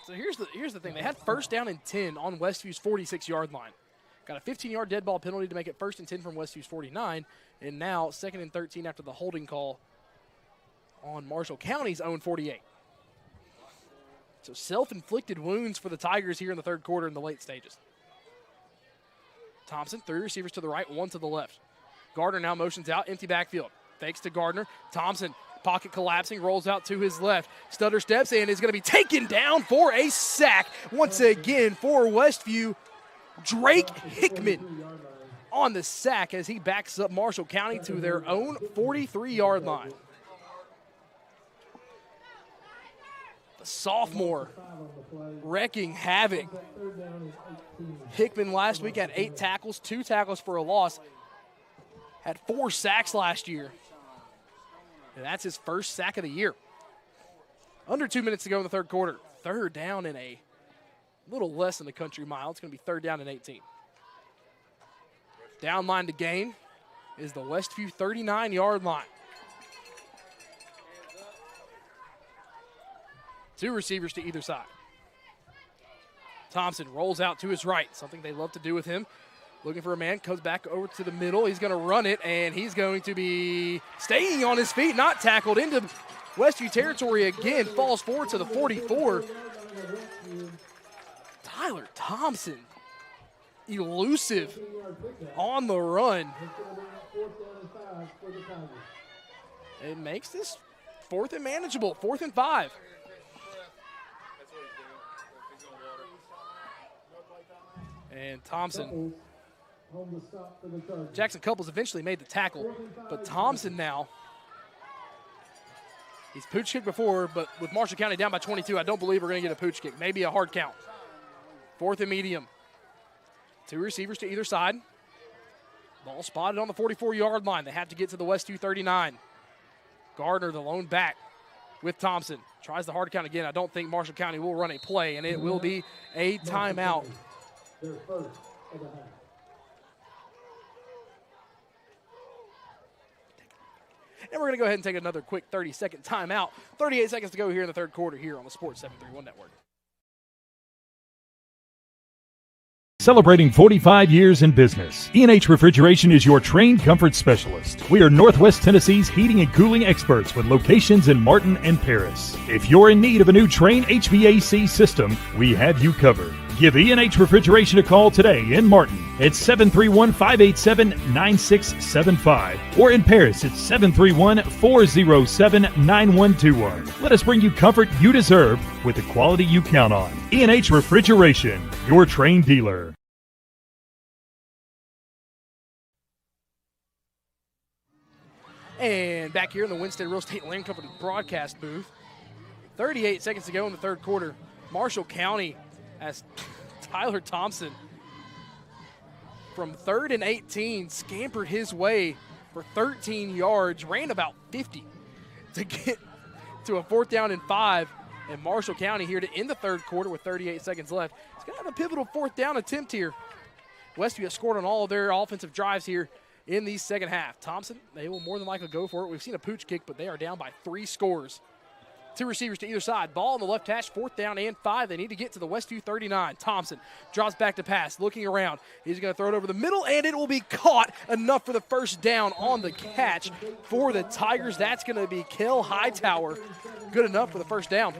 So here's the thing. They had 1st down and 10 on Westview's 46-yard line. Got a 15-yard dead ball penalty to make it 1st and 10 from Westview's 49, and now 2nd and 13 after the holding call on Marshall County's own 48. So self-inflicted wounds for the Tigers here in the third quarter in the late stages. Thompson, 3 receivers to the right, 1 to the left. Gardner now motions out, empty backfield. Fakes to Gardner. Thompson, pocket collapsing, rolls out to his left. Stutter steps in, is going to be taken down for a sack. Once again for Westview, Drake Hickman on the sack as he backs up Marshall County to their own 43-yard line. The sophomore wrecking havoc. Hickman last week had 8 tackles, 2 tackles for a loss. Had 4 sacks last year. And that's his first sack of the year. Under 2 minutes to go in the third quarter. 3rd down in a little less than a country mile. It's going to be 3rd down and 18. Down line to gain is the Westview 39-yard line. 2 receivers to either side. Thompson rolls out to his right, something they love to do with him. Looking for a man, comes back over to the middle. He's going to run it, and he's going to be staying on his feet, not tackled, into Westview territory again, falls forward to the 44. Tyler Thompson, elusive on the run. It makes this 4th and manageable, 4th and 5. And Thompson, Jackson Couples eventually made the tackle, but Thompson now, he's pooch kicked before, but with Marshall County down by 22, I don't believe we're going to get a pooch kick. Maybe a hard count. 4th and medium. 2 receivers to either side. Ball spotted on the 44-yard line. They have to get to the Westview 39. Gardner, the lone back with Thompson. Tries the hard count again. I don't think Marshall County will run a play, and it will be a timeout. And we're going to go ahead and take another quick 30-second timeout. 38 seconds to go here in the third quarter here on the Sports 731 Network. Celebrating 45 years in business, E&H Refrigeration is your trained comfort specialist. We are Northwest Tennessee's heating and cooling experts with locations in Martin and Paris. If you're in need of a new Trane HVAC system, we have you covered. Give E&H Refrigeration a call today in Martin at 731-587-9675 or in Paris at 731-407-9121. Let us bring you comfort you deserve with the quality you count on. E&H Refrigeration, your Trane dealer. And back here in the Winstead Real Estate Land Company broadcast booth, 38 seconds to go in the third quarter. Marshall County as Tyler Thompson from 3rd and 18 scampered his way for 13 yards, ran about 50 to get to a 4th down and 5. And Marshall County here to end the third quarter with 38 seconds left. It's going to have a pivotal 4th down attempt here. Westview has scored on all of their offensive drives here in the second half. Thompson, they will more than likely go for it. We've seen a pooch kick, but they are down by 3 scores. 2 receivers to either side. Ball on the left hash, 4th down and 5. They need to get to the Westview 39. Thompson drops back to pass, looking around. He's going to throw it over the middle, and it will be caught enough for the first down on the catch for the Tigers. That's going to be Kel Hightower. Good enough for the first down.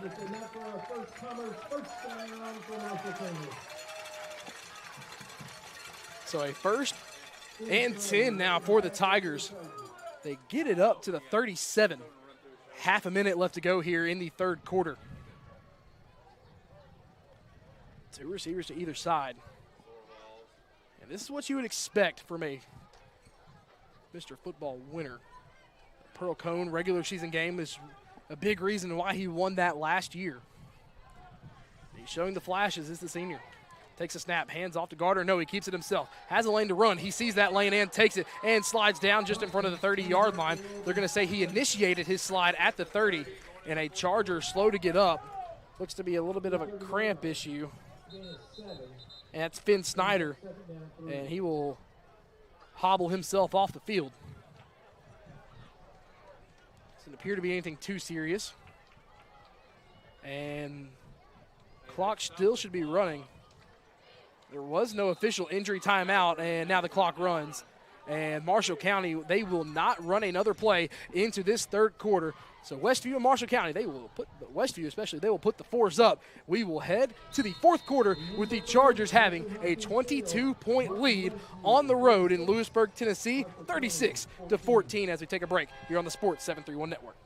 So a 1st and 10 now for the Tigers. They get it up to the 37. Half a minute left to go here in the third quarter. 2 receivers to either side. And this is what you would expect from a Mr. Football winner. Pearl Cone regular season game is a big reason why he won that last year. He's showing the flashes as the senior. Takes a snap, hands off to Gardner. No, he keeps it himself. Has a lane to run. He sees that lane and takes it and slides down just in front of the 30-yard line. They're going to say he initiated his slide at the 30, and a Charger slow to get up. Looks to be a little bit of a cramp issue. And that's Finn Snyder, and he will hobble himself off the field. Doesn't appear to be anything too serious. And clock still should be running. There was no official injury timeout, and now the clock runs. And Marshall County, they will not run another play into this third quarter. So Westview and Marshall County, they will put, Westview especially, they will put the fours up. We will head to the fourth quarter with the Chargers having a 22-point lead on the road in Lewisburg, Tennessee, 36-14 as we take a break here on the Sports 731 Network.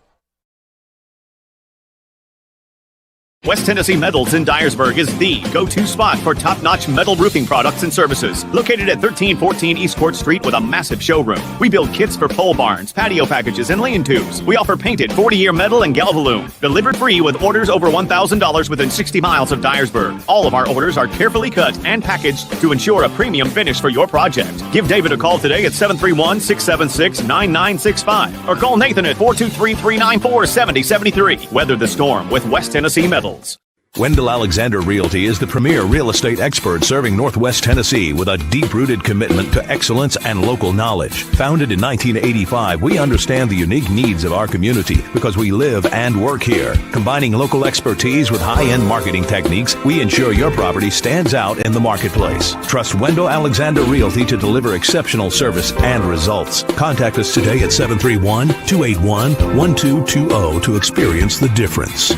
West Tennessee Metals in Dyersburg is the go-to spot for top-notch metal roofing products and services. Located at 1314 East Court Street with a massive showroom. We build kits for pole barns, patio packages, and lean-tos. We offer painted 40-year metal and Galvalume. Delivered free with orders over $1,000 within 60 miles of Dyersburg. All of our orders are carefully cut and packaged to ensure a premium finish for your project. Give David a call today at 731-676-9965 or call Nathan at 423-394-7073. Weather the storm with West Tennessee Metals. Wendell Alexander Realty is the premier real estate expert serving Northwest Tennessee with a deep-rooted commitment to excellence and local knowledge. Founded in 1985, we understand the unique needs of our community because we live and work here. Combining local expertise with high-end marketing techniques, we ensure your property stands out in the marketplace. Trust Wendell Alexander Realty to deliver exceptional service and results. Contact us today at 731-281-1220 to experience the difference.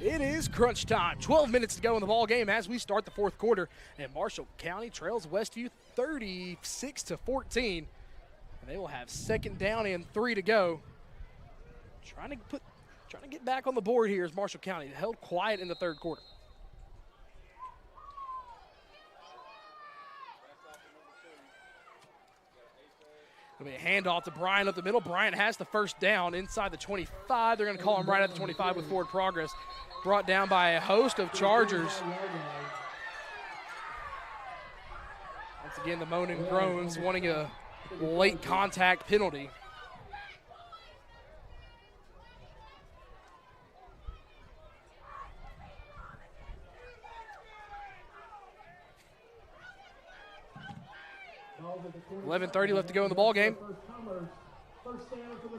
It is crunch time. 12 minutes to go in the ball game as we start the fourth quarter, and Marshall County trails Westview 36-14. And they will have second down and 3 to go. Trying to get back on the board here is Marshall County, held quiet in the third quarter. It'll be a handoff to Bryant up the middle. Bryant has the first down inside the 25. They're going to call him right at the 25 with forward progress. Brought down by a host of Chargers. Once again, the moan and groans wanting a late contact penalty. .11:30 left to go in the ball game.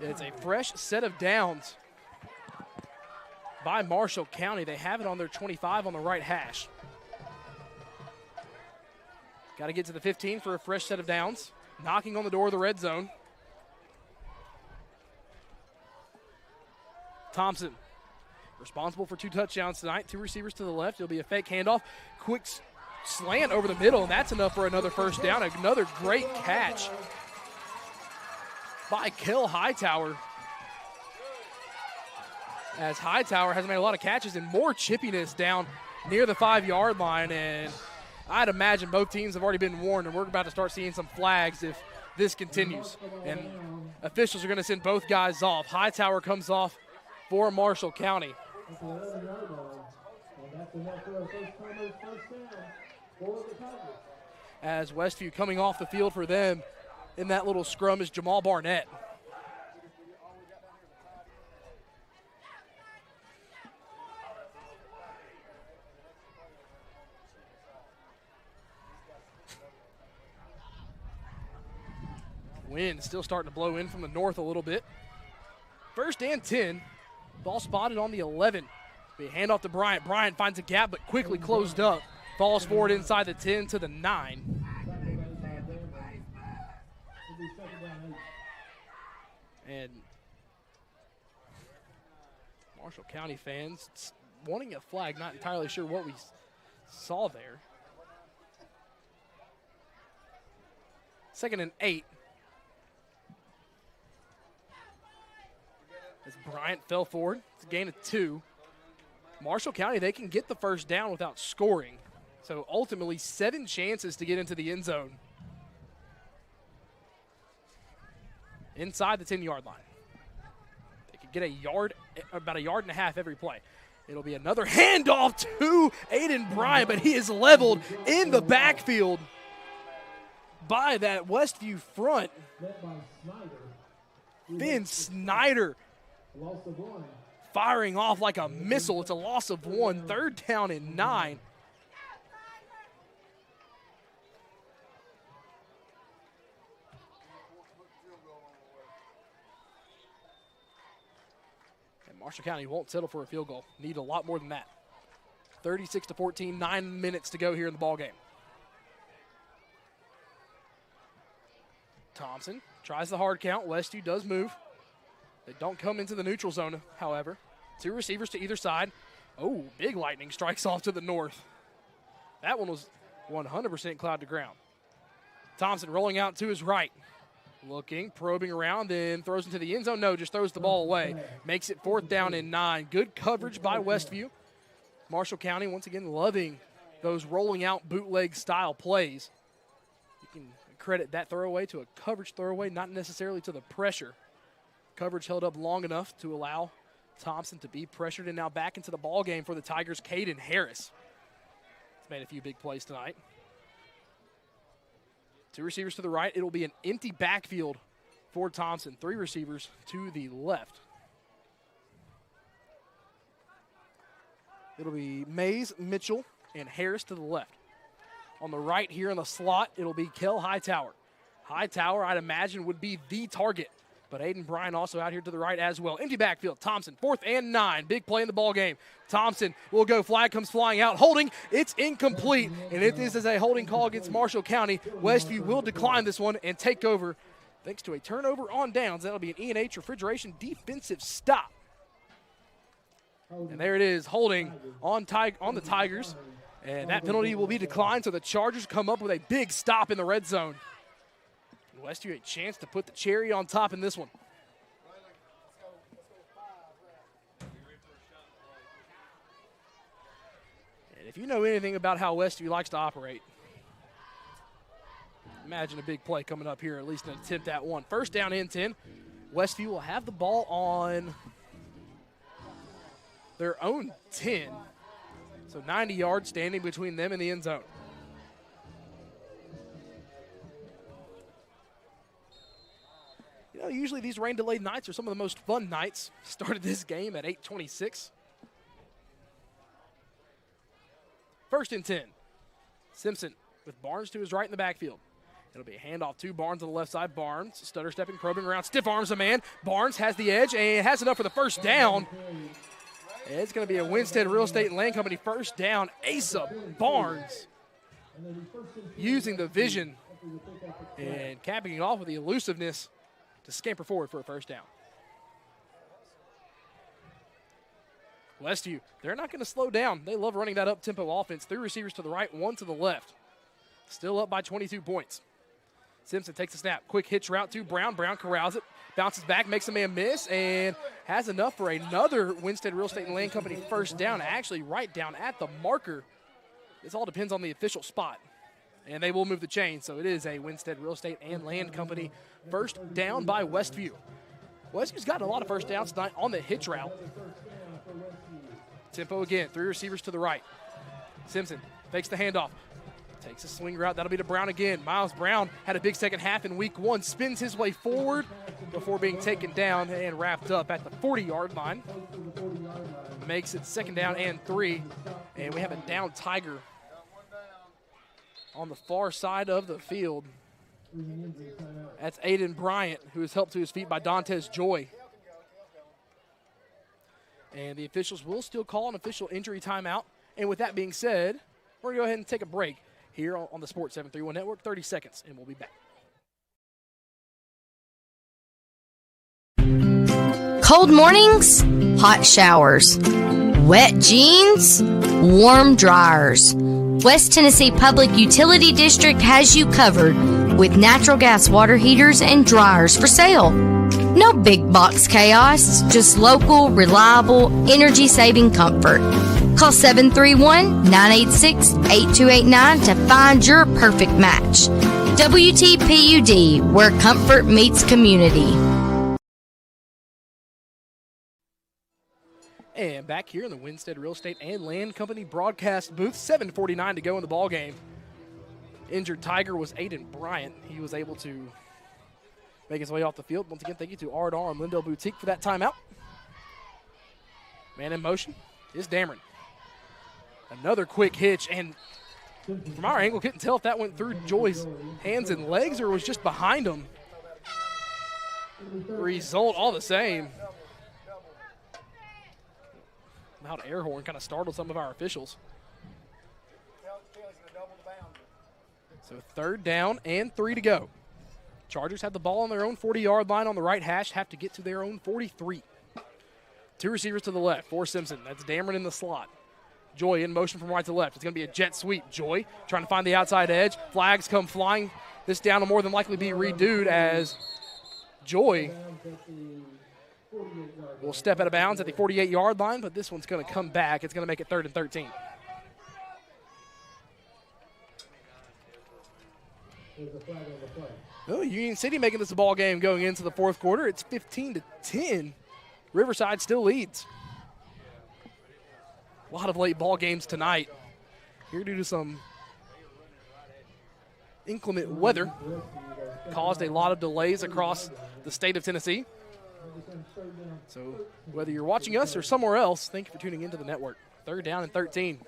It's a fresh set of downs by Marshall County. They have it on their 25 on the right hash. Got to get to the 15 for a fresh set of downs. Knocking on the door of the red zone. Thompson, responsible for 2 touchdowns tonight. 2 receivers to the left. It'll be a fake handoff. Quick slant over the middle, and that's enough for another first down. Another great catch by Kel Hightower. As Hightower has made a lot of catches and more chippiness down near the 5-yard line. And I'd imagine both teams have already been warned, and we're about to start seeing some flags if this continues. And officials are going to send both guys off. Hightower comes off for Marshall County. As Westview coming off the field for them in that little scrum is Jamal Barnett. Wind still starting to blow in from the north a little bit. First and 10. Ball spotted on the 11. We hand off to Bryant. Bryant finds a gap but quickly closed up. Falls forward inside the 10 to the 9. And Marshall County fans wanting a flag, not entirely sure what we saw there. 2nd and 8. As Bryant fell forward, it's a gain of 2. Marshall County, they can get the first down without scoring. So ultimately 7 chances to get into the end zone. Inside the 10-yard line. They could get about a yard and a half every play. It'll be another handoff to Aiden Bryant, but he is leveled in the backfield by that Westview front. Ben Snyder firing off like a missile. It's a loss of 1. 3rd down and 9. And Marshall County won't settle for a field goal. Need a lot more than that. 36-14, 9 minutes to go here in the ballgame. Thompson tries the hard count. Westview does move. They don't come into the neutral zone, however. 2 receivers to either side. Oh, big lightning strikes off to the north. That one was 100% cloud to ground. Thompson rolling out to his right. Looking, probing around, then throws into the end zone. No, just throws the ball away. Makes it 4th down and 9. Good coverage by Westview. Marshall County, once again, loving those rolling out bootleg style plays. You can credit that throwaway to a coverage throwaway, not necessarily to the pressure. Coverage held up long enough to allow Thompson to be pressured, and now back into the ball game for the Tigers, Caden Harris. made a few big plays tonight. 2 receivers to the right. It'll be an empty backfield for Thompson. 3 receivers to the left. It'll be Mays, Mitchell, and Harris to the left. On the right here in the slot, it'll be Kel Hightower. Hightower, I'd imagine, would be the target. But Aiden Bryan also out here to the right as well. Empty backfield. Thompson, 4th and 9. Big play in the ball game. Thompson will go. Flag comes flying out. Holding. It's incomplete. And if this is a holding call against Marshall County, Westview will decline this one and take over thanks to a turnover on downs. That'll be an E&H Refrigeration defensive stop. And there it is, holding on the Tigers. And that penalty will be declined, so the Chargers come up with a big stop in the red zone. Westview a chance to put the cherry on top in this one. And if you know anything about how Westview likes to operate, imagine a big play coming up here, at least an attempt at one. 1st down and 10. Westview will have the ball on their own 10. So 90 yards standing between them and the end zone. You know, usually these rain-delayed nights are some of the most fun nights. Started this game at 8:26. 1st and 10. Simpson with Barnes to his right in the backfield. It'll be a handoff to Barnes on the left side. Barnes, stutter stepping, probing around, stiff arms a man. Barnes has the edge and has enough for the 1st down. It's going to be a Winstead Real Estate and Land Company 1st down. Asa Barnes using the vision and capping it off with the elusiveness to scamper forward for a 1st down. Westview, they're not going to slow down. They love running that up-tempo offense. 3 receivers to the right, 1 to the left. Still up by 22 points. Simpson takes a snap. Quick hitch route to Brown. Brown corrals it. Bounces back, makes a man miss, and has enough for another Winstead Real Estate and Land Company 1st down, actually right down at the marker. This all depends on the official spot. And they will move the chain, so it is a Winstead Real Estate and Land Company 1st down by Westview. Westview's gotten a lot of 1st downs tonight on the hitch route. Tempo again, 3 receivers to the right. Simpson fakes the handoff. Takes a swing route. That'll be to Brown again. Miles Brown had a big second half in week 1. Spins his way forward before being taken down and wrapped up at the 40-yard line. Makes it 2nd down and 3. And we have a down Tiger on the far side of the field. That's Aiden Bryant, who is helped to his feet by Dantes Joy. And the officials will still call an official injury timeout. And with that being said, we're going to go ahead and take a break here on the Sports 731 Network. 30 seconds, and we'll be back. Cold mornings, hot showers. Wet jeans, warm dryers. West Tennessee Public Utility District has you covered with natural gas water heaters and dryers for sale. No big box chaos, just local, reliable, energy-saving comfort. Call 731-986-8289 to find your perfect match. WTPUD, where comfort meets community. And back here in the Winstead Real Estate and Land Company broadcast booth, 7:49 to go in the ball game. Injured Tiger was Aiden Bryant. He was able to make his way off the field. Once again, thank you to R&R and Lindell Boutique for that timeout. Man in motion is Dameron. Another quick hitch, and from our angle, couldn't tell if that went through Joy's hands and legs or was just behind him. Result all the same. Loud air horn kind of startled some of our officials. So 3rd down and 3 to go. Chargers have the ball on their own 40-yard line on the right hash, have to get to their own 43. 2 receivers to the left for Simpson. That's Dameron in the slot. Joy in motion from right to left. It's going to be a jet sweep. Joy trying to find the outside edge. Flags come flying. This down will more than likely be redoed as Joy will step out of bounds at the 48-yard line, but this one's going to come back. It's going to make it 3rd and 13. Oh, Union City making this a ball game going into the 4th quarter. It's 15-10. Riverside still leads. A lot of late ball games tonight. here due to some inclement weather. Caused a lot of delays across the state of Tennessee. So whether you're watching us or somewhere else, thank you for tuning into the network. 3rd down and 13.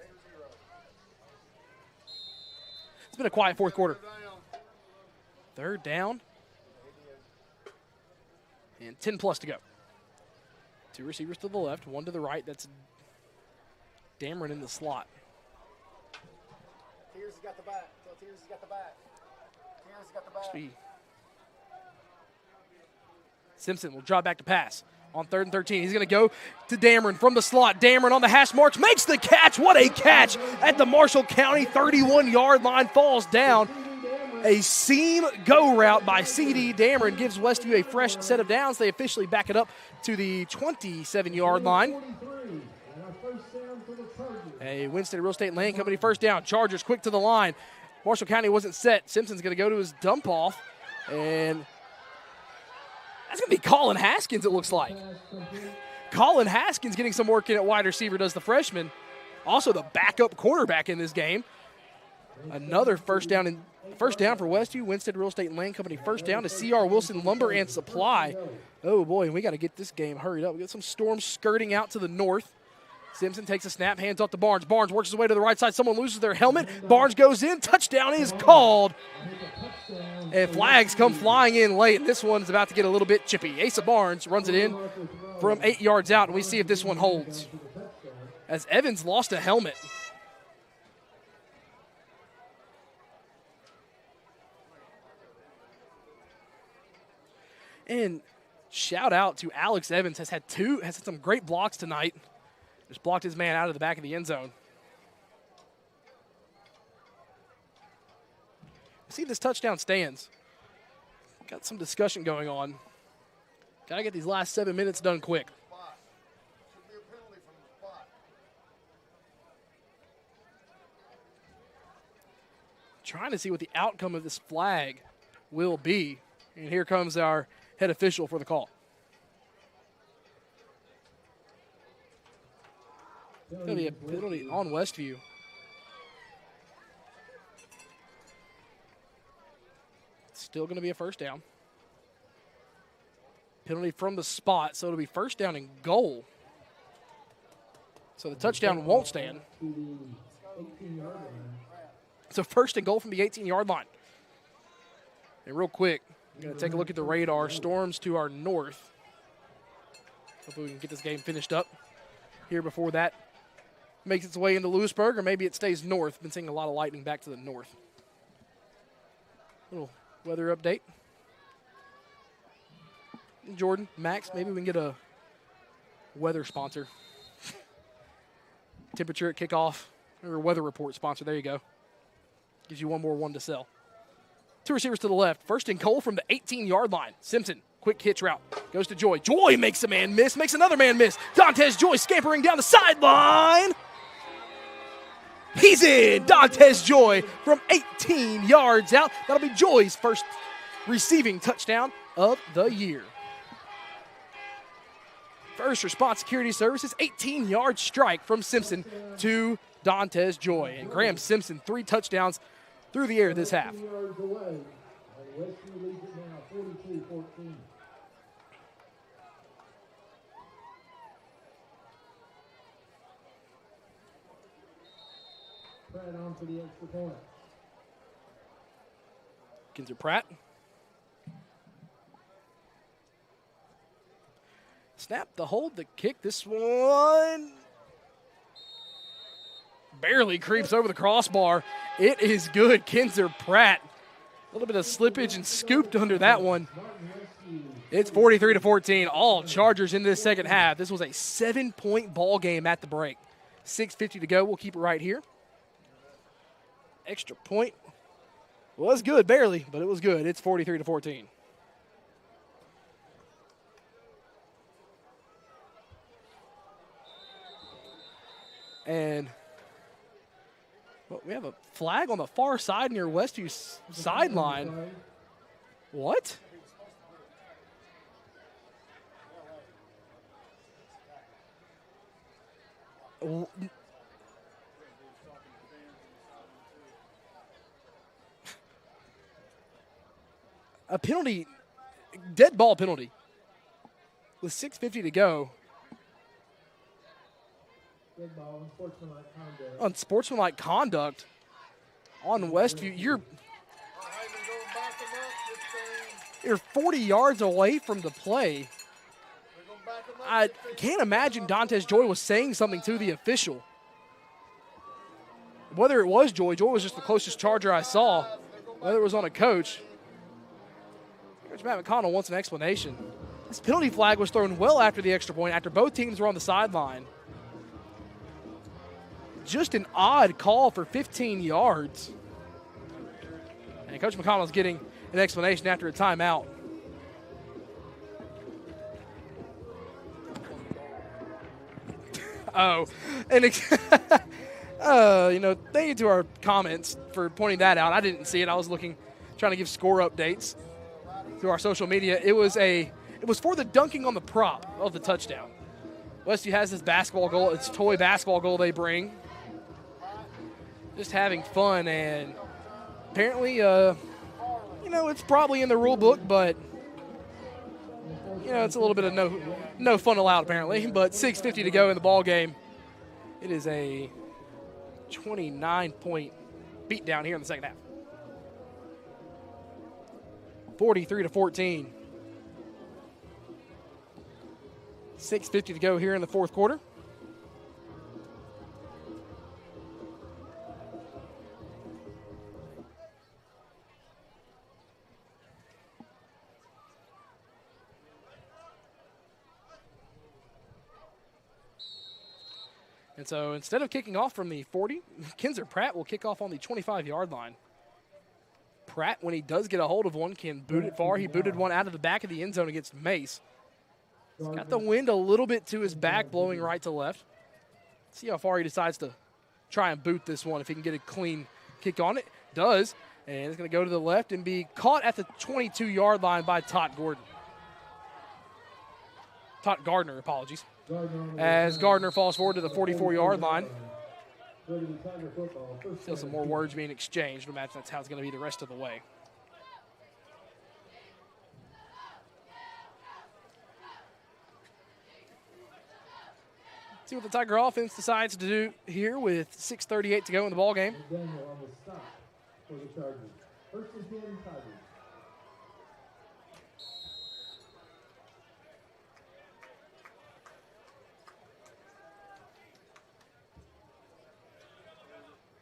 It's been a quiet fourth quarter. 3rd down and 10 plus to go. 2 receivers to the left, 1 to the right. That's Dameron in the slot. Tears has got the back. Tears has got the back. Tears has got the back. Simpson will drop back to pass on 3rd and 13. He's going to go to Dameron from the slot. Dameron on the hash marks, makes the catch. What a catch at the Marshall County 31-yard line, falls down. A seam go route by C.D. Dameron gives Westview a fresh set of downs. They officially back it up to the 27-yard line. A Winstead Real Estate Land Company first down. Chargers quick to the line. Marshall County wasn't set. Simpson's going to go to his dump off, and that's going to be Colin Haskins, it looks like. Colin Haskins getting some work in at wide receiver, does the freshman. Also the backup quarterback in this game. Another first down for Westview. Winstead Real Estate and Land Company first down to C.R. Wilson Lumber and Supply. Oh, boy, we got to get this game hurried up. We got some storms skirting out to the north. Simpson takes a snap, hands off to Barnes. Barnes works his way to the right side. Someone loses their helmet. Barnes goes in. Touchdown is called. And flags come flying in late. And this one's about to get a little bit chippy. Asa Barnes runs it in from 8 yards out, and we see if this one holds. As Evans lost a helmet. And shout out to Alex Evans, has had some great blocks tonight. Just blocked his man out of the back of the end zone. See if this touchdown stands. Got some discussion going on. Got to get these last 7 minutes done quick. Trying to see what the outcome of this flag will be. And here comes our head official for the call. It's going to be a penalty on Westview. Still going to be a first down. Penalty from the spot, so it'll be first down and goal. So the touchdown won't stand. So first and goal from the 18-yard line. And real quick, I'm going to take a look at the radar. Storms to our north. Hopefully we can get this game finished up here before that makes its way into Lewisburg, or maybe it stays north. Been seeing a lot of lightning back to the north. Little weather update. Jordan, Max, maybe we can get a weather sponsor. Temperature at kickoff, or weather report sponsor. There you go. Gives you one more one to sell. 2 receivers to the left. First and goal from the 18-yard line. Simpson, quick hitch route. Goes to Joy. Joy makes a man miss, makes another man miss. Dantes Joy scampering down the sideline. He's in. Dantes Joy from 18 yards out. That'll be Joy's first receiving touchdown of the year. First Response Security Services, 18-yard strike from Simpson to Dantes Joy. And Graham Simpson, 3 touchdowns through the air this half. Pratt on for the extra point. Kinzer Pratt. Snap, the hold, the kick. This one barely creeps over the crossbar. It is good. Kinzer Pratt. A little bit of slippage and scooped under that one. It's 43-14. All Chargers in this second half. This was a 7-point ball game at the break. 6:50 to go. We'll keep it right here. Extra point was good, barely, but it was good. It's 43-14. And well, we have a flag on the far side near Westview's sideline. What? a penalty, dead ball penalty, with 6:50 to go. Dead ball, unsportsmanlike conduct. Unsportsmanlike conduct on Westview. You're 40 yards away from the play. I can't imagine Dantes Joy was saying something to the official. Whether it was Joy was just the closest charger I saw. Whether it was on a coach. Coach Matt McConnell wants an explanation. This penalty flag was thrown well after the extra point, after both teams were on the sideline. Just an odd call for 15 yards. And Coach McConnell's getting an explanation after a timeout. Oh, and thank you to our comments for pointing that out. I didn't see it. I was trying to give score updates through our social media. It was for the dunking on the prop of the touchdown. Westview has this basketball goal. It's a toy basketball goal they bring. Just having fun, and apparently, it's probably in the rule book, but it's a little bit of no fun allowed apparently. But 6:50 to go in the ball game. It is a 29-point beatdown here in the second half. 43-14. 6:50 to go here in the fourth quarter. And so instead of kicking off from the 40, Kinzer Pratt will kick off on the 25-yard line. Pratt, when he does get a hold of one, can boot it far. He booted one out of the back of the end zone against Mace. He's got the wind a little bit to his back, blowing right to left. See how far he decides to try and boot this one, if he can get a clean kick on it. Does, and it's going to go to the left and be caught at the 22-yard line by Todd Gardner, apologies. As Gardner falls forward to the 44-yard line. Still some more words being exchanged. I imagine that's how it's going to be the rest of the way. See what the Tiger offense decides to do here with 6:38 to go in the ball game.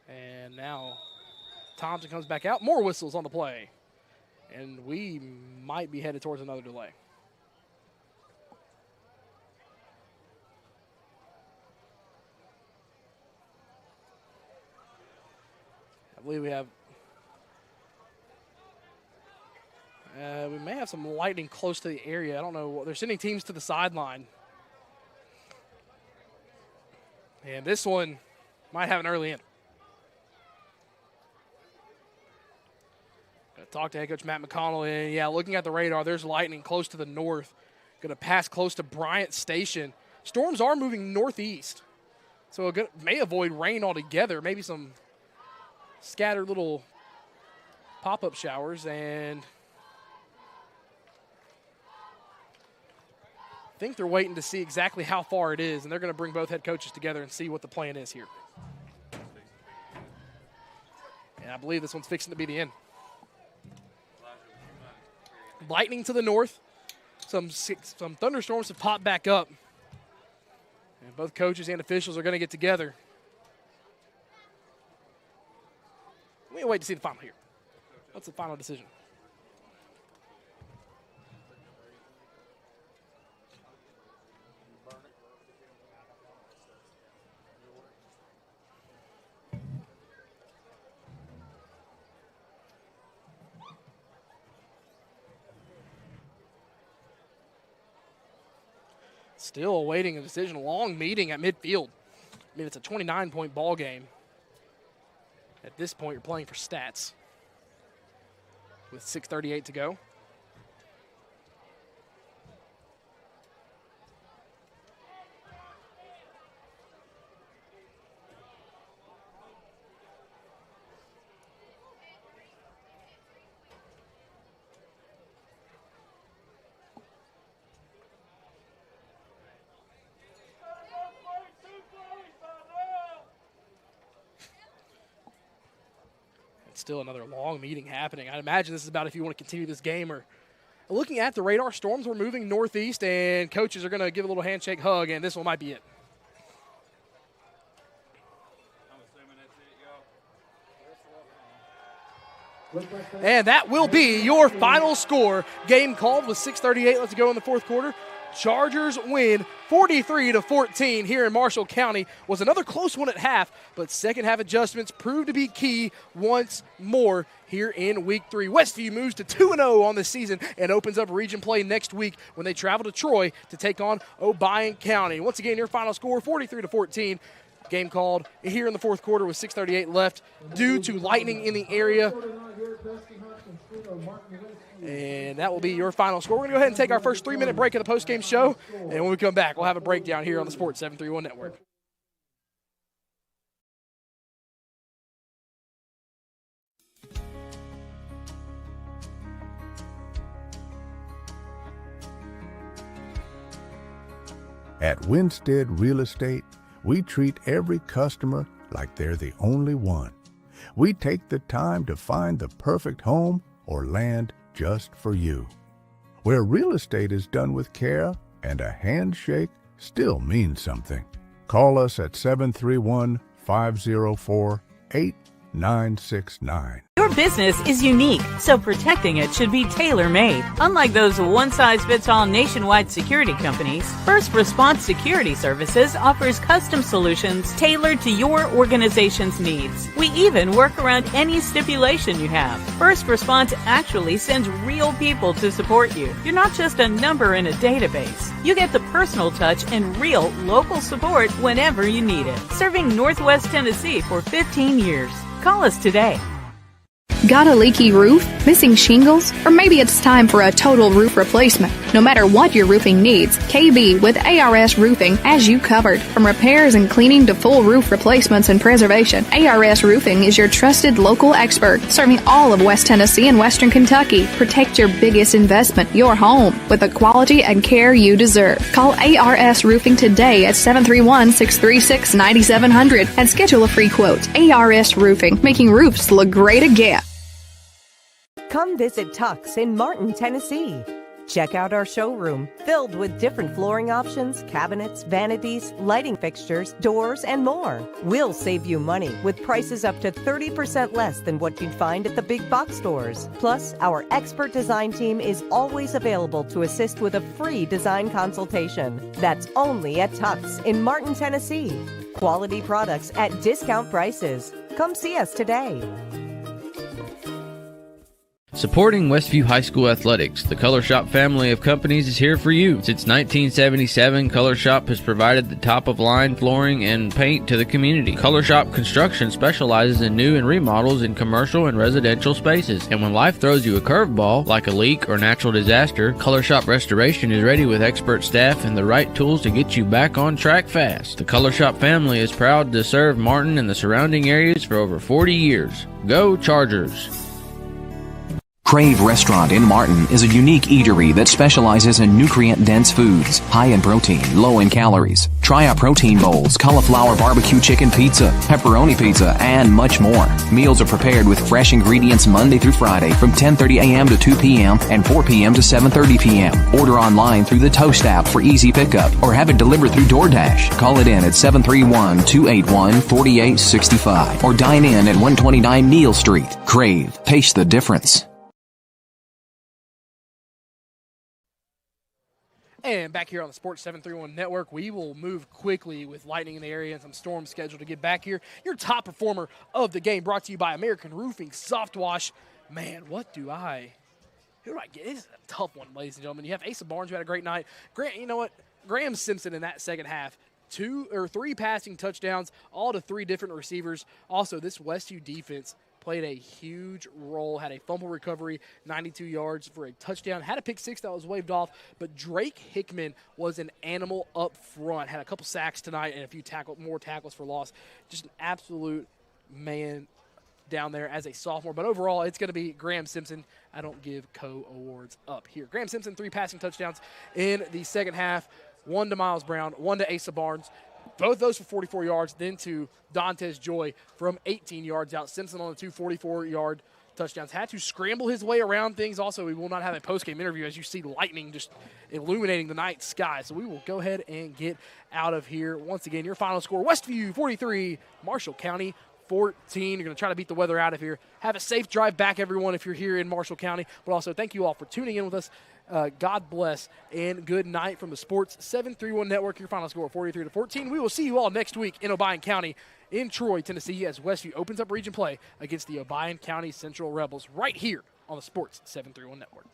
And now Thompson comes back out. More whistles on the play. And we might be headed towards another delay. I believe we have, we may have some lightning close to the area. I don't know. They're sending teams to the sideline. And this one might have an early end. Going to talk to head coach Matt McConnell. And yeah, looking at the radar, there's lightning close to the north. Going to pass close to Bryant Station. Storms are moving northeast. So it may avoid rain altogether. Maybe some scattered little pop-up showers, and I think they're waiting to see exactly how far it is, and they're going to bring both head coaches together and see what the plan is here. And I believe this one's fixing to be the end. Lightning to the north. Some thunderstorms have popped back up. And both coaches and officials are going to get together. We'll wait to see the final here. What's the final decision? Still awaiting a decision. Long meeting at midfield. I mean, it's a 29-point ball game. At this point, you're playing for stats with 6:38 to go. still another long meeting happening. I'd imagine this is about if you want to continue this game or looking at the radar, storms were moving northeast, and coaches are going to give a little handshake hug, and this one might be it. And that will be your final score. Game called with 6:38 left to go in the fourth quarter. Chargers win 43-14 here in Marshall County. Was another close one at half, but second half adjustments proved to be key once more here in week 3. Westview moves to 2-0 on the season and opens up region play next week when they travel to Troy to take on Obion County. Once again, your final score 43-14. Game called here in the fourth quarter with 6:38 left due to lightning in the area. And that will be your final score. We're going to go ahead and take our first 3-minute break of the postgame show. And when we come back, we'll have a breakdown here on the Sports 731 Network. At Winstead Real Estate, we treat every customer like they're the only one. We take the time to find the perfect home or land just for you. Where real estate is done with care and a handshake still means something. Call us at 731-504-8969. Your business is unique, so protecting it should be tailor-made. Unlike those one-size-fits-all nationwide security companies, First Response Security Services offers custom solutions tailored to your organization's needs. We even work around any stipulation you have. First Response actually sends real people to support you. You're not just a number in a database. You get the personal touch and real local support whenever you need it. Serving Northwest Tennessee for 15 years. Call us today. Got a leaky roof, missing shingles, or maybe it's time for a total roof replacement? No matter what your roofing needs, KB with ARS Roofing has you covered. From repairs and cleaning to full roof replacements and preservation, ARS Roofing is your trusted local expert, serving all of West Tennessee and Western Kentucky. Protect your biggest investment, your home, with the quality and care you deserve. Call ARS Roofing today at 731-636-9700 and schedule a free quote. ARS Roofing, making roofs look great again. Come visit Tux in Martin, Tennessee. Check out our showroom filled with different flooring options, cabinets, vanities, lighting fixtures, doors, and more. We'll save you money with prices up to 30% less than what you'd find at the big box stores. Plus, our expert design team is always available to assist with a free design consultation. That's only at Tux in Martin, Tennessee. Quality products at discount prices. Come see us today. Supporting Westview High School athletics, the Color Shop family of companies is here for you. Since 1977, Color Shop has provided the top-of-line flooring and paint to the community. Color Shop Construction specializes in new and remodels in commercial and residential spaces. And when life throws you a curveball, like a leak or natural disaster, Color Shop Restoration is ready with expert staff and the right tools to get you back on track fast. The Color Shop family is proud to serve Martin and the surrounding areas for over 40 years. Go Chargers! Crave Restaurant in Martin is a unique eatery that specializes in nutrient-dense foods, high in protein, low in calories. Try our protein bowls, cauliflower barbecue chicken pizza, pepperoni pizza, and much more. Meals are prepared with fresh ingredients Monday through Friday from 10:30 a.m. to 2 p.m. and 4 p.m. to 7:30 p.m. Order online through the Toast app for easy pickup or have it delivered through DoorDash. Call it in at 731-281-4865 or dine in at 129 Neal Street. Crave. Taste the difference. And back here on the Sports 731 Network, we will move quickly with lightning in the area and some storms scheduled to get back here. Your top performer of the game brought to you by American Roofing Soft Wash. Man, who do I get? It's a tough one, ladies and gentlemen. You have Asa Barnes, who had a great night. You know what? Graham Simpson in that second half. 2 or 3 passing touchdowns, all to 3 different receivers. Also, this Westview defense played a huge role, had a fumble recovery, 92 yards for a touchdown, had a pick 6 that was waved off, but Drake Hickman was an animal up front, had a couple sacks tonight and a few more tackles for loss. Just an absolute man down there as a sophomore. But overall, it's going to be Graham Simpson. I don't give co-awards up here. Graham Simpson, 3 passing touchdowns in the second half, 1 to Miles Brown, 1 to Asa Barnes. both those for 44 yards, then to Dantes Joy from 18 yards out. Simpson on the 2 44-yard touchdowns. Had to scramble his way around things. Also, we will not have a post-game interview as you see lightning just illuminating the night sky. So we will go ahead and get out of here. Once again, your final score, Westview 43, Marshall County 14. You're going to try to beat the weather out of here. Have a safe drive back, everyone, if you're here in Marshall County. But also, thank you all for tuning in with us. God bless and good night from the Sports 731 Network. Your final score, 43-14. We will see you all next week in Obion County in Troy, Tennessee, as Westview opens up region play against the Obion County Central Rebels right here on the Sports 731 Network.